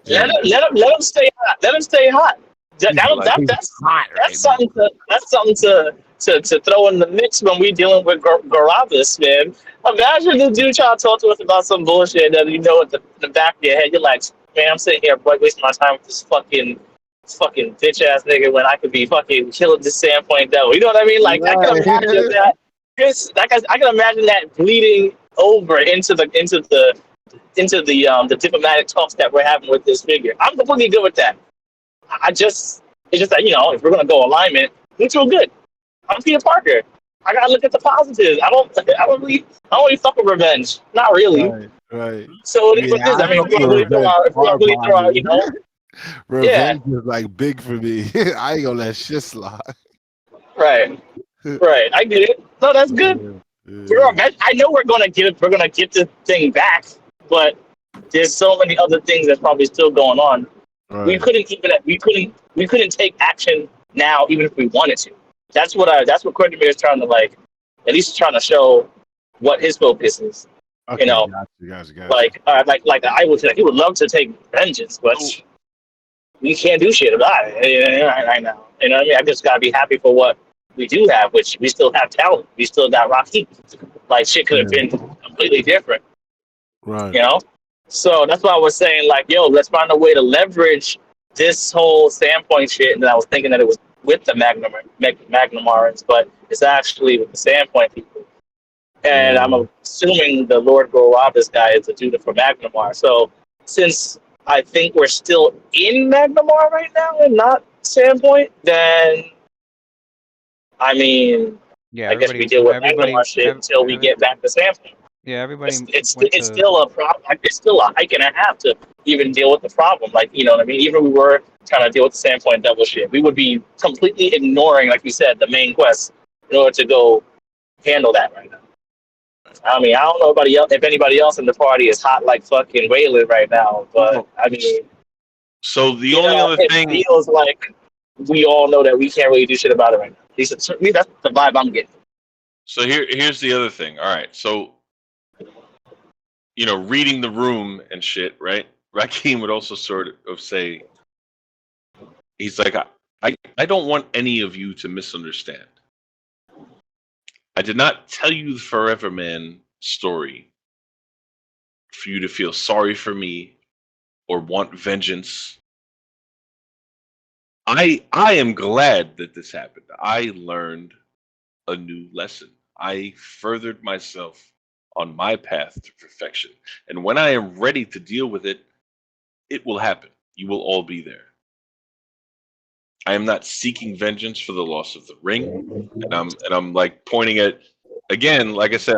S2: Yeah.
S7: Let him stay hot. Let him stay hot.
S2: He's like, he's
S7: That's
S2: hot right
S7: something to throw in the mix when we dealing with Garavis, man. Imagine the dude trying to talk to us about some bullshit that you know at the back of your head. You're like, man, I'm sitting here wasting my time with this fucking bitch ass nigga when I could be fucking killing this Sandpoint devil. You know what I mean? Like I can
S2: Right.
S7: imagine that. I can imagine that bleeding over into the diplomatic talks that we're having with this figure. I'm completely good with that. It's just that if we're gonna go alignment, we feel good. I'm Peter Parker. I gotta look at the positives. I don't really fuck with revenge. Not really.
S2: Right.
S7: So it is what it is. I mean, if we're gonna really throw out,
S2: Revenge is like big for me. I ain't gonna let shit slide.
S7: right. I get it. No, that's good. I know we're gonna get the thing back, but there's so many other things that's probably still going on.
S2: Right.
S7: We couldn't take action now, even if we wanted to. That's what Quentin is trying to at least trying to show what his focus is.
S2: Okay, gotcha.
S7: Like I would say he would love to take vengeance, but we can't do shit about it right now. You know what I mean? I just gotta be happy for what we do have, which we still have talent. We still got Rocky. Like shit could have been completely different.
S2: Right.
S7: You know? So that's why I was saying, like, yo, let's find a way to leverage this whole Sandpoint shit. And I was thinking that it was with the Magnumarans, but it's actually with the Sandpoint people. And I'm assuming the Lord Gorobus guy is a dude for Magnamar. So since I think we're still in Magnamar right now and not Sandpoint, then I mean,
S4: Yeah,
S7: I guess we deal with
S4: everybody,
S7: Magnamar shit until we get back to Sandpoint.
S4: Yeah, everybody.
S7: It's still a problem. It's still a hike and a half to even deal with the problem. Like, you know what I mean? Even if we were trying to deal with the Sandpoint double shit, we would be completely ignoring, like you said, the main quest in order to go handle that right now. I mean, I don't know if anybody else in the party is hot like fucking Waylon right now, but I mean,
S3: so the only other thing
S7: it feels like we all know that we can't really do shit about it right now. At least that's the vibe I'm getting.
S3: So here's the other thing. All right, so reading the room and shit, right? Rakim would also sort of say, he's like, I don't want any of you to misunderstand. I did not tell you the Forever Man story for you to feel sorry for me or want vengeance. I am glad that this happened. I learned a new lesson. I furthered myself on my path to perfection. And when I am ready to deal with it, it will happen. You will all be there. I am not seeking vengeance for the loss of the ring. And I'm like pointing at, again, like I said,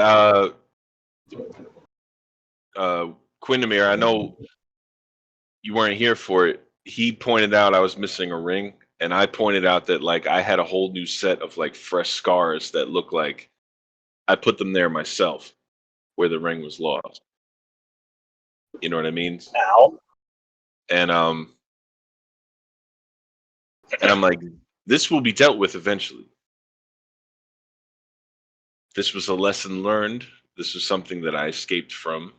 S3: Quindamir, I know you weren't here for it, he pointed out I was missing a ring, and I pointed out that like I had a whole new set of like fresh scars that look like I put them there myself, where the ring was lost. You know what I mean?
S7: Now,
S3: And I'm like, this will be dealt with eventually. This was a lesson learned. This was something that I escaped from.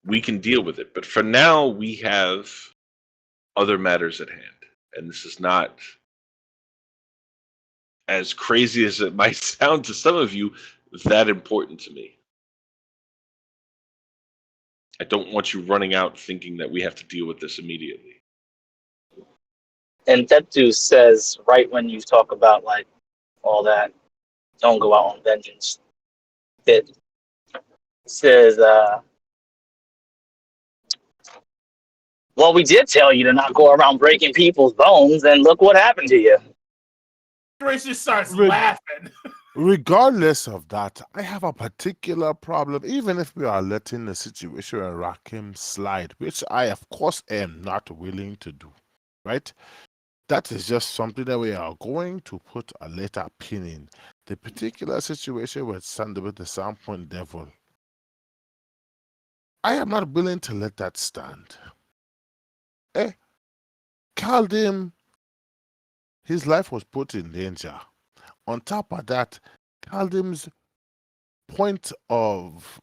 S3: We can deal with it, but for now, we have other matters at hand, and this is not, as crazy as it might sound to some of you, that important to me. I don't want you running out thinking that we have to deal with this immediately.
S7: and Tetu says right when you talk about like all that, don't go out on vengeance. It says, well, we did tell you to not go around breaking people's bones, and look what happened to you.
S5: Grace just starts
S2: Rid-
S5: laughing.
S2: Regardless of that, I have a particular problem, even if we are letting the situation in Rakim slide, which I, of course, am not willing to do, right? That is just something that we are going to put a later pin in. The particular situation with the Sandpoint Devil, I am not willing to let that stand. Kaldim, his life was put in danger. On top of that, Kaldim's point of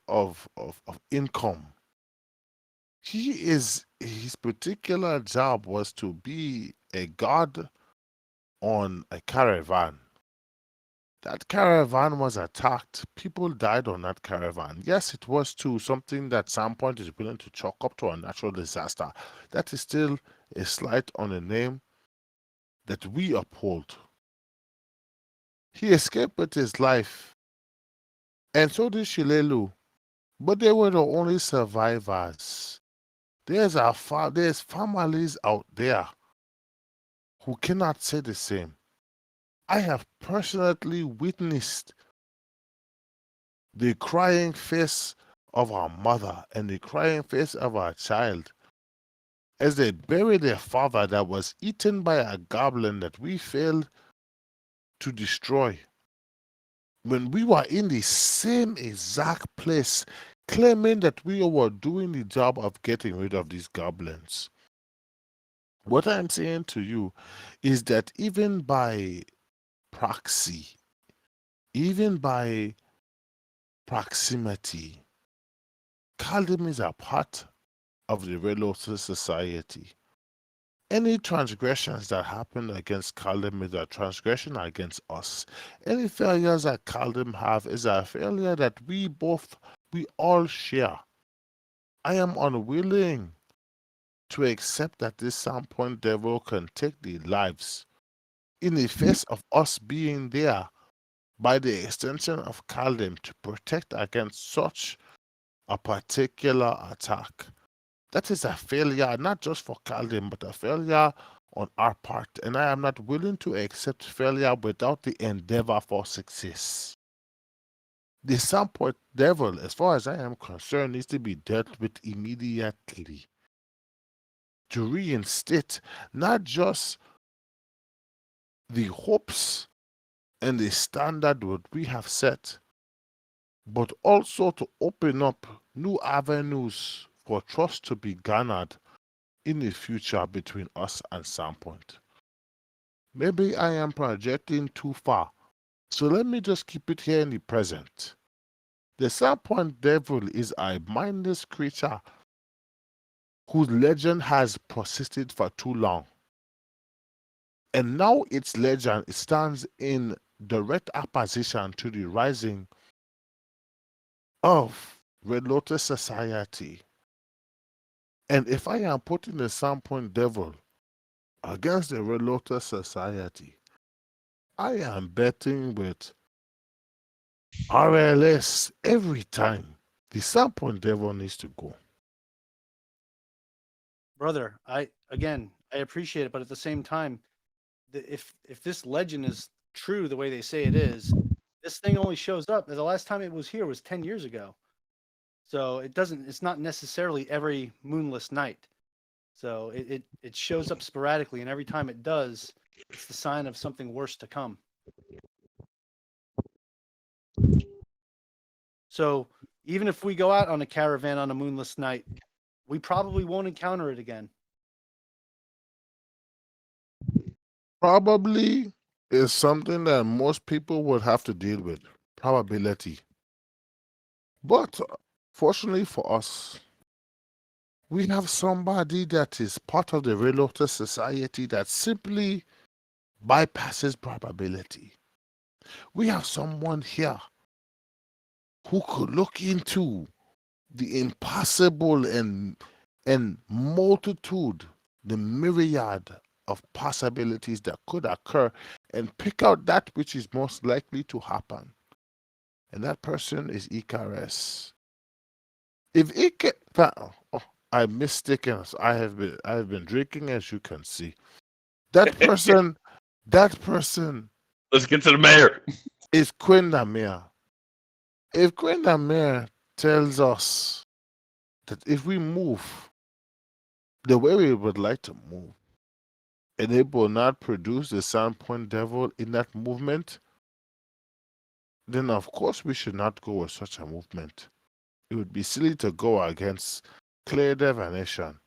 S2: income, his particular job was to be a guard on a caravan. That caravan was attacked. People died on that caravan. Yes, it was too something that Sandpoint is willing to chalk up to a natural disaster. That is still a slight on a name that we uphold. He escaped with his life, and so did Shilelu, but they were the only survivors. There's families out there who cannot say the same. I have personally witnessed the crying face of our mother and the crying face of our child as they bury their father that was eaten by a goblin that we failed to destroy. When we were in the same exact place, claiming that we were doing the job of getting rid of these goblins. What I'm saying to you is that even by proxy, even by proximity, Kaldim is a part of the Reloaded Society. Any transgressions that happen against Kaldim is a transgression against us. Any failures that Kaldim have is a failure that we all share. I am unwilling to accept that this Sandpoint Devil can take the lives in the face of us being there by the extension of Kaldim to protect against such a particular attack. That is a failure, not just for Kaldim, but a failure on our part, and I am not willing to accept failure without the endeavor for success. The Sandpoint Devil, as far as I am concerned, needs to be dealt with immediately to reinstate not just the hopes and the standard that we have set, but also to open up new avenues for trust to be garnered in the future between us and Sandpoint. Maybe I am projecting too far, so let me just keep it here in the present. The Sandpoint Devil is a mindless creature whose legend has persisted for too long. And now its legend stands in direct opposition to the rising of Red Lotus Society. And if I am putting the Sandpoint Devil against the Red Lotus Society, I am betting with RLS every time. The Sandpoint Devil needs to go.
S6: Brother, I appreciate it, but at the same time, if this legend is true the way they say it is, this thing only shows up. The last time it was here was 10 years ago. So it's not necessarily every moonless night. So it shows up sporadically, and every time it does, it's the sign of something worse to come. So even if we go out on a caravan on a moonless night, we probably won't encounter it again.
S2: Probably is something that most people would have to deal with. Probability. But fortunately for us, we have somebody that is part of the Realtor Society that simply bypasses probability. We have someone here who could look into the impossible and multitude, the myriad of possibilities that could occur and pick out that which is most likely to happen. And that person is Icarus. If Icarus, oh, I'm mistaken. I have been drinking, as you can see. That person, that person
S3: Let's get to the mayor.
S2: is Quindamere. If Quindamere tells us that if we move the way we would like to move, and it will not produce the Sandpoint Devil in that movement, then of course we should not go with such a movement. It would be silly to go against clear divination.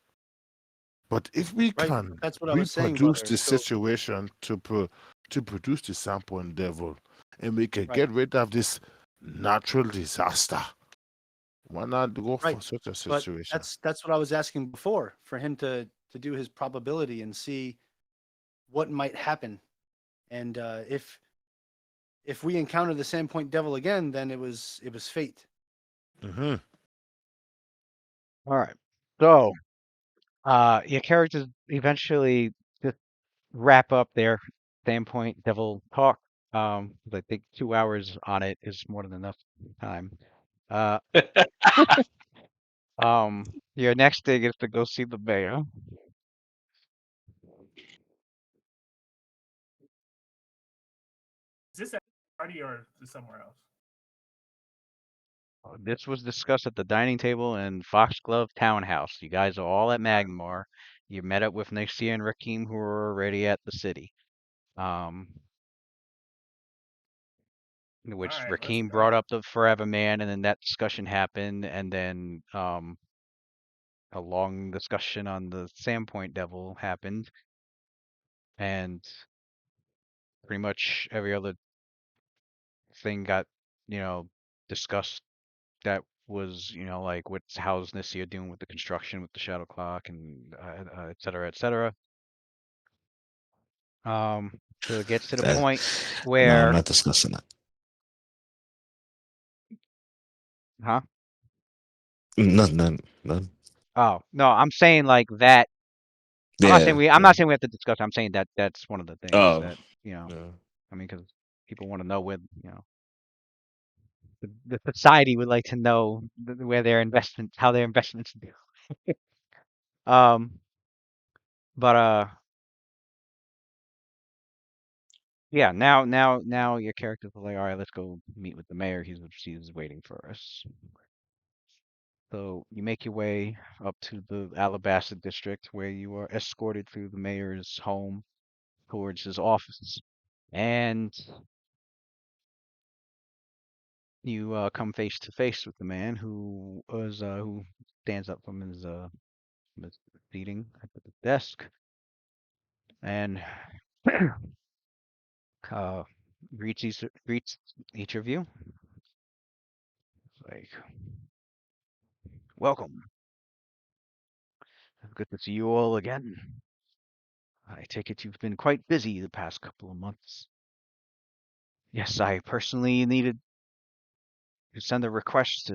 S2: But if we
S6: Right.
S2: can
S6: That's what I was saying,
S2: reproduce
S6: brother.
S2: the
S6: So
S2: situation to produce the Sandpoint Devil, and we can
S6: right,
S2: get rid of this natural disaster, why not go
S6: right.
S2: for such a
S6: But
S2: situation?
S6: that's what I was asking before, for him to do his probability and see what might happen. And if we encounter the Sandpoint Devil again, then it was fate.
S2: Hmm.
S4: All right. So, your characters eventually just wrap up their standpoint devil talk. 'Cause I think 2 hours on it is more than enough time. Uh, your next thing is to go see the mayor.
S5: Is this at a party or is this somewhere else?
S4: This was discussed at the dining table in Foxglove Townhouse. You guys are all at Magmar. You met up with Nixia and Rakim, who were already at the city. Um,
S5: All
S4: which
S5: right, let's
S4: Rakim brought
S5: go.
S4: up the Forever Man, and then that discussion happened, and then a long discussion on the Sandpoint Devil happened, and pretty much every other thing got, you know, discussed that was, like how's Nissia doing with the construction with the shadow clock and et cetera, et cetera. Till it gets to the
S1: That
S4: point
S1: no, I'm
S4: where,
S1: not discussing that.
S4: huh?
S1: None, none, none.
S4: Oh, no, I'm saying like that.
S1: Yeah,
S4: I'm
S1: yeah.
S4: not saying we have to discuss. I'm saying that that's one of the things
S1: Oh,
S4: that, you know,
S1: no.
S4: I mean, because people want to know where, the society would like to know where their investments, how their investments do. Um, but yeah, now your characters are like, all right, let's go meet with the mayor. He's waiting for us. So you make your way up to the Alabaster district, where you are escorted through the mayor's home towards his office, and you come face to face with the man who stands up from his seating at the desk and uh, greets each of you. Like, welcome. Good to see you all again. I take it you've been quite busy the past couple of months. Yes, I personally needed to send a request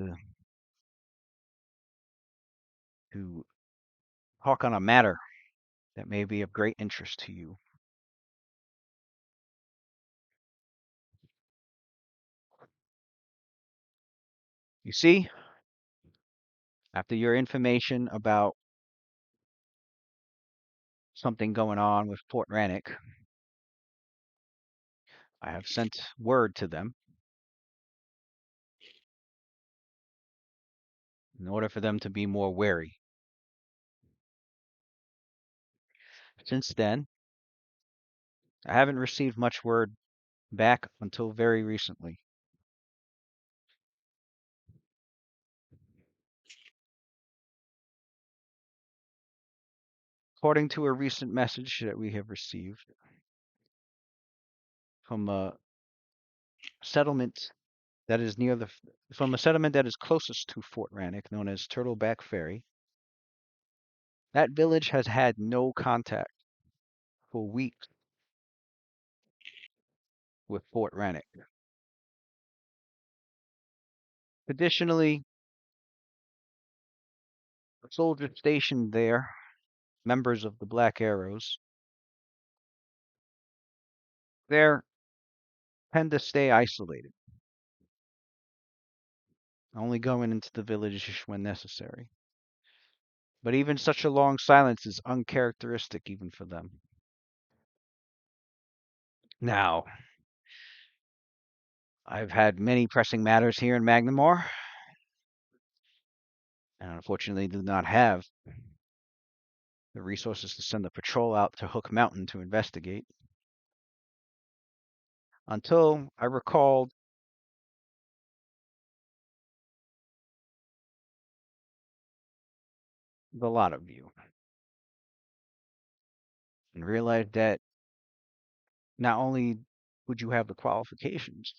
S4: to talk on a matter that may be of great interest to you. You see, after your information about something going on with Fort Rannoch, I have sent word to them in order for them to be more wary. Since then, I haven't received much word back until very recently. According to a recent message that we have received from a settlement that is from a settlement that is closest to Fort Rannoch, known as Turtleback Ferry, that village has had no contact for weeks with Fort Rannoch. Additionally, soldiers stationed there, members of the Black Arrows, there tend to stay isolated, only going into the village when necessary. But even such a long silence is uncharacteristic even for them. Now, I've had many pressing matters here in Magnamore, and unfortunately do not have the resources to send a patrol out to Hook Mountain to investigate. Until I recalled the lot of you and realized that not only would you have the qualifications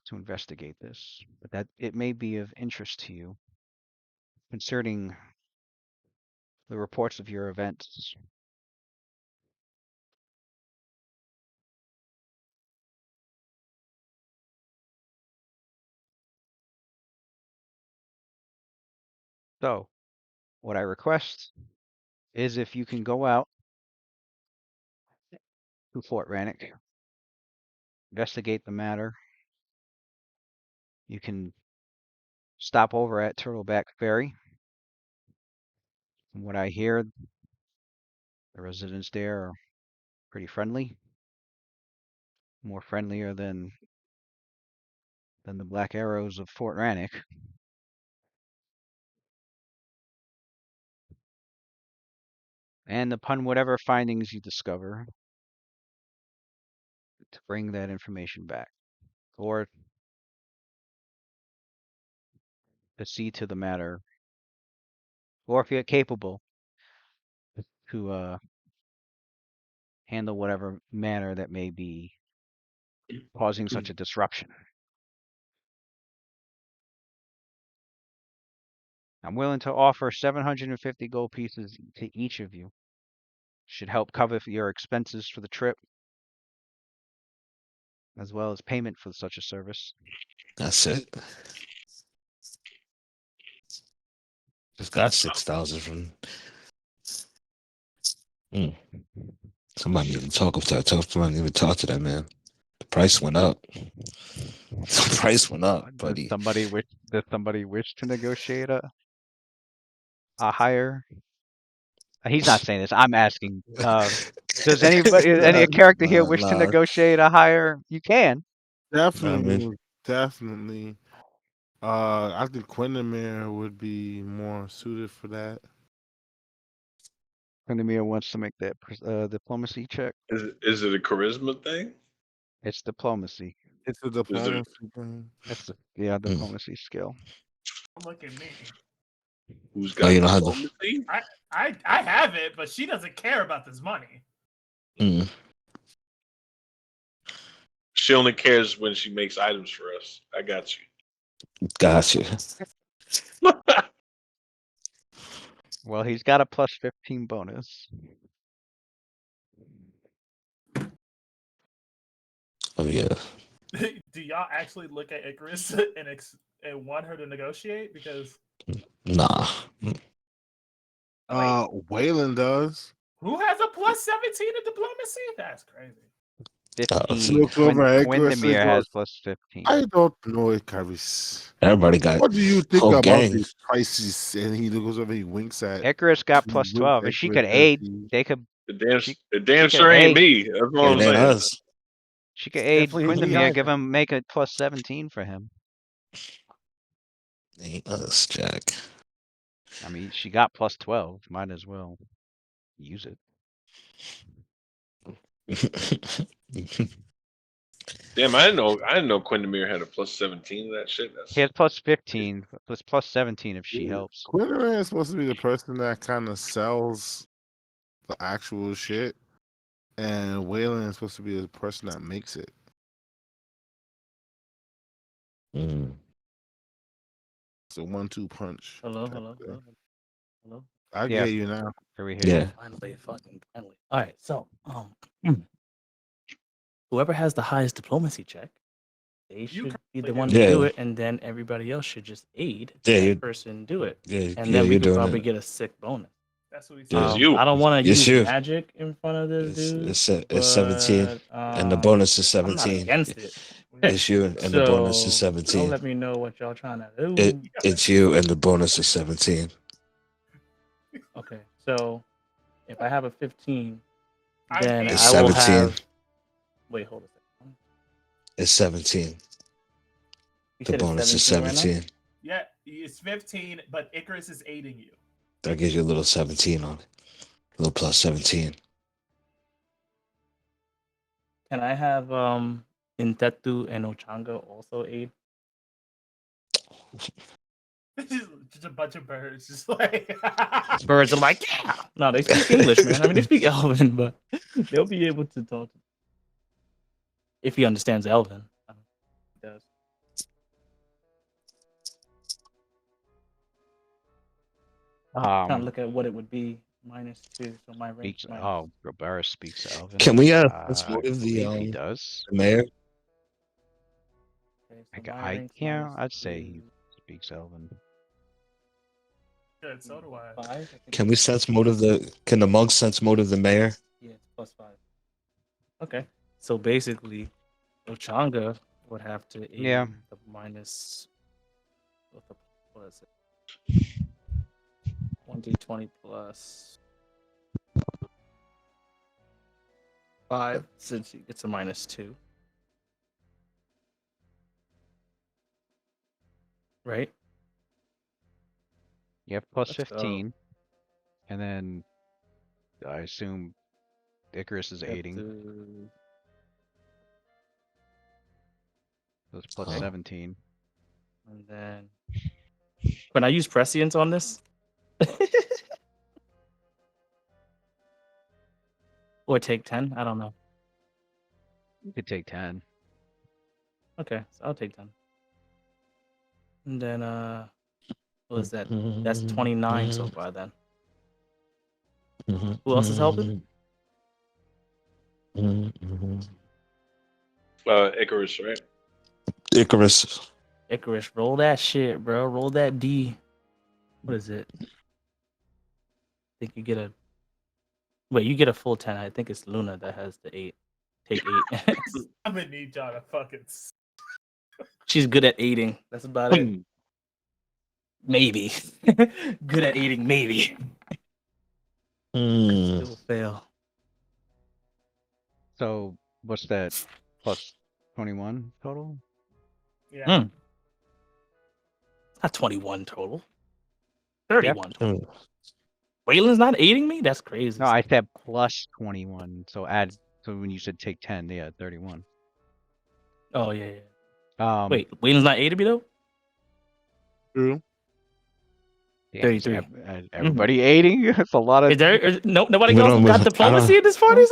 S4: to investigate this, but that it may be of interest to you concerning the reports of your events. So, what I request is if you can go out to Fort Rannoch, investigate the matter. You can stop over at Turtleback Ferry. From what I hear, the residents there are pretty friendly, more friendlier than the Black Arrows of Fort Rannoch. And upon whatever findings you discover, to bring that information back, or to see to the matter, or if you're capable, to handle whatever matter that may be causing such a disruption. I'm willing to offer 750 gold pieces to each of you. Should help cover your expenses for the trip, as well as payment for such a service.
S1: That's it. Just got 6,000 from. Somebody need to talk to that. Somebody need to talk to that man. The price went up. The price went up, buddy.
S4: Does somebody wish to negotiate a higher? He's not saying this. I'm asking. Does any character here wish to negotiate a higher? You can.
S2: Definitely, definitely. I think Quindamere would be more suited for that.
S4: Quindamere wants to make that diplomacy check.
S3: Is it a charisma thing?
S4: It's diplomacy.
S2: It's a diplomacy thing.
S4: It's diplomacy skill.
S5: Look at me.
S3: Who's got
S1: you don't have
S3: diplomacy?
S5: I have it, but she doesn't care about this money.
S3: She only cares when she makes items for us. I got you.
S1: Gotcha.
S4: Well, he's got a plus 15 bonus.
S1: Oh yeah.
S5: Do y'all actually look at Icarus and want her to negotiate? Because
S1: Nah.
S2: Waylon does.
S5: who has a plus 17 in diplomacy? That's crazy.
S4: 15.
S2: Look over at Icarus and
S4: Quindamere has
S2: goes,
S4: plus 15.
S2: I don't know Icarus.
S1: Everybody got
S2: What do you think
S1: whole
S2: about
S1: gang.
S2: these prices? And he goes over, he winks at.
S4: Icarus got
S2: he
S4: plus
S2: winks
S4: 12.
S2: at
S4: If she
S2: Icarus
S4: could
S2: as
S4: aid,
S2: he-
S4: they could.
S3: The damn
S4: she
S3: sure
S4: could
S3: ain't
S4: aid.
S3: me. That's what I'm
S1: It ain't
S3: saying.
S1: us.
S4: She could aid
S6: Definitely isn't me
S4: Quindamere,
S6: either.
S4: make it plus 17 for him.
S1: Ain't us, Jack.
S4: I mean, she got plus 12. Might as well use it.
S3: Damn, I didn't know Quindamere had a plus 17 of that shit. That's
S4: He has plus 15, plus 17 if she helps.
S2: Quinlan is supposed to be the person that kind of sells the actual shit, and Waylon is supposed to be the person that makes it.
S1: Mm.
S2: It's a 1-2 punch.
S6: Hello,
S2: type
S6: hello,
S2: thing.
S6: hello, hello.
S2: I
S4: Yeah.
S2: get you now.
S4: Are we here?
S1: Yeah.
S6: Finally. All right. So, whoever has the highest diplomacy check, they should be the one to do
S1: Yeah.
S6: it, and then everybody else should just aid
S1: Yeah,
S6: that
S1: you-
S6: person do it,
S1: Yeah,
S6: and
S1: yeah,
S6: then we
S1: you're
S6: could
S1: doing
S6: probably
S1: it.
S6: get a sick bonus.
S5: That's what we
S1: Yeah.
S5: said.
S3: you.
S6: I don't want to
S1: It's
S6: use
S1: you.
S6: magic in front of this dude.
S1: It's 17,
S6: but,
S1: and the bonus is
S6: I'm not
S1: 17.
S6: against it.
S1: It's you, and the bonus is
S6: So,
S1: 17.
S6: don't let me know what y'all trying to do.
S1: It's you, and the bonus is 17.
S6: Okay, so if I have a 15,
S5: I'm
S6: then
S1: It's
S6: I will
S1: 17.
S6: have. Wait, hold a second.
S1: It's 17.
S6: You
S1: The
S6: said it's
S1: bonus is
S6: 17 right now?
S1: 17.
S5: Yeah, it's 15, but Icarus is aiding you.
S1: That gives you a little 17 on it. A little plus 17.
S6: Can I have Intetu and Ochanga also aid?
S5: Just a bunch of birds, just like
S6: Birds are like, yeah. No, they speak English, man. I mean, they speak Elven, but they'll be able to talk to if he understands Elven. He does. Trying to look at what it would be -2. So my rank.
S4: Roberta speaks Elven.
S1: Can we
S4: I
S1: motive
S4: believe he does.
S1: the mayor?
S6: Okay, so my rank's
S4: I'd say he
S6: -2.
S4: speaks Elven.
S5: good, so do I.
S6: 5. I think
S1: Can we sense motive can the monk sense motive the mayor?
S6: Yeah, it's +5. Okay, so basically, Ochanga would have to aid
S4: Yeah.
S6: the minus. What is it? 1d20 plus 5, since it's a -2. Right?
S4: You have plus
S6: Let's go.
S4: 15, and then I assume Icarus is
S6: You have
S4: aiding.
S6: to-
S4: So it's plus
S1: Huh?
S4: 17.
S6: And then. Can I use prescience on this? Or take 10? I don't know.
S4: You could take 10.
S6: Okay, so I'll take 10. And then, what is that? That's 29 so far then. Who else is helping?
S3: Icarus, right?
S1: Icarus.
S6: Icarus, roll that shit, bro. Roll that D. What is it? I think you get a. Wait, you get a full 10. I think it's Luna that has the 8. Take 8.
S5: I'm gonna need y'all to fucking.
S6: She's good at aiding. That's about it. Maybe. Good at aiding, maybe. Still fail.
S4: So what's that? Plus 21 total?
S5: Yeah.
S6: Not 21 total. 31
S4: Yep.
S6: total. Waylon's not aiding me? That's crazy.
S4: No, I said plus 21. So when you said take 10, yeah, 31.
S6: Oh, yeah. Wait, Waylon's not aiding me though?
S2: True.
S4: Yeah,
S6: 33.
S4: Everybody aiding? It's a lot of.
S6: Is there nobody
S1: We
S6: else
S1: don't-
S6: got
S1: I
S6: diplomacy
S1: don't-
S6: in this party?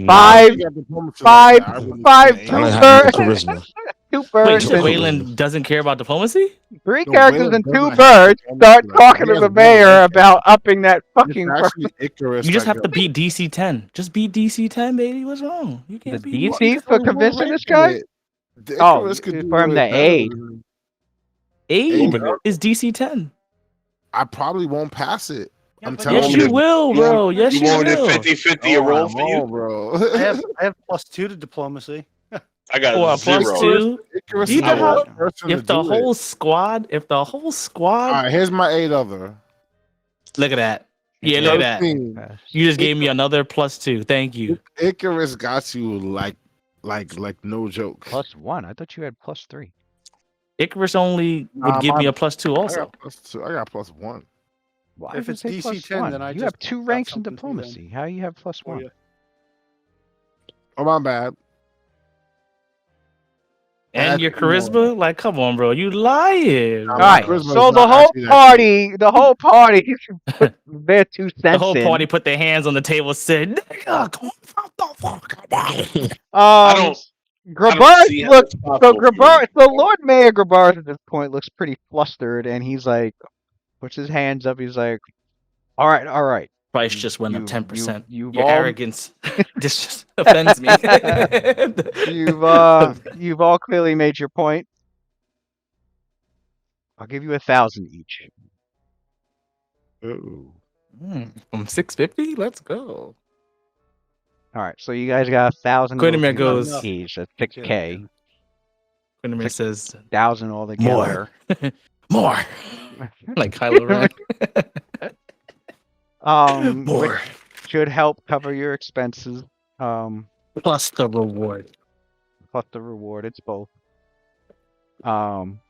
S4: Five,
S2: You got diplomacy
S4: five,
S2: like that. I really
S4: five,
S2: can't
S1: I
S2: aid
S1: don't
S2: you.
S1: have no
S4: birds.
S1: charisma.
S4: 2
S6: Wait,
S4: birds
S6: you said
S1: No
S4: and
S1: charisma.
S6: Waylon doesn't care about diplomacy?
S4: three
S2: No,
S4: characters
S2: Waylon
S4: and
S2: does
S4: 2
S2: not have
S4: birds
S2: diplomacy
S4: start
S2: like
S4: talking
S2: that.
S4: to
S2: He
S4: the
S2: has one
S4: mayor
S2: rank.
S4: about upping that
S2: It's
S4: fucking.
S2: actually Icarus.
S6: You just
S2: that
S6: have to
S2: got-
S6: beat DC 10. Just beat DC 10, baby. What's wrong? You can't
S4: The
S6: beat
S4: DC
S6: DC
S4: for
S6: 10.
S4: convincing this
S2: in
S4: guy?
S2: it. The
S4: Oh,
S2: Icarus could
S4: for him
S2: do
S4: to
S2: it better
S4: aid.
S2: than-
S6: Aid
S3: Aid.
S6: is DC 10.
S2: I probably won't pass it.
S5: Yeah,
S2: I'm
S5: but
S2: telling
S6: Yes,
S3: you
S6: you will,
S3: you want-
S6: bro. Yes,
S3: You
S6: you
S3: want it
S6: will.
S3: 50-50 a
S2: Oh,
S3: roll
S2: I'm
S3: for you?
S2: on, bro.
S6: Oh,
S8: I have +2 to diplomacy.
S3: I got
S6: Or a plus
S3: 0.
S6: two.
S2: Icarus
S6: Do you
S2: is
S6: know
S2: the
S6: how?
S2: right person
S6: If
S2: to
S6: the
S2: do
S6: whole
S2: it.
S6: squad,
S2: All right, here's my 8 other.
S6: look at that. Yeah, look at that.
S2: 13.
S6: You just gave me another +2. Thank you.
S2: Icarus got you like no joke.
S4: +1. I thought you had +3.
S6: Icarus only would give me a +2
S2: I
S6: also.
S2: got +2. I got +1.
S4: Why
S6: If
S4: does it
S6: it's
S4: say
S6: DC
S4: plus
S6: 10,
S4: one?
S6: then I
S4: You
S6: just
S4: have 2
S6: got
S4: ranks in
S6: something to them
S4: diplomacy. How you have plus
S6: for
S4: 1?
S6: you.
S2: Oh, my bad.
S9: And your
S2: Add 2 more.
S9: charisma? Like, come on, bro. You lying.
S2: Nah,
S4: All
S2: my
S4: right.
S2: charisma
S4: So
S2: is
S4: the
S2: not
S4: whole
S2: actually that great.
S4: the whole party put their 2
S9: The
S4: cents
S9: whole
S4: in.
S9: party put their hands on the table, said, "Nigga, come on, the fuck
S3: I don't
S4: Grabarz
S3: see how
S4: looks
S3: that's possible for me.
S4: So Lord Mayor Grabarz at this point looks pretty flustered, and he's like, puts his hands up. He's like, all right.
S9: Price just went up
S4: You've
S9: 10%.
S4: you've
S9: Your
S4: all
S9: arrogance just offends me.
S4: you've all clearly made your point. I'll give you 1,000 each.
S2: Ooh.
S9: From 650, let's go.
S4: All right, so you guys got 1,000 gold
S9: Quinnemere
S4: pieces
S9: goes.
S4: each. That's
S6: Yeah,
S4: 6K.
S9: Quinnemere says,
S4: 1,000 altogether.
S9: more. Like Kylo Ren.
S4: Which
S9: More.
S4: should help cover your expenses.
S9: Plus the reward.
S4: Plus the reward. It's both. Um,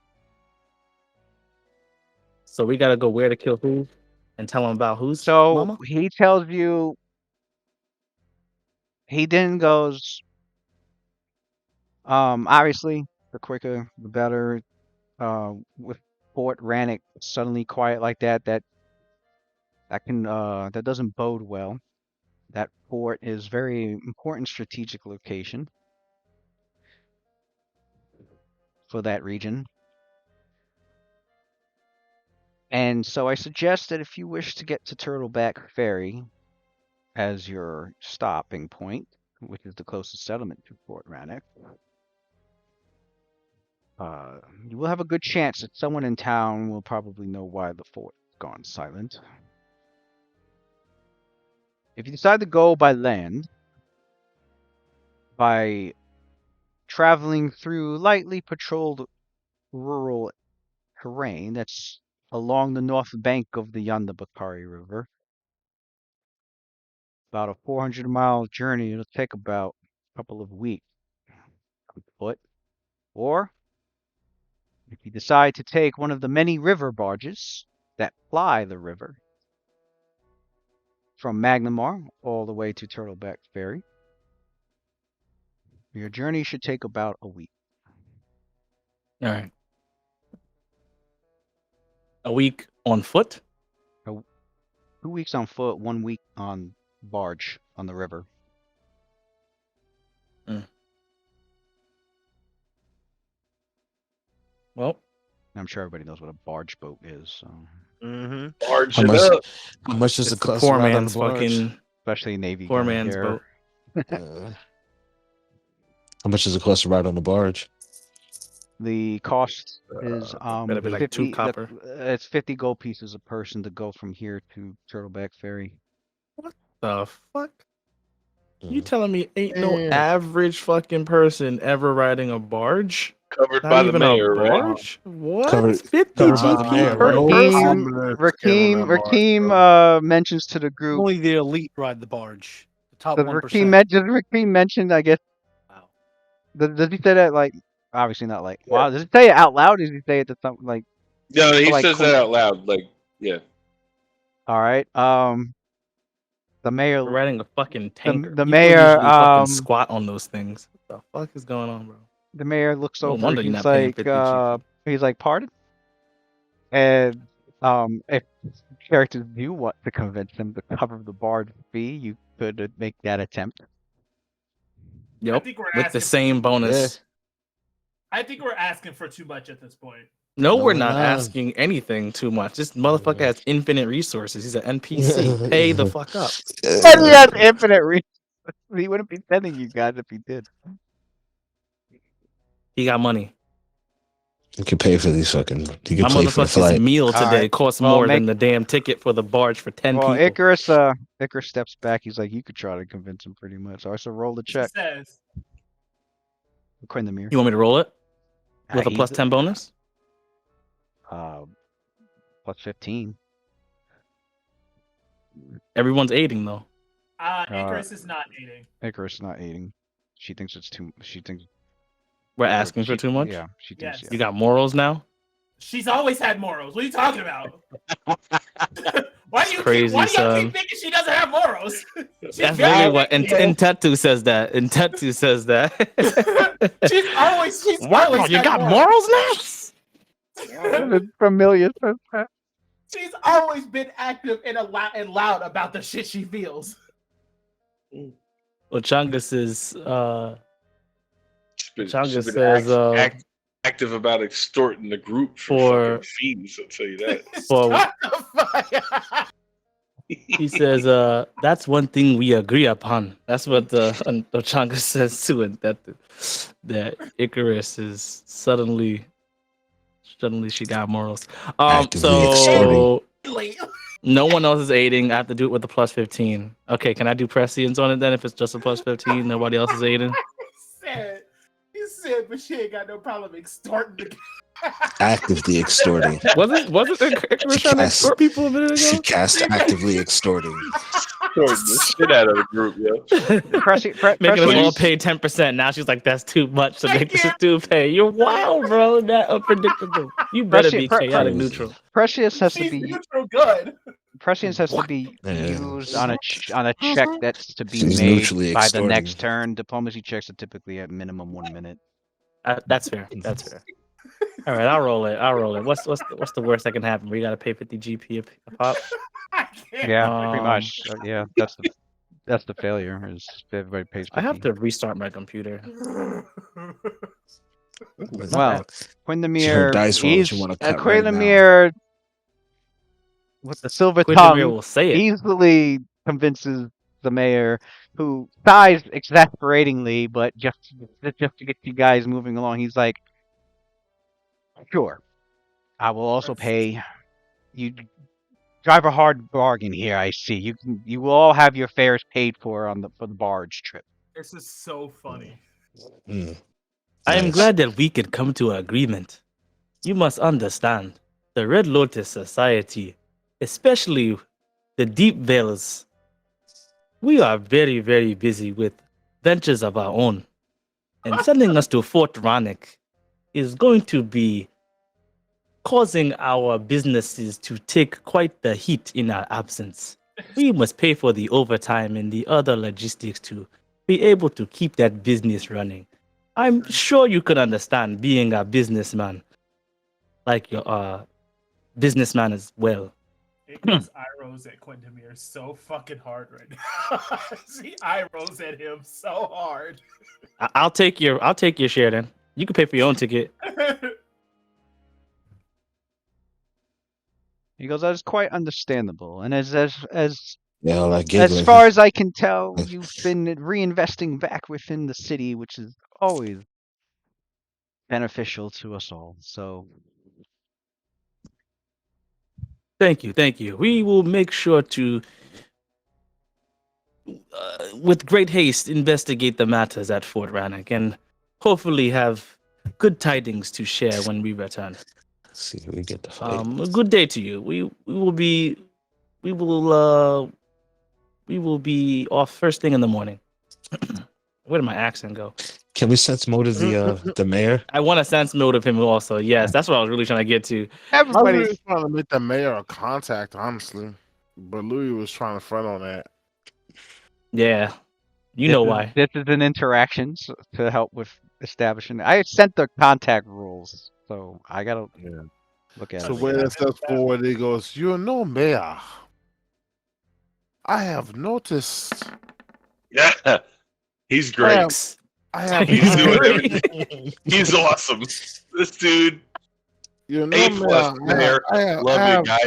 S9: So we gotta go where to kill who and tell him about who's
S4: so
S9: mama?
S4: he tells you. He then goes. Obviously, the quicker the better. With Fort Rannoch suddenly quiet like that, that doesn't bode well. That fort is very important strategic location for that region. And so I suggest that if you wish to get to Turtleback Ferry as your stopping point, which is the closest settlement to Fort Rannoch, you will have a good chance that someone in town will probably know why the fort has gone silent. If you decide to go by land, by traveling through lightly patrolled rural terrain that's along the north bank of the Yandabakari River, about a 400-mile journey. It'll take about a couple of weeks on foot. Or if you decide to take one of the many river barges that ply the river from Magnamar all the way to Turtleback Ferry, your journey should take about a week.
S9: All right. A week on foot?
S4: 2 weeks on foot, 1 week on barge on the river.
S9: Well,
S4: I'm sure everybody knows what a barge boat is, so.
S3: Barge
S1: How
S3: it
S1: much?
S3: up.
S1: How much does
S9: it's
S1: it
S9: the
S1: cost to
S9: poor
S1: ride on
S9: man's
S1: the barge?
S9: fucking
S4: Especially Navy
S9: poor
S4: guy
S9: man's
S4: here.
S9: boat.
S1: How much does it cost to ride on the barge?
S4: The cost is
S9: better be like
S4: 50.
S9: 2 copper.
S4: It's 50 gold pieces a person to go from here to Turtleback Ferry.
S9: What the fuck? You
S1: Mm.
S9: telling me ain't no
S2: Yeah.
S9: average fucking person ever riding a barge?
S3: Covered
S9: Not
S3: by the
S9: even
S3: mayor,
S9: a
S3: right?
S9: barge? What?
S1: Covered
S9: 50
S1: by the
S9: GP
S1: mayor,
S9: per
S1: right?
S9: person?
S4: Rakeem mentions to the group.
S6: Only the elite ride the barge. The top
S4: Does
S6: 1%.
S4: Rakeem mention, I guess,
S6: Wow.
S4: does he say that, like, obviously not like, wow, does he say it out loud? Does he say it to something like,
S3: No, he
S4: like,
S3: says that out loud. Like, yeah.
S4: all right, the mayor,
S9: We're riding a fucking tanker.
S4: the
S9: People
S4: mayor,
S9: usually fucking squat on those things. What the fuck is going on, bro?
S4: the mayor looks
S9: No
S4: over,
S9: wonder you're not paying 50 GP.
S4: he's like, pardon? And, if characters do want to convince him to cover the barge fee, you could make that attempt.
S9: Yep,
S5: think we're
S9: with the
S5: asking-
S9: same bonus.
S5: I think we're asking for too much at this point.
S9: No,
S1: No,
S9: we're
S1: we're
S9: not
S1: not.
S9: asking anything too much. This motherfucker has infinite resources. He's an NPC. Pay the fuck up.
S4: And he has infinite resources. He wouldn't be sending you guys if he did.
S9: He got money.
S1: You can pay for these fucking. You can
S9: My
S1: pay for the
S9: motherfucker's
S1: flight.
S9: meal today
S4: Alright,
S9: costs
S4: well,
S9: more than the damn ticket for the barge for 10
S4: Well,
S9: people.
S4: Icarus steps back. He's like, you could try to convince him pretty much. All right, so roll the
S5: She
S4: check.
S5: says,
S4: Quinn the Mirror.
S9: You want me to roll it with a plus 10 bonus?
S4: Plus 15.
S9: Everyone's aiding though.
S5: Icarus is not aiding.
S4: Icarus not aiding. She thinks it's too. She thinks
S9: We're asking for
S4: she-
S9: too much.
S4: Yeah, she thinks.
S5: Yes.
S9: You got morals now.
S5: She's always had morals. What are you talking about? Why
S9: It's
S5: do you
S9: crazy,
S5: why do y'all
S9: son.
S5: keep thinking she doesn't have morals? She's
S9: That's
S5: very
S9: literally what
S5: vindictive.
S9: in Tattoo says that. In Tattoo says that.
S5: she's always
S9: Wow, you
S5: had
S9: got morals now?
S4: Familiar.
S5: She's always been active and loud about the shit she feels.
S9: Well, Changa says,
S3: She's
S9: Changa
S3: been
S9: says,
S3: active about extorting the group for
S9: for-
S3: fucking fees. I'll tell you that.
S9: for
S5: Shut the fuck up.
S9: he says, that's one thing we agree upon. That's what Changa says too, and that Icarus is suddenly she got morals.
S1: Actively extorting.
S9: So
S5: Late.
S9: no one else is aiding. I have to do it with the plus 15. Okay, can I do prescience on it then? If it's just a plus 15, nobody else is aiding.
S5: He said, but she ain't got no problem extorting the
S1: Actively extorting.
S9: Wasn't Icarus trying to extort people a minute
S1: She
S9: ago?
S1: cast actively extorting.
S3: Extorting the shit out of the group, yo.
S9: Making us all
S3: Please.
S9: pay 10%. Now she's like, that's too much to make this dude pay. You're wild, bro. That unpredictable. You better be chaotic neutral.
S4: Prescience has to
S5: She's
S4: be
S5: neutral good.
S4: prescience has to be
S1: Yeah.
S4: used on a check that's to be
S1: She's
S4: made
S1: neutrally
S4: by the
S1: extorting.
S4: next turn. Diplomacy checks are typically at minimum 1 minute.
S9: That's fair. That's fair. All right, I'll roll it. What's the worst that can happen? We gotta pay 50 GP a pop.
S5: I can't.
S4: Yeah, pretty much. Yeah, that's the failure. Is everybody pays 50.
S9: I have to restart my computer.
S4: Well, Quindamir,
S1: dice rolls
S4: he's
S1: you wanna cut right now.
S4: Quindamir with the silver
S9: Quindamir
S4: tongue
S9: will say it.
S4: easily convinces the mayor, who sighs exasperatingly, but just to get you guys moving along, he's like, "Sure, I will also pay. You drive a hard bargain here. I see. You will all have your fares paid for the barge trip."
S5: This is so funny.
S1: Mm.
S9: I am
S1: Nice.
S9: glad that we could come to an agreement. You must understand, the Red Lotus Society, especially the Deep Veils, we are very, very busy with ventures of our own. And sending us to Fort Rannoch is going to be causing our businesses to take quite the heat in our absence. We must pay for the overtime and the other logistics to be able to keep that business running. I'm sure you can understand being a businessman, like your businessman as well.
S5: Ignis eye rolls at Quindamir so fucking hard right now. She eye rolls at him so hard.
S9: I'll take your share then. You can pay for your own ticket.
S4: He goes, "That is quite understandable, and as
S1: Yeah, like
S4: as
S1: giggling.
S4: far as I can tell, you've been reinvesting back within the city, which is always beneficial to us all. So
S9: Thank you. We will make sure to, with great haste, investigate the matters at Fort Rannoch and hopefully have good tidings to share when we return.
S1: See, we get the fight.
S9: A good day to you. We will be off first thing in the morning. Where did my accent go?
S1: Can we sense mode of the mayor?
S9: I want a sense mode of him also. Yes, that's what I was really trying to get to.
S2: I was
S4: everybody,
S2: really trying to make the mayor a contact, honestly. But Louis was trying to front on that.
S9: Yeah, you know why.
S4: This is an interaction to help with establishing. I sent the contact rules, so I gotta look at
S2: So
S4: it.
S2: when it steps forward, he goes, Mayor, I have noticed
S3: Yeah. He's great.
S9: Thanks.
S2: I have
S3: He's doing
S9: Great.
S3: everything. He's awesome. This dude,
S2: A+,
S3: Mayor. Love you, guy.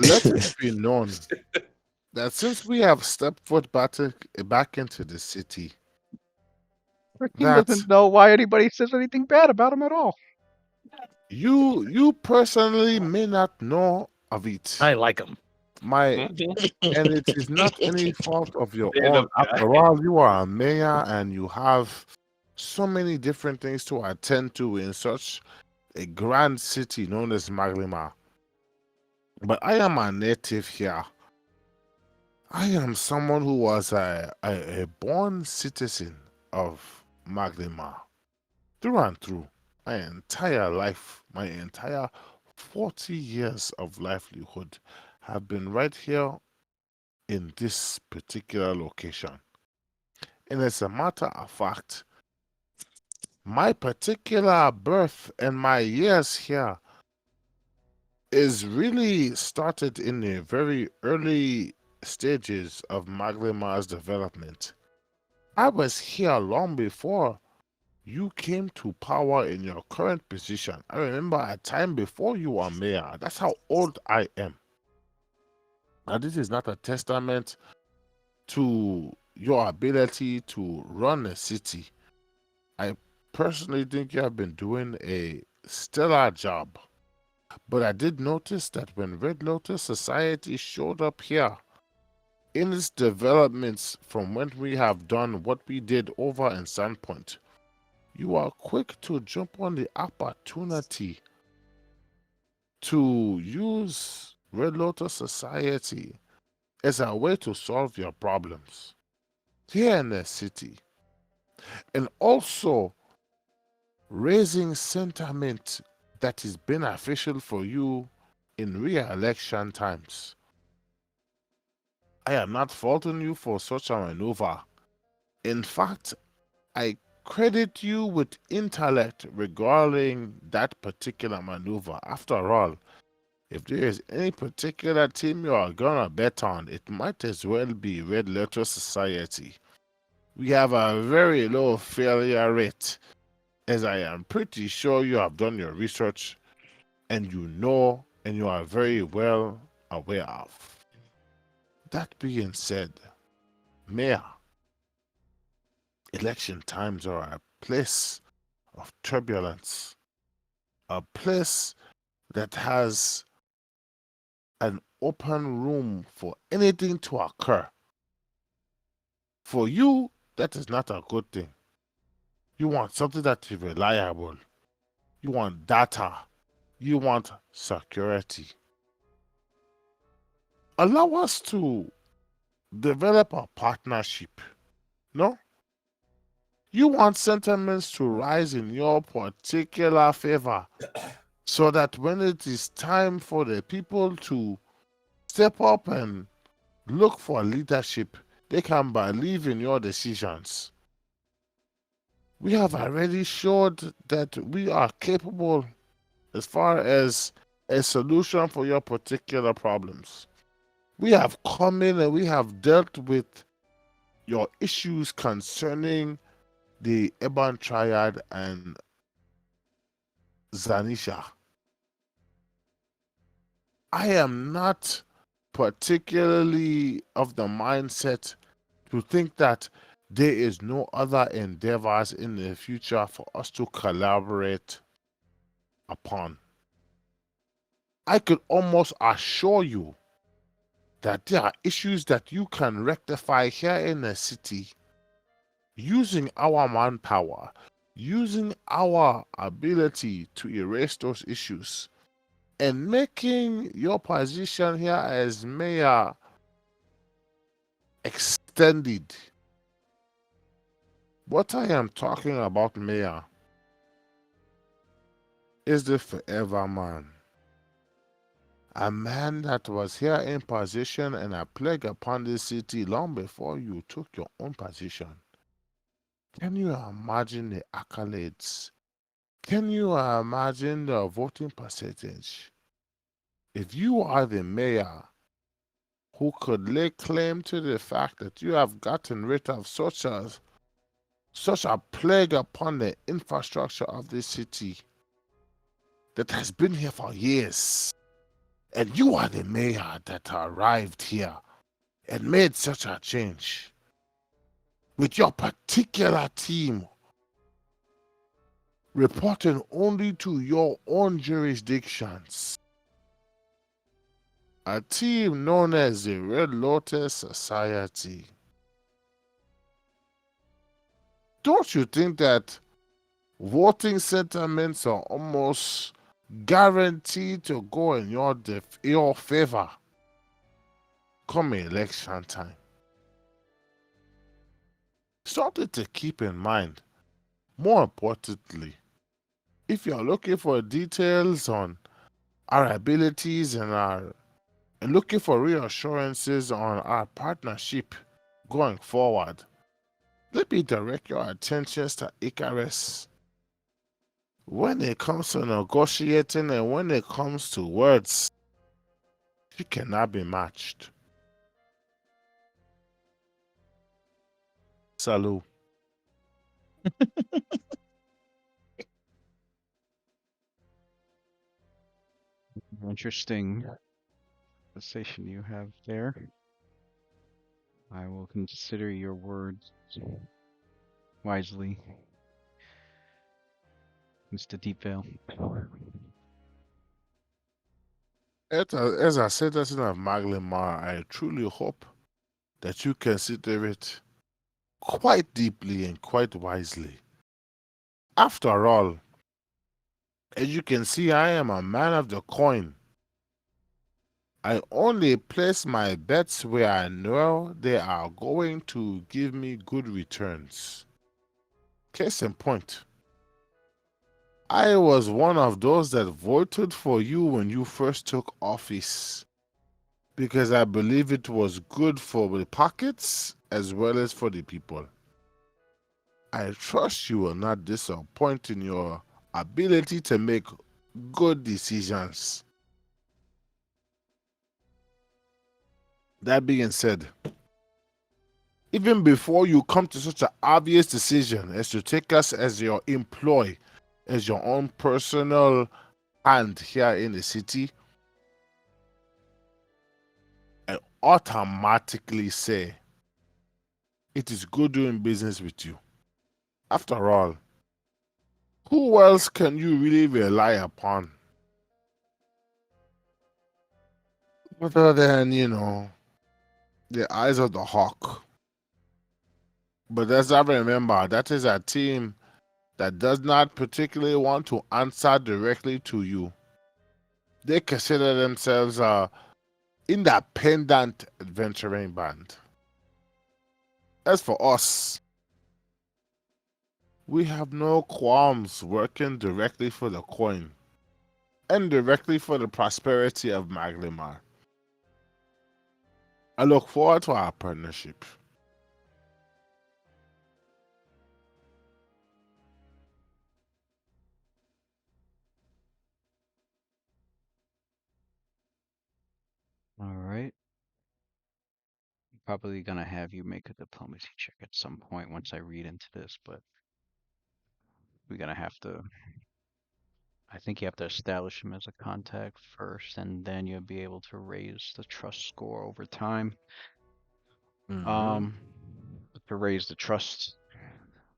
S2: Let it be known that since we have stepped foot back into the city,
S4: He doesn't know why anybody says anything bad about him at all.
S2: you personally may not know of it.
S9: I like him.
S2: And it is not any fault of your
S3: Stand
S2: own.
S3: up, guy.
S2: After all, you are a mayor and you have so many different things to attend to in such a grand city known as Maglima. But I am a native here. I am someone who was a born citizen of Maglima. Through and through. My entire life, my entire 40 years of livelihood have been right here in this particular location. And as a matter of fact, my particular birth and my years here is really started in the very early stages of Maglemar's development. I was here long before you came to power in your current position. I remember a time before you were mayor. That's how old I am. Now, this is not a testament to your ability to run a city. I personally think you have been doing a stellar job. But I did notice that when Red Lotus Society showed up here, in its developments from when we have done what we did over in Sandpoint, you are quick to jump on the opportunity to use Red Lotus Society as a way to solve your problems here in the city, and also raising sentiment that is beneficial for you in re-election times. I am not faulting you for such a maneuver. In fact, I credit you with intellect regarding that particular maneuver. After all, if there is any particular team you are gonna bet on, it might as well be Red Letter Society. We have a very low failure rate, as I am pretty sure you have done your research and you know and you are very well aware of. That being said, Mayor, election times are a place of turbulence, a place that has an open room for anything to occur. For you, that is not a good thing. You want something that is reliable. You want data. You want security. Allow us to develop a partnership. No? You want sentiments to rise in your particular favor so that when it is time for the people to step up and look for leadership, they can believe in your decisions. We have already showed that we are capable as far as a solution for your particular problems. We have come in and we have dealt with your issues concerning the Ebon Triad and Zanisha. I am not particularly of the mindset to think that there is no other endeavors in the future for us to collaborate upon. I could almost assure you that there are issues that you can rectify here in the city using our manpower, using our ability to erase those issues, and making your position here as mayor extended. What I am talking about, mayor, is the forever man. A man that was here in position and a plague upon this city long before you took your own position. Can you imagine the accolades? Can you imagine the voting percentage? If you are the mayor who could lay claim to the fact that you have gotten rid of such a plague upon the infrastructure of this city that has been here for years, and you are the mayor that arrived here and made such a change with your particular team reporting only to your own jurisdictions, a team known as the Red Lotus Society. Don't you think that voting sentiments are almost guaranteed to go in your favor come election time? Something to keep in mind. More importantly, if you're looking for details on our abilities and our and looking for reassurances on our partnership going forward, let me direct your attentions to Icarus. When it comes to negotiating and when it comes to words, she cannot be matched. Salute.
S4: Interesting conversation you have there. I will consider your words wisely, Mr. Deepvale.
S2: As a citizen of Maglimar, I truly hope that you consider it quite deeply and quite wisely. After all, as you can see, I am a man of the coin. I only place my bets where I know they are going to give me good returns. Case in point, I was one of those that voted for you when you first took office because I believe it was good for the pockets as well as for the people. I trust you will not disappoint in your ability to make good decisions. That being said, even before you come to such an obvious decision as to take us as your employee, as your own personal hand here in the city, I automatically say it is good doing business with you. After all, who else can you really rely upon? Other than, the eyes of the hawk. But let's not remember, that is a team that does not particularly want to answer directly to you. They consider themselves a independent adventuring band. As for us, we have no qualms working directly for the coin and directly for the prosperity of Maglimar. I look forward to our partnership.
S4: All right. Probably gonna have you make a diplomacy check at some point once I read into this, but we're gonna have to. I think you have to establish him as a contact first, and then you'll be able to raise the trust score over time. But to raise the trust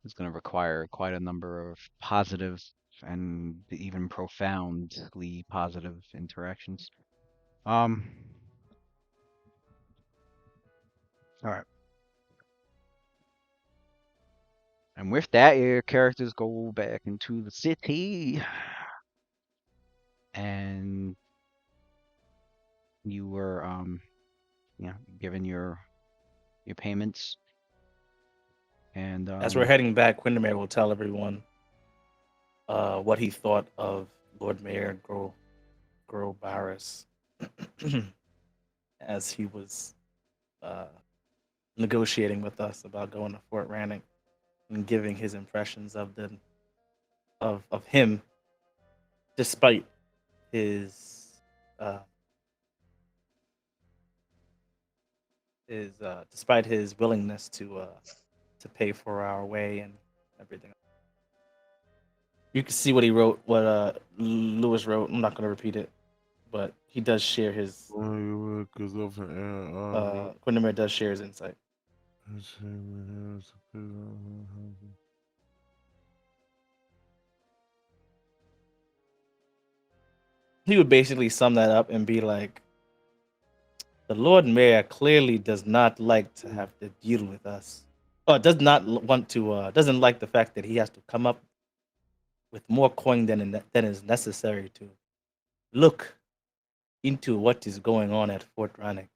S4: is going to require quite a number of positive and even profoundly positive interactions. All right. And with that, your characters go back into the city, and you were, given your payments, and
S9: As we're heading back, Windermere will tell everyone what he thought of Lord Mayor Grobarus as he was negotiating with us about going to Fort Rannoch and giving his impressions of him, despite his despite his willingness to pay for our way and everything. You can see what he wrote, what Lewis wrote. I'm not going to repeat it, but he does share his. Quindamere does share his insight. He would basically sum that up and be like, the Lord Mayor clearly does not like to have to deal with us. Or does not want to, doesn't like the fact that he has to come up with more coin than is necessary to look into what is going on at Fort Rannoch.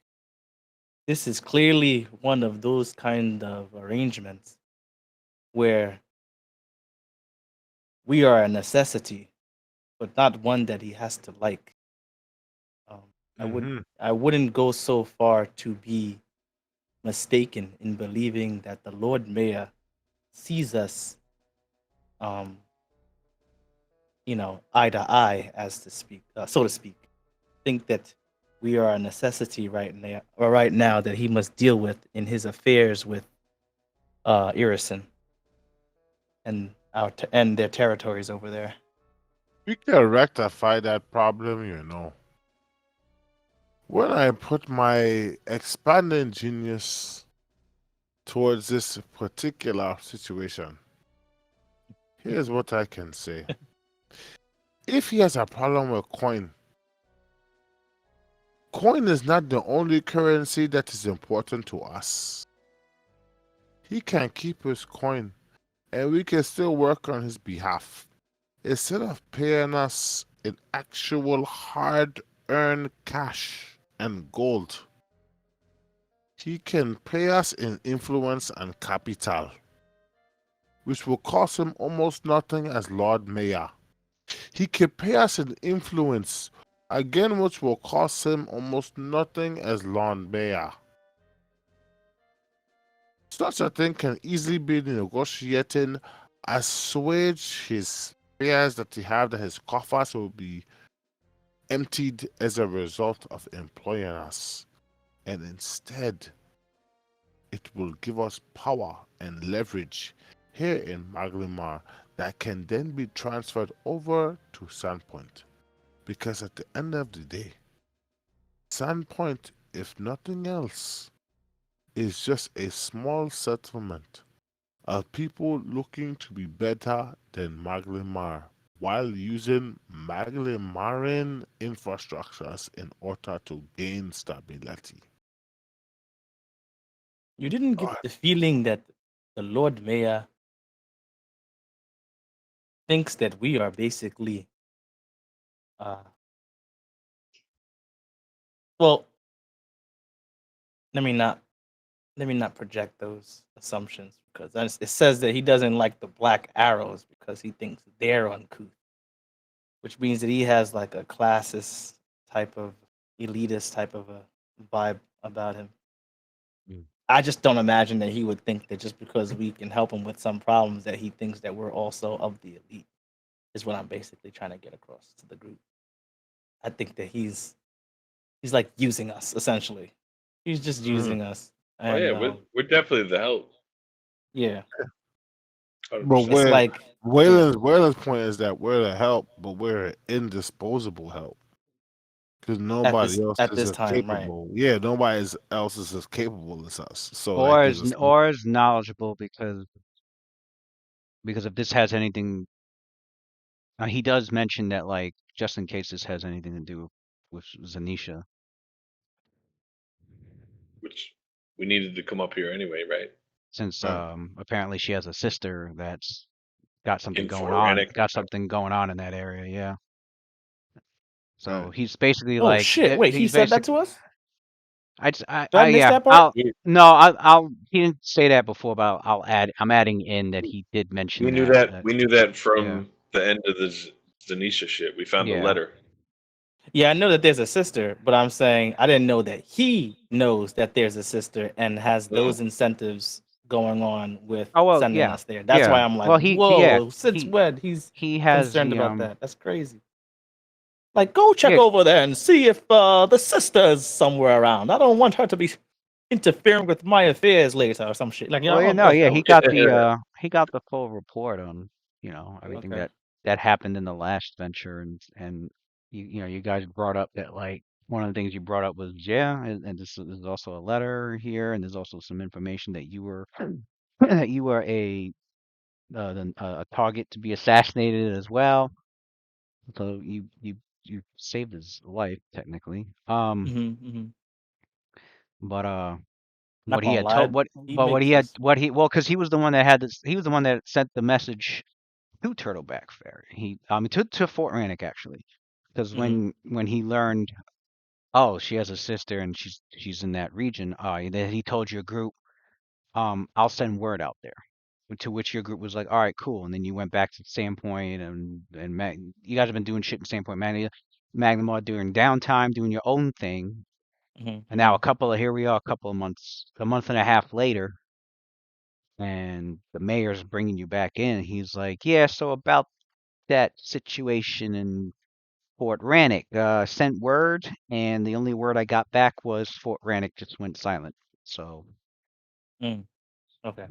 S9: This is clearly one of those kind of arrangements where we are a necessity, but not one that he has to like.
S2: Mm-hmm.
S9: I wouldn't go so far to be mistaken in believing that the Lord Mayor sees us, um, eye to eye, as to speak, so to speak. Think that we are a necessity right now that he must deal with in his affairs with Irison and and their territories over there.
S2: We can rectify that problem, you know. When I put my expanding genius towards this particular situation, here's what I can say. If he has a problem with coin, coin is not the only currency that is important to us. He can keep his coin, and we can still work on his behalf. Instead of paying us in actual hard-earned cash and gold, he can pay us in influence and capital, which will cost him almost nothing as Lord Mayor. He can pay us in influence, again, which will cost him almost nothing as Lord Mayor. Such a thing can easily be negotiating, assuage his fears that he have that his coffers will be emptied as a result of employing us, and instead it will give us power and leverage here in Maglimar that can then be transferred over to Sandpoint. Because at the end of the day, Sandpoint, if nothing else, is just a small settlement of people looking to be better than Maglimar while using Maglimaran infrastructures in order to gain stability.
S9: You didn't get the feeling that the Lord Mayor thinks that we are basically, uh, well, let me not project those assumptions because it says that he doesn't like the black arrows because he thinks they're uncouth, which means that he has like a classist type of elitist type of a vibe about him.
S2: Mm.
S9: I just don't imagine that he would think that just because we can help him with some problems that he thinks that we're also of the elite is what I'm basically trying to get across to the group. I think that he's like using us essentially. He's just
S2: Mhm.
S9: using us,
S3: Oh yeah,
S9: and
S3: we're definitely the help.
S9: yeah,
S2: But
S3: 100%.
S9: it's
S2: where
S9: like
S2: Waylon's point is that we're the help, but we're indisposable help. Because nobody else
S9: at
S2: is
S9: this
S2: as
S9: time, right?
S2: capable. Yeah, nobody else is as capable as us. So that
S4: Or
S2: gives
S4: is
S2: us.
S4: or is knowledgeable because if this has anything, he does mention that like just in case this has anything to do with Zanisha.
S3: Which we needed to come up here anyway, right?
S4: Since
S2: Right.
S4: apparently she has a sister that's got something
S3: In
S4: going on,
S3: Foreganic.
S4: in that area, yeah.
S2: Right.
S4: So he's basically
S9: Oh
S4: like
S9: shit! Wait, he
S4: he's
S9: said that
S4: basic.
S9: to us? Did I miss
S4: Yeah.
S9: that part?
S4: I'll. He didn't say that before, but I'll add. I'm adding in that he did mention
S3: We knew
S4: that.
S3: that.
S4: That
S3: We knew that
S4: yeah,
S3: from the end of the Zanisha shit. We found the
S4: yeah.
S3: letter.
S9: Yeah, I know that there's a sister, but I'm saying I didn't know that he knows that there's a sister and has
S3: No.
S9: those incentives going on with
S4: Oh well,
S9: sending
S4: yeah,
S9: us there. That's
S4: yeah.
S9: why I'm like,
S4: Well, yeah,
S9: whoa, since
S4: he
S9: when he's
S4: he has
S9: concerned
S4: the
S9: about that? That's crazy. Like, go check
S4: yeah.
S9: over there and see if the sister's somewhere around. I don't want her to be interfering with my affairs later or some shit. Like,
S4: Well, yeah, no,
S9: okay,
S4: yeah.
S9: okay.
S4: He got the full report on everything
S9: Okay.
S4: that happened in the last venture, and you guys brought up that like one of the things you brought up was yeah, and this is also a letter here, and there's also some information that you were that you were a target to be assassinated as well. So you saved his life technically.
S9: Mm-hmm.
S4: But
S9: Not
S4: what he
S9: gonna
S4: had
S9: lie,
S4: told
S9: he
S4: what he
S9: makes
S4: had
S9: us.
S4: what he well because he was the one that had this he was the one that sent the message to Turtleback Ferry. To Fort Rannoch actually, because
S9: Mm-hmm.
S4: when he learned, oh, she has a sister and she's in that region. Then he told your group, I'll send word out there. To which your group was like, all right, cool. And then you went back to Sandpoint and you guys have been doing shit in Sandpoint, man. Magnamar during downtime, doing your own thing.
S9: Mhm.
S4: And now here we are, a month and a half later, and the mayor's bringing you back in. He's like, yeah, so about that situation in Fort Rannick, sent word, and the only word I got back was Fort Rannick just went silent. So,
S9: Mm. Okay.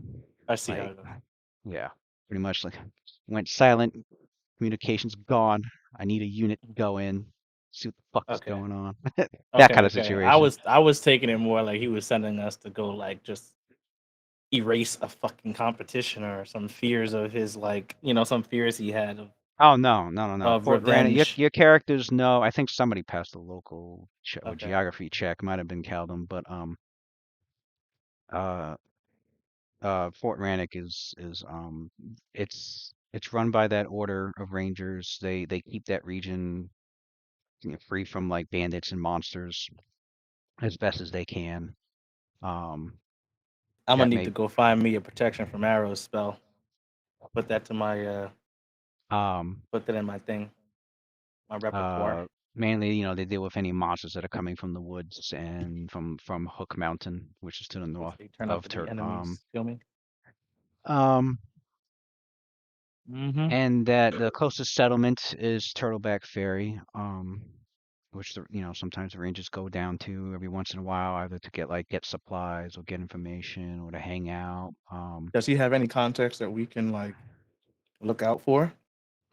S9: I see how
S4: like,
S9: it goes.
S4: yeah, pretty much like went silent. Communications gone. I need a unit to go in, see what the fuck is
S9: Okay.
S4: going on. That
S9: Okay.
S4: kind of
S9: Okay.
S4: situation.
S9: I was taking it more like he was sending us to go like just erase a fucking competition or some fears of his, like, some fears he had
S4: Oh no.
S9: of
S4: Fort Rannick.
S9: revenge.
S4: Your characters know. I think somebody passed a local or
S9: Okay.
S4: geography check. Might have been Caldum, but uh Fort Rannick is it's run by that order of rangers. They keep that region, free from like bandits and monsters as best as they can. Um,
S9: I'm gonna need to
S4: Maybe
S9: go find me a protection from arrows spell. Put that to my
S4: um
S9: put that in my thing, my repertoire.
S4: uh mainly, they deal with any monsters that are coming from the woods and from Hook Mountain, which is to the
S9: If
S4: north
S9: they turn out
S4: of
S9: to be
S4: Tur
S9: enemies, feel me?
S4: um
S9: Mm-hmm.
S4: and that the closest settlement is Turtleback Ferry, which sometimes the rangers go down to every once in a while, either to get supplies or get information or to hang out.
S9: Does he have any context that we can like look out for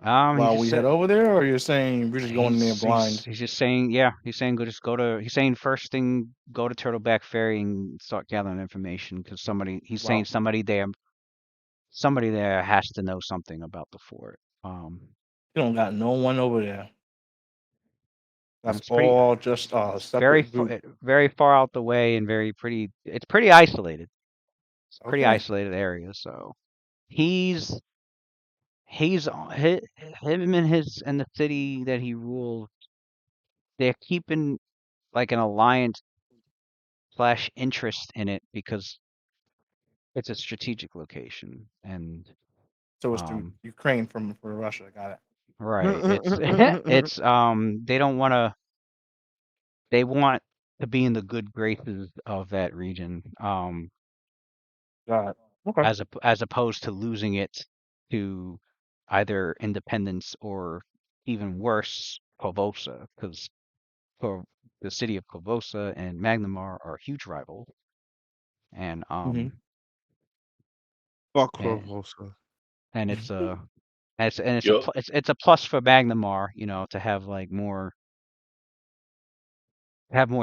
S4: He
S9: while
S4: just
S9: we head
S4: said
S9: over there, or you're saying we're just going in there blind?
S4: he's just saying, yeah, he's saying he's saying first thing, go to Turtleback Ferry and start gathering information, because he's saying
S9: Well,
S4: somebody there has to know something about the fort.
S9: you don't got no one over there.
S4: And
S9: That's
S4: it's pretty
S9: all just a separate group.
S4: very far out the way and it's pretty isolated. It's a pretty
S9: Okay.
S4: isolated area. So he's him and the city that he rules, they're keeping like an alliance slash interest in it because it's a strategic location. And
S9: So it's through
S4: um
S9: Ukraine for Russia. Got it.
S4: right, it's it's they want to be in the good graces of that region,
S9: Got it. Okay.
S4: as opposed to losing it to either independence or, even worse, Corvosa, because the city of Corvosa and Magnamar are huge rivals, and
S9: Mm-hmm.
S2: Fuck
S4: and,
S2: Corvosa.
S4: and it's a it's a
S3: Yup.
S4: it's a plus for Magnamar, to have like more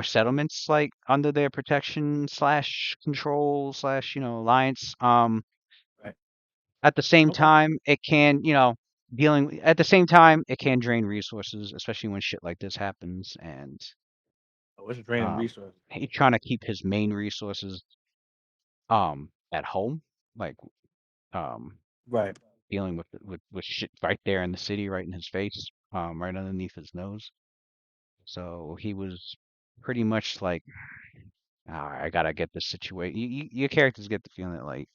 S4: settlements like under their protection slash control slash alliance.
S9: Right.
S4: At the same
S9: Okay.
S4: time, it can, at the same time, it can drain resources, especially when shit like this happens. And
S9: Oh, it's draining resources.
S4: he's trying to keep his main resources at home, like um
S9: Right.
S4: dealing with shit right there in the city, right in his face, right underneath his nose. So he was pretty much like, I gotta get this situation. Your characters get the feeling that like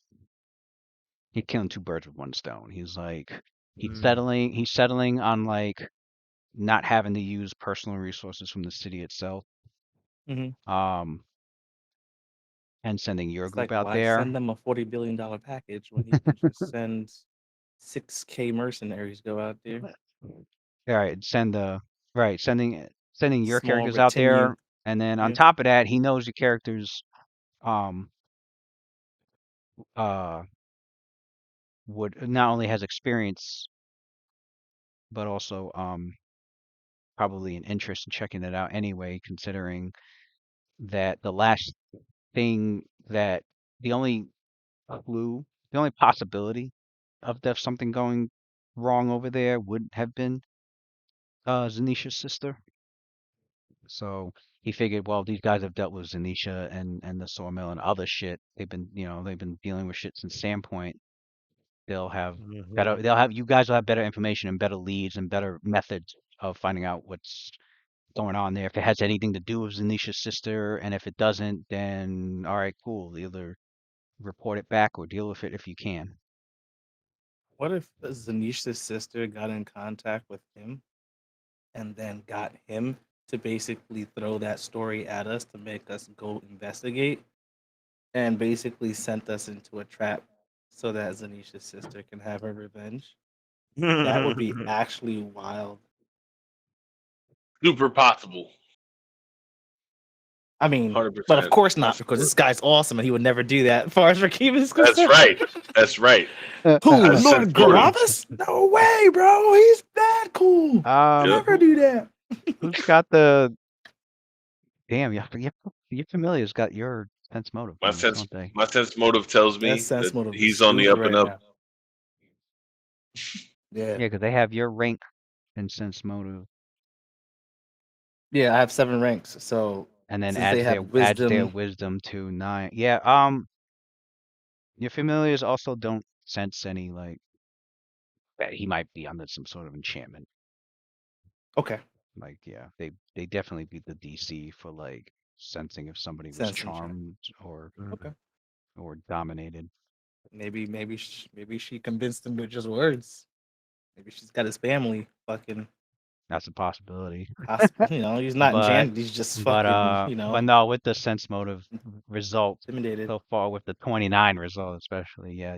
S4: he's killing two birds with one stone. He's like
S2: Mm.
S4: he's settling on like not having to use personal resources from the city itself,
S9: Mm-hmm.
S4: um, and sending your
S9: It's
S4: group
S9: like,
S4: out
S9: why
S4: there.
S9: send them a $40 billion package when he can just send 6K mercenaries go out there?
S4: All right, sending your
S9: Small
S4: characters out
S9: retinue.
S4: there, and then on
S9: Yeah.
S4: top of that, he knows your characters um uh would not only has experience but also probably an interest in checking it out anyway, considering that the last thing that the only clue, the only possibility of something going wrong over there would have been Zanisha's sister. So he figured, well, these guys have dealt with Zanisha and the sawmill and other shit. They've been dealing with shit since Sandpoint. They'll have
S2: Mhm.
S4: you guys will have better information and better leads and better methods of finding out what's going on there. If it has anything to do with Zanisha's sister, and if it doesn't, then all right, cool. Either report it back or deal with it if you can.
S9: What if Zanisha's sister got in contact with him and then got him to basically throw that story at us to make us go investigate, and basically sent us into a trap so that Zanisha's sister can have her revenge. That would be actually wild.
S3: Super possible.
S9: I mean,
S3: 100%.
S9: but of course not,
S3: That's
S9: because this
S3: cool.
S9: guy's awesome and he would never do that. As far as Rakim is
S3: That's
S9: concerned.
S3: right. That's right.
S9: Who?
S3: That's
S9: Lord
S3: sensitive.
S9: Garavis? No way, bro. He's that cool.
S3: Yeah.
S9: Never do that.
S4: Who's got the? Damn, your familiar's got your sense motive,
S3: My
S4: numbers,
S3: sense,
S4: don't they?
S3: my sense motive tells me
S9: That sense
S3: that
S9: motive is
S3: he's on the
S9: stupid
S3: up and
S9: right
S3: up.
S9: now. Yeah.
S4: Yeah, because they have your rank and sense motive,
S9: Yeah, I have 7 ranks. So
S4: and then
S9: since they have
S4: adds their
S9: wisdom,
S4: wisdom to 9. Yeah. Your familiars also don't sense any like that he might be under some sort of enchantment.
S9: okay.
S4: Like, yeah, they definitely beat the DC for like sensing if somebody was
S9: Sense enchantment.
S4: charmed or
S9: Okay.
S4: dominated.
S9: Maybe she convinced him with just words. Maybe she's got his family fucking
S4: That's a possibility.
S9: you know, he's not
S4: But
S9: enchanted, he's just fucking, you know,
S4: but no, with the sense motive result
S9: intimidated.
S4: so far, with the 29 result especially, yeah,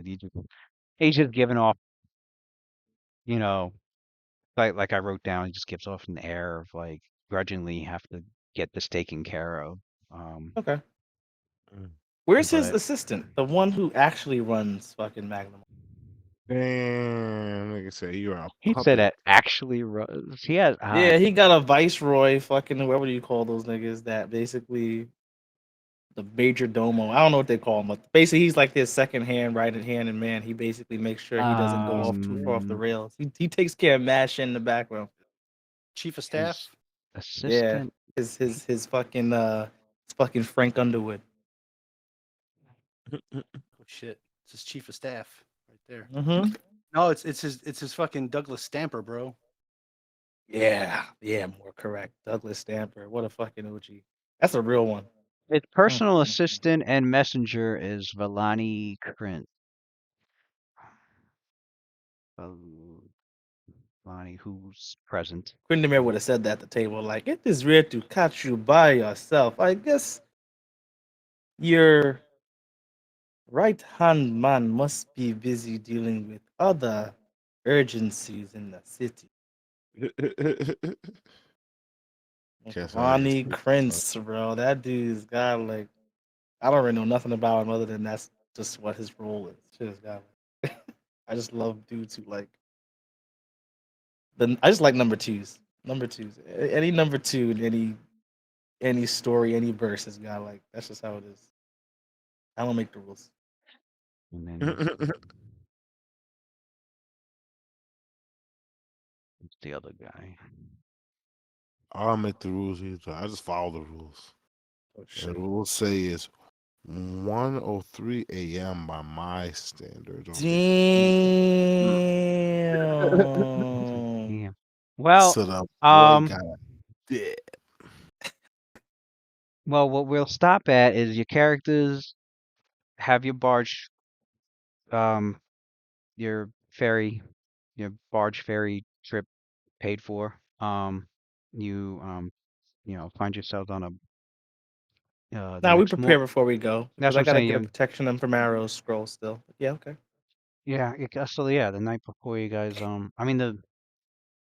S4: he's just giving off, you know, like I wrote down, he just gives off an air of like grudgingly have to get this taken care of.
S9: Okay. Where's his
S4: But
S9: assistant? The one who actually runs fucking Magnum.
S2: Damn, nigga say you're a
S4: he'd say
S2: puppet.
S4: that actually runs. He has
S9: Yeah, he got a viceroy, fucking whoever you call those niggas that basically the major domo. I don't know what they call him, but basically he's like his second hand, right hand and man. He basically makes sure he doesn't go off too far off the rails. He takes care of mad shit in the background.
S6: Chief of
S4: his
S6: staff.
S9: Yeah,
S4: assistant.
S9: his fucking Frank Underwood.
S6: Oh shit! It's his chief of staff right there.
S9: Mm-hmm.
S6: No, it's his fucking Douglas Stamper, bro.
S9: Yeah, more correct. Douglas Stamper. What a fucking OG. That's a real one.
S4: Its personal assistant and messenger is Valani Krint. Valani, who's present.
S9: Quindamere would have said that at the table, like, it is rare to catch you by yourself. I guess your right hand man must be busy dealing with other urgencies in the city.
S2: Guess I
S9: Ronnie
S2: just-
S9: Krentz, bro. That dude's got like, I don't really know nothing about him other than that's just what his role is. Shit has got I just love dudes who like I just like number twos. Number twos. Any number two in any story, any verse has got like that's just how it is. I don't make the rules.
S4: And then who's the other guy?
S2: I don't make the rules either. I just follow the rules.
S9: Oh
S2: And
S9: shit.
S2: the rules say is 1:03 a.m. by my standards.
S9: Damn.
S4: Yeah. Well,
S2: So the boy got dead.
S4: well, what we'll stop at is your characters have your barge, your ferry, your barge ferry trip paid for. You find yourselves on a the
S9: Now we
S4: next
S9: prepare before we go because
S4: That's
S9: I
S4: what I'm
S9: gotta
S4: saying.
S9: get a protection them from arrows scroll still. Yeah, okay.
S4: Yeah, so yeah, the night before you guys, I mean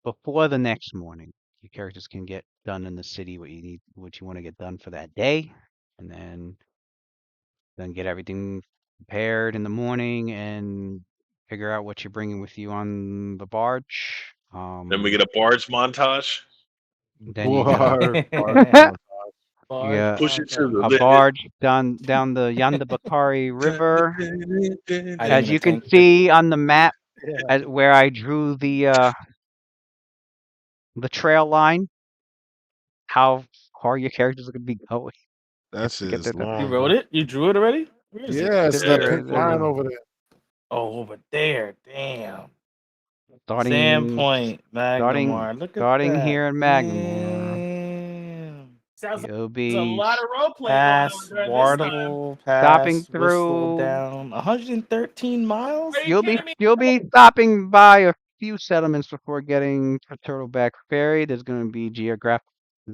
S4: before the next morning, your characters can get done in the city what you want to get done for that day, and then get everything prepared in the morning and figure out what you're bringing with you on the barge.
S3: Then we get a barge montage.
S4: Then you get
S9: Barge
S3: Push it to
S9: montage.
S3: the
S4: a
S3: limit.
S4: barge down the Yanda Bakari River.
S9: I didn't
S4: As
S9: even
S4: you can
S9: think.
S4: see on the map,
S6: Yeah.
S4: where I drew the trail line, how far your characters are gonna be going.
S2: That
S4: to
S2: shit
S4: get
S2: is
S4: there.
S9: You
S2: long.
S9: wrote it? You drew it already? Where is it?
S2: Yeah, it's
S4: It's
S2: that
S4: right
S2: pink
S4: there.
S2: line over there.
S9: Oh, over there. Damn.
S4: Starting
S9: Sandpoint, Magnamar. Look at
S4: starting
S9: that.
S4: here in Magnamore,
S9: Damn.
S5: Sounds like
S4: you'll
S5: there's a
S4: be
S5: lot of role playing going
S9: Pass,
S5: on during this time.
S9: Wardle,
S4: stopping
S9: pass, whistle
S4: through.
S9: down. 113 miles?
S5: Are you kidding me?
S4: You'll be stopping by few settlements before getting to Turtleback Ferry. There's going to be There's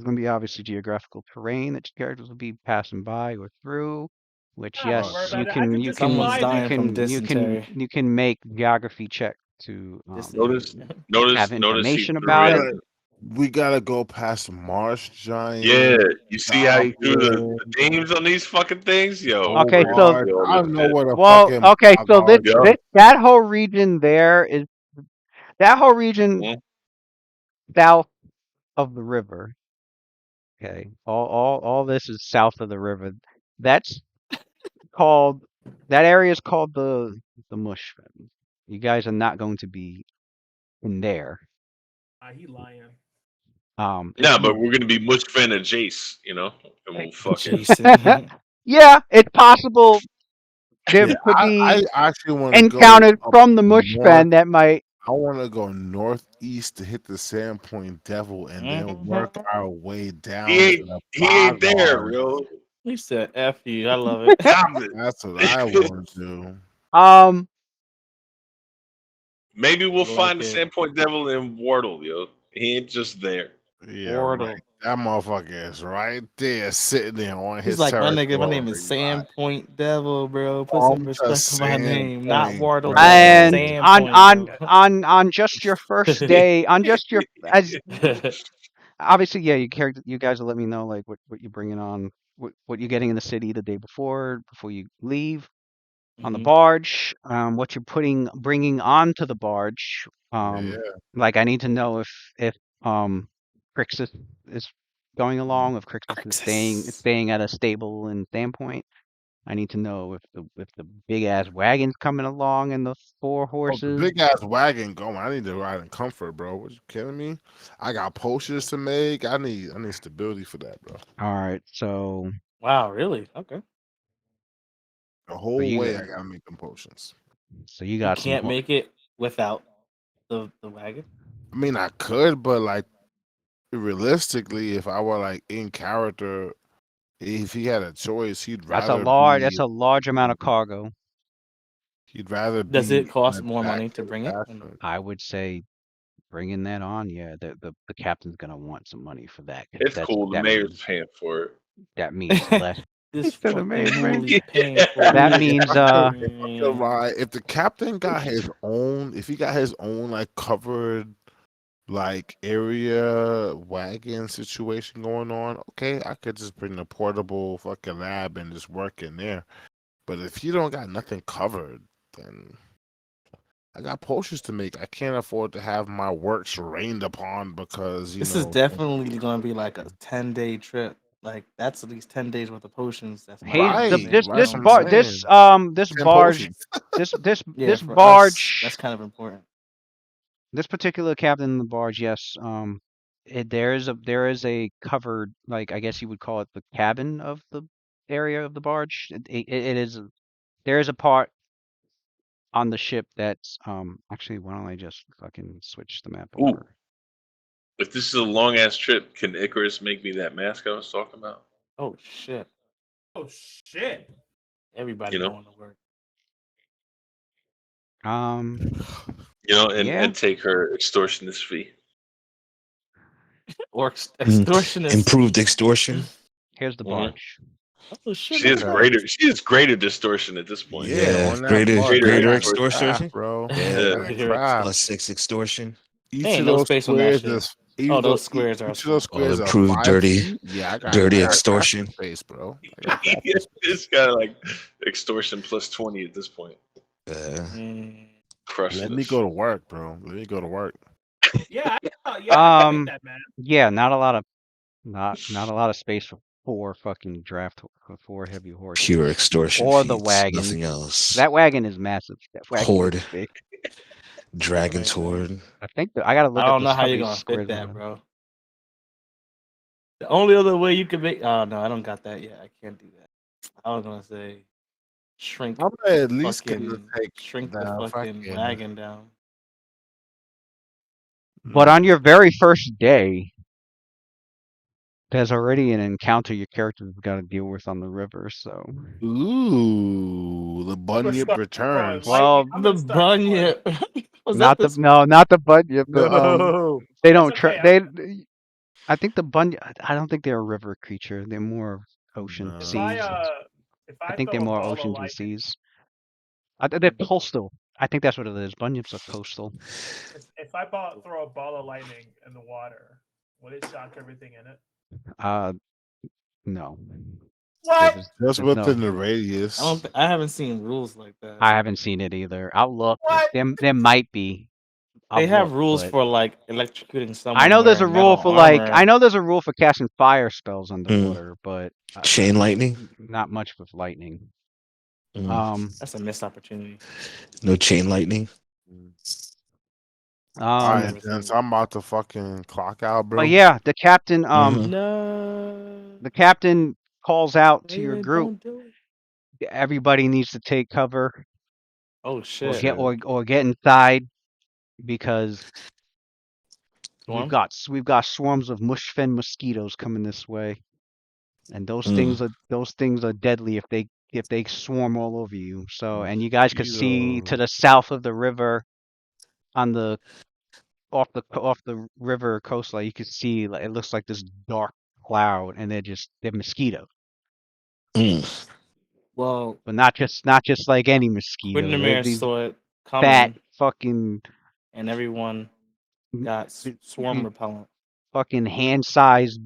S4: going to be obviously geographical terrain that your characters will be passing by or through. Which
S5: Ah, don't worry
S4: yes,
S5: about it. I could just
S9: Someone's
S5: fly
S9: dying
S5: there.
S9: from dysentery.
S4: you can make geography check to
S3: Notice,
S4: have
S3: notice he
S4: information
S3: threw
S4: about it.
S3: in.
S2: We gotta go past marsh giant.
S3: Yeah, you see how he threw the
S2: goblin,
S3: names on these fucking things, yo.
S4: Okay,
S3: crazy,
S4: so
S3: yo,
S2: I
S3: this
S2: don't know
S3: shit.
S2: what a
S4: well,
S2: fucking
S4: okay, so
S3: Yeah.
S4: that whole region there is that whole region
S3: Mhm.
S4: south of the river. Okay, all this is south of the river. That's called that area is called the Mush Fen. You guys are not going to be in there.
S5: He lying.
S4: If
S3: Nah,
S4: you
S3: but we're gonna be Mushfin and Jace, you know, and we'll fucking.
S9: Jason.
S4: yeah, it's possible there
S2: Yeah,
S4: could
S2: I
S4: be
S2: actually want to go
S4: encounters
S2: up
S4: from the Mush
S2: north.
S4: Fen that might.
S2: I want to go northeast to hit the Sandpoint Devil and then work our way down to the
S3: He ain't there,
S2: Boghorn.
S3: yo.
S9: He said, "F you." I love it.
S3: Stop it.
S2: That's what I want to do.
S4: Um,
S3: Maybe we'll
S9: I like
S3: find the
S9: it.
S3: Sandpoint Devil in Wardle, yo. He ain't just there.
S2: Yeah,
S9: Wardle.
S2: right. That motherfucker is right there, sitting there on
S9: He's
S2: his
S9: like, my
S2: territory.
S9: nigga, my name is Sandpoint Devil, bro. Put some
S2: I'm
S9: respect
S2: just
S9: on my
S2: saying,
S9: name. Not
S2: point,
S9: Wardle Devil.
S4: and
S2: bro.
S9: Sandpoint, bro.
S4: on just your first day, on just your as obviously, yeah, you guys will let me know like what you're bringing on, what you're getting in the city the day before you leave on the
S9: Mhm.
S4: barge, what you're bringing onto the barge.
S2: Yeah.
S4: Like I need to know if Crixus is going along, if Crixus is
S9: Crixus.
S4: staying at a stable in Standpoint. I need to know if the big ass wagon's coming along and the four
S2: Oh, the
S4: horses.
S2: big ass wagon going. I need to ride in comfort, bro. What you kidding me? I got potions to make. I need stability for that, bro.
S4: All right, so
S9: Wow, really? Okay.
S2: The
S4: so
S2: whole
S4: you
S2: way
S4: got
S2: I gotta make them potions.
S4: you
S9: You
S4: got some.
S9: can't make it without the wagon.
S2: I mean, I could, but like realistically, if I were like in character, if he had a choice,
S4: That's a large amount of cargo.
S2: he'd rather
S9: Does
S2: be
S9: it cost
S2: an
S9: more money to
S2: adapted
S9: bring it? Or no?
S2: assassin.
S4: I would say bringing that on, yeah, the captain's gonna want some money for that because
S3: It's cool. The mayor's paying for it.
S4: that means less.
S9: This
S4: So the
S9: fucking
S4: mayor's
S9: moolie's paying for
S4: That
S9: it.
S4: means
S2: If I could ride, if the captain got his own, if he got his own like covered like area wagon situation going on, okay, I could just bring the portable fucking lab and just work in there. But if you don't got nothing covered, then I got potions to make. I can't afford to have my works rained upon because
S9: This is definitely going to be like a 10-day trip. Like that's at least 10 days worth of potions. That's
S4: Hey,
S9: not
S2: right.
S9: insane.
S2: That's what I'm saying.
S4: this
S2: 10
S4: barge
S2: potions.
S9: Yeah,
S4: this
S9: for us, that's
S4: barge
S9: kind of important.
S4: this particular captain in the barge, yes, there is a covered, like I guess you would call it the cabin of the area of the barge. It is there is a part on the ship that's actually why don't I just fucking switch the map
S3: Ooh,
S4: over?
S3: if this is a long ass trip, can Icarus make me that mask I was talking about?
S9: Oh shit!
S5: Oh shit.
S9: Everybody
S3: You know,
S9: going to work.
S3: and
S4: Yeah,
S3: take her extortionist fee.
S9: Or extortionist
S1: Improved
S9: fee.
S1: extortion.
S4: here's the
S3: hmm
S4: barge.
S9: Oh shit!
S3: She
S9: Look
S3: is
S9: at that.
S3: greater. She is greater distortion at this point.
S2: Yeah,
S1: Yeah,
S2: on that
S1: greater
S2: barge, I
S3: Greater
S1: greater
S2: got
S3: extortion.
S2: craft,
S1: extortion.
S2: bro.
S1: Yeah,
S2: I got
S9: Greater
S2: craft.
S1: plus 6 extortion.
S2: Each
S9: Ain't
S2: of
S9: no
S2: those
S9: space on that
S2: squares
S9: shit.
S2: is
S9: Oh, those squares are
S2: each of those
S9: small.
S1: All
S2: squares are
S1: improved
S2: 5 feet. Yeah,
S1: dirty
S2: I got crafting
S1: extortion.
S2: space, bro. I got crafting space.
S3: This guy like extortion plus 20 at this point.
S9: Mm.
S3: Crushing
S2: Let
S3: this
S2: me go
S3: shit.
S2: to work, bro. Let me go to work.
S5: Yeah, I can make that, man.
S4: Yeah, not a lot of not a lot of space for four fucking for four heavy horses
S1: Pure extortion
S4: or the
S1: feats,
S4: wagon.
S1: nothing else.
S4: That wagon is massive. That wagon is
S1: Horde,
S4: big.
S1: Dragon's
S9: Man.
S1: Horde.
S4: I think I gotta
S9: I
S4: look up
S9: don't
S4: the
S9: know how
S4: how
S9: you're
S4: many
S9: gonna fit
S4: squares
S9: that,
S4: are.
S9: bro. The only other way you could make. Oh no, I don't got that yet. I can't do that. I was gonna say shrink
S2: I'm gonna at least get to
S9: fucking
S2: take
S9: shrink the
S2: the
S9: fucking
S2: fucking.
S9: wagon down.
S4: But on your very first day, there's already an encounter your character's got to deal with on the river. So,
S2: Ooh, the
S5: I'm gonna
S2: bunyip
S5: start throwing
S2: returns.
S4: well,
S5: lightning. I'm
S9: The
S5: gonna start throwing
S9: bunyip. Was
S4: Not
S9: that
S4: the not the bunyip.
S6: No.
S4: They
S5: It's
S4: don't
S5: okay.
S4: I think the bunyip. I don't think they're a river creature. They're more ocean
S5: If
S4: seas. I
S5: I
S4: think they're
S5: throw a
S4: more
S5: ball of
S4: oceans and
S5: lightning,
S4: seas. They're coastal. I think that's what it is. Bunyips are coastal.
S5: if throw a ball of lightning in the water, would it shock everything in it?
S4: Uh, no.
S5: What?
S2: Just
S4: There's no.
S2: within the radius.
S9: I haven't seen rules like that.
S4: I haven't seen it either. I'll look.
S5: What?
S4: There might be.
S9: They
S4: I'll
S9: have
S4: look,
S9: rules
S4: but
S9: for like electrocuting
S4: I
S9: someone
S4: know there's a
S9: wearing
S4: rule
S9: metal
S4: for like I
S9: armor.
S4: know there's a rule for casting fire spells underwater, but
S1: Chain lightning?
S4: not much with lightning.
S1: Mm.
S9: That's a missed opportunity.
S1: No chain lightning.
S2: All right,
S9: never
S2: then.
S9: seen
S2: So I'm about to fucking clock out, bro.
S4: But yeah, the captain
S1: Mhm.
S9: No.
S4: the captain calls out to your
S9: Waylon,
S4: group.
S9: don't do it.
S4: Everybody needs to take cover
S9: Oh
S4: or
S9: shit.
S4: get inside because
S9: Storm?
S4: we've got swarms of mushfen mosquitoes coming this way, and those
S1: Mm.
S4: things are deadly if they swarm all over you. So, and you guys could see to
S2: Mosquito.
S4: the south of the river on the off the river coastline, you could see like it looks like this dark cloud, and they're mosquitoes,
S1: Mm.
S9: Well,
S4: but not just like any mosquito. They're
S9: Quindamir
S4: these
S9: saw it
S4: fat
S9: coming,
S4: fucking
S9: and everyone got swarm repellent.
S4: fucking hand-sized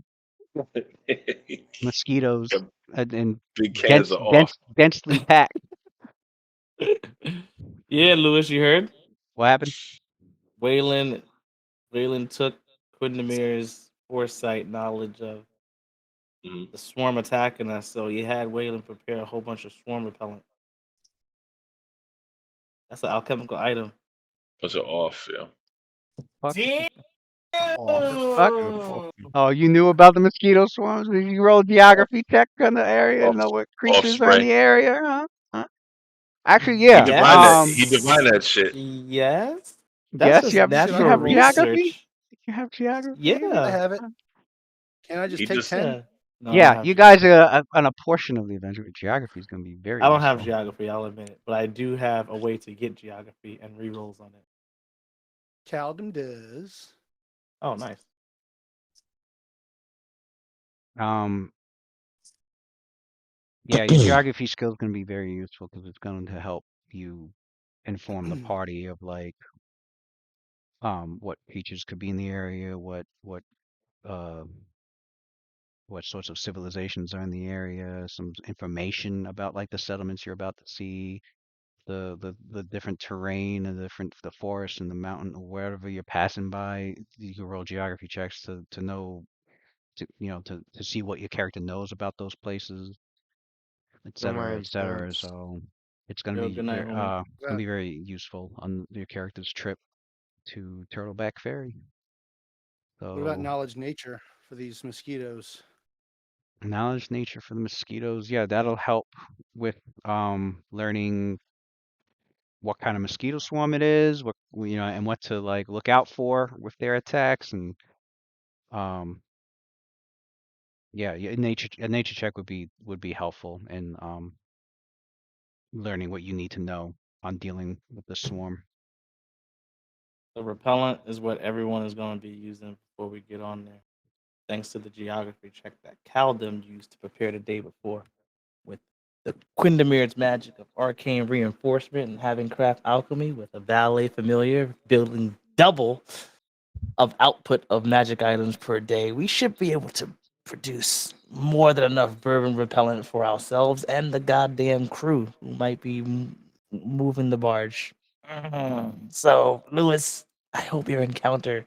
S4: mosquitoes
S3: Yeah,
S4: and
S3: big cans of off.
S4: densely packed.
S9: Yeah, Lewis, you heard?
S4: What happened?
S9: Waylon took Quindamir's foresight knowledge of
S3: Mhm.
S9: the swarm attacking us, so he had Waylon prepare a whole bunch of swarm repellent. That's an alchemical item.
S3: Those are off, yeah.
S4: Fuck.
S5: Damn!
S4: Fuck. Oh, you knew about the mosquito swarms? Did you roll a geography check on the area
S3: Off,
S4: and know what
S3: off
S4: creatures are in
S3: spray.
S4: the area? Huh? Actually,
S3: He
S4: yeah.
S3: divined that.
S9: Yes.
S3: He divined that shit.
S9: Yes. That's
S4: Yes,
S9: just
S6: Should
S4: you
S9: natural
S6: I
S4: have
S6: roll?
S4: geography?
S9: research.
S4: You have geography?
S6: I
S9: Yeah.
S6: have it. Can I just
S3: He
S6: take
S3: just
S6: 10?
S9: Yeah. No, I don't
S4: Yeah,
S9: have
S4: you guys
S9: geography.
S4: are on a portion of the adventure. Geography is going to be very
S9: I don't have
S4: useful.
S9: geography, I'll admit it. But I do have a way to get geography and rerolls on it.
S6: Caldum does.
S9: Oh, nice.
S4: Um, yeah, your geography skill is going to be very useful because it's going to help you inform the party of like what creatures could be in the area, uh what sorts of civilizations are in the area, some information about like the settlements you're about to see, the different terrain and the forest and the mountain or wherever you're passing by. You can roll geography checks to know to see what your character knows about those places, et
S2: Don't
S4: cetera, et
S2: mind
S4: cetera.
S2: sense.
S4: So it's gonna
S9: Yo,
S4: be
S9: good night, homie.
S4: very useful on your character's trip to Turtleback Ferry.
S6: What about
S4: So
S6: knowledge nature for these mosquitoes?
S4: knowledge nature for the mosquitoes, yeah, that'll help with learning what kind of mosquito swarm it is, and what to like look out for with their attacks, and um yeah, a nature check would be helpful in learning what you need to know on dealing with the swarm.
S9: The repellent is what everyone is going to be using before we get on there. Thanks to the geography check that Caldum used to prepare the day before with the Quindamir's magic of arcane reinforcement and having craft alchemy with a valet familiar building double of output of magic items per day. We should be able to produce more than enough bourbon repellent for ourselves and the goddamn crew who might be moving the barge. So, Lewis, I hope your encounter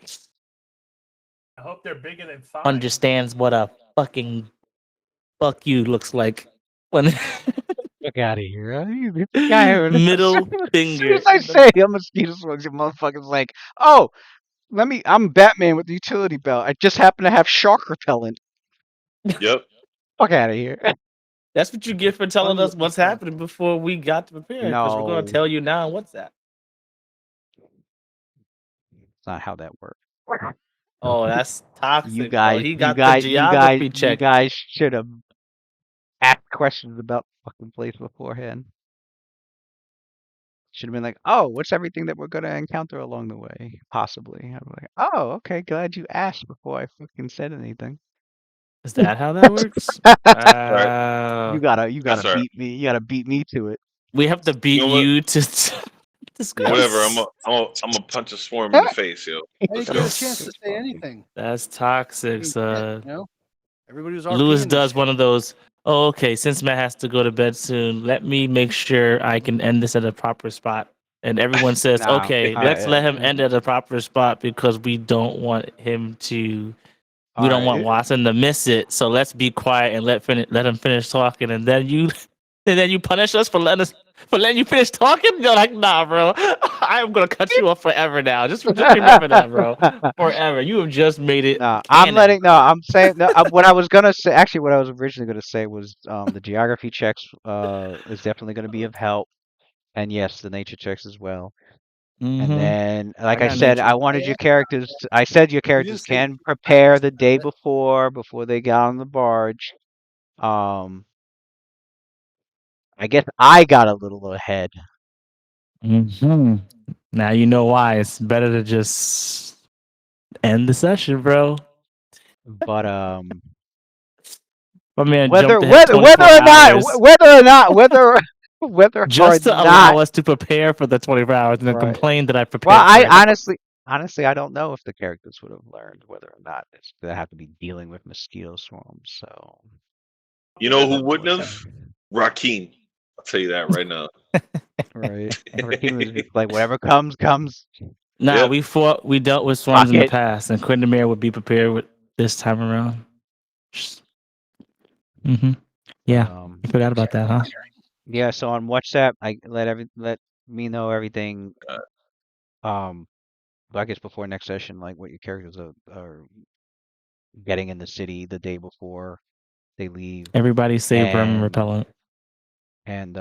S5: I hope they're bigger than 5.
S9: understands what a fucking fuck you looks like when
S4: Look out of here. This guy,
S9: middle
S4: as soon as
S9: finger.
S4: I say a mosquito swarms, your motherfucker's like, oh, I'm Batman with the utility belt. I just happen to have shark repellent.
S3: Yep.
S4: Fuck out of here.
S9: That's what you get for telling us what's
S6: Wonderful.
S9: happening before we got to prepare. Because we're going
S4: No,
S9: to tell you now on WhatsApp.
S4: it's not how that works.
S9: Oh, that's
S4: You
S9: toxic, bro.
S4: guys,
S9: He
S4: you
S9: got the
S4: guys, you guys,
S9: geography
S4: you
S9: check.
S4: guys should have asked questions about the fucking place beforehand. Should have been like, oh, what's everything that we're gonna encounter along the way? Possibly. I'm like, oh, okay, glad you asked before I fucking said anything.
S9: Is that how that works?
S4: You gotta
S3: That's all right.
S4: beat me. You gotta beat me to it.
S9: We have to beat
S3: know what?
S9: you to
S4: Yeah.
S3: Whatever. I'm
S9: discuss.
S3: gonna punch a swarm in the face, yo.
S6: I
S3: Let's
S6: didn't
S3: go.
S6: get a chance to say anything.
S9: That's
S6: I
S9: toxic,
S6: mean, shit,
S9: son.
S6: you know, everybody was
S9: Lewis
S6: RPing
S9: does
S6: this
S9: one
S6: shit.
S9: of those. Oh, okay. Since Matt has to go to bed soon, let me make sure I can end this at a proper spot. And everyone says,
S4: Nah,
S9: okay, let's let him end at a proper spot because we don't want him to. We don't want
S4: Alright.
S9: Watson to miss it. So let's be quiet and let him finish talking, and then you punish us for letting you finish talking. You're like, nah, bro. I'm gonna cut you off forever now. Just remember that, bro. Forever. You have just made it
S4: No,
S9: canon.
S4: I'm saying no, what I was gonna say. Actually, what I was originally gonna say was the geography checks is definitely gonna be of help, and yes, the nature checks as well. And
S9: Mm-hmm.
S4: then,
S9: I
S4: like I
S9: got
S4: said, I
S9: nature.
S4: wanted your characters. I said your
S6: You
S4: characters
S6: didn't say
S4: can prepare the day before they got on the barge. Um, I guess I got a little ahead.
S9: Mm-hmm. Now you know why. It's better to just end the session, bro.
S4: But
S9: My man
S4: whether
S9: jumped ahead
S4: whether whether
S9: 24
S4: or not
S9: hours
S4: whether or
S9: just to
S4: not
S9: allow us to prepare for the 24 hours and then
S4: right.
S9: complain that I
S4: Well,
S9: prepared for
S4: I
S9: it.
S4: honestly I don't know if the characters would have learned whether or not they have to be dealing with mosquito swarms. So
S3: You know who wouldn't have? Rakim. I'll tell you that right now.
S4: right, Rakim was just like whatever comes comes.
S9: Nah,
S3: Yep.
S9: we dealt with swarms
S4: Fuck
S9: in the
S4: it.
S9: past, and Quindamere would be prepared with this time around. Mm-hmm.
S4: But
S9: Yeah, you forgot about that, huh?
S4: yeah. So on WhatsApp, I let me know everything. I guess before next session, like what your characters are getting in the city the day before they leave,
S9: Everybody say vermin
S4: and
S9: repellent.
S4: and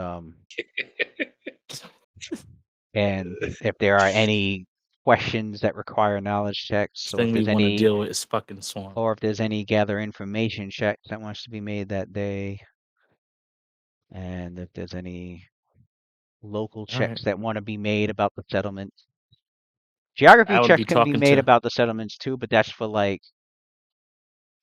S4: and if there are any questions that require knowledge checks, or if
S9: Thing we
S4: there's
S9: want to
S4: any,
S9: deal with is fucking swarm.
S4: or if there's any gather information checks that wants to be made that day, and if there's any local
S9: All right,
S4: checks that want to be made about the settlements. Geography
S9: I would
S4: checks
S9: be
S4: can be
S9: talking
S4: made
S9: to.
S4: about the settlements too, but that's for like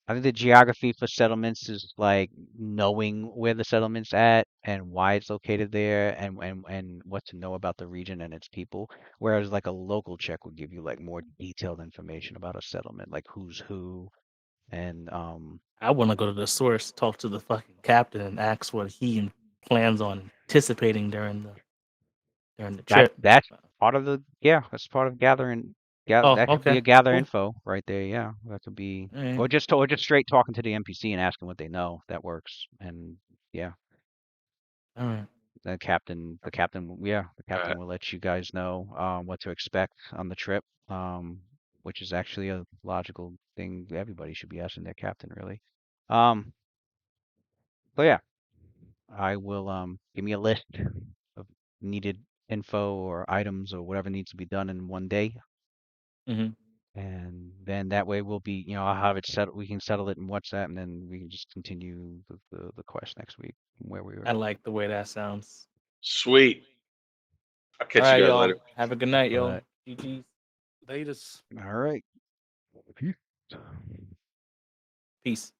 S4: I think the geography for settlements is like knowing where the settlement's at and why it's located there and what to know about the region and its people. Whereas like a local check would give you like more detailed information about a settlement, like who's who and
S9: I want to go to the source, talk to the fucking captain, and ask what he plans on anticipating during the trip.
S4: that's part of the that's part of gathering
S9: Oh,
S4: that could be
S9: okay,
S4: a gather
S9: cool.
S4: info right there, yeah. That could be
S9: All right.
S4: or just straight talking to the NPC and asking what they know. That works. And yeah.
S9: All right.
S4: The captain, yeah, the
S3: All
S4: captain
S3: right.
S4: will let you guys know what to expect on the trip, which is actually a logical thing everybody should be asking their captain, really. Um, but yeah, I will give me a list of needed info or items or whatever needs to be done in one day,
S9: Mm-hmm.
S4: and then that way we'll be, I'll have it settled. We can settle it in WhatsApp, and then we can just continue the quest next week from where we
S9: I
S4: were.
S9: like the way that sounds.
S3: Sweet. I'll
S9: All
S3: catch
S9: right,
S3: you guys
S9: y'all.
S3: later.
S9: Have a good night, yo.
S4: But
S9: GG's.
S6: Latest.
S4: all right.
S9: Peace.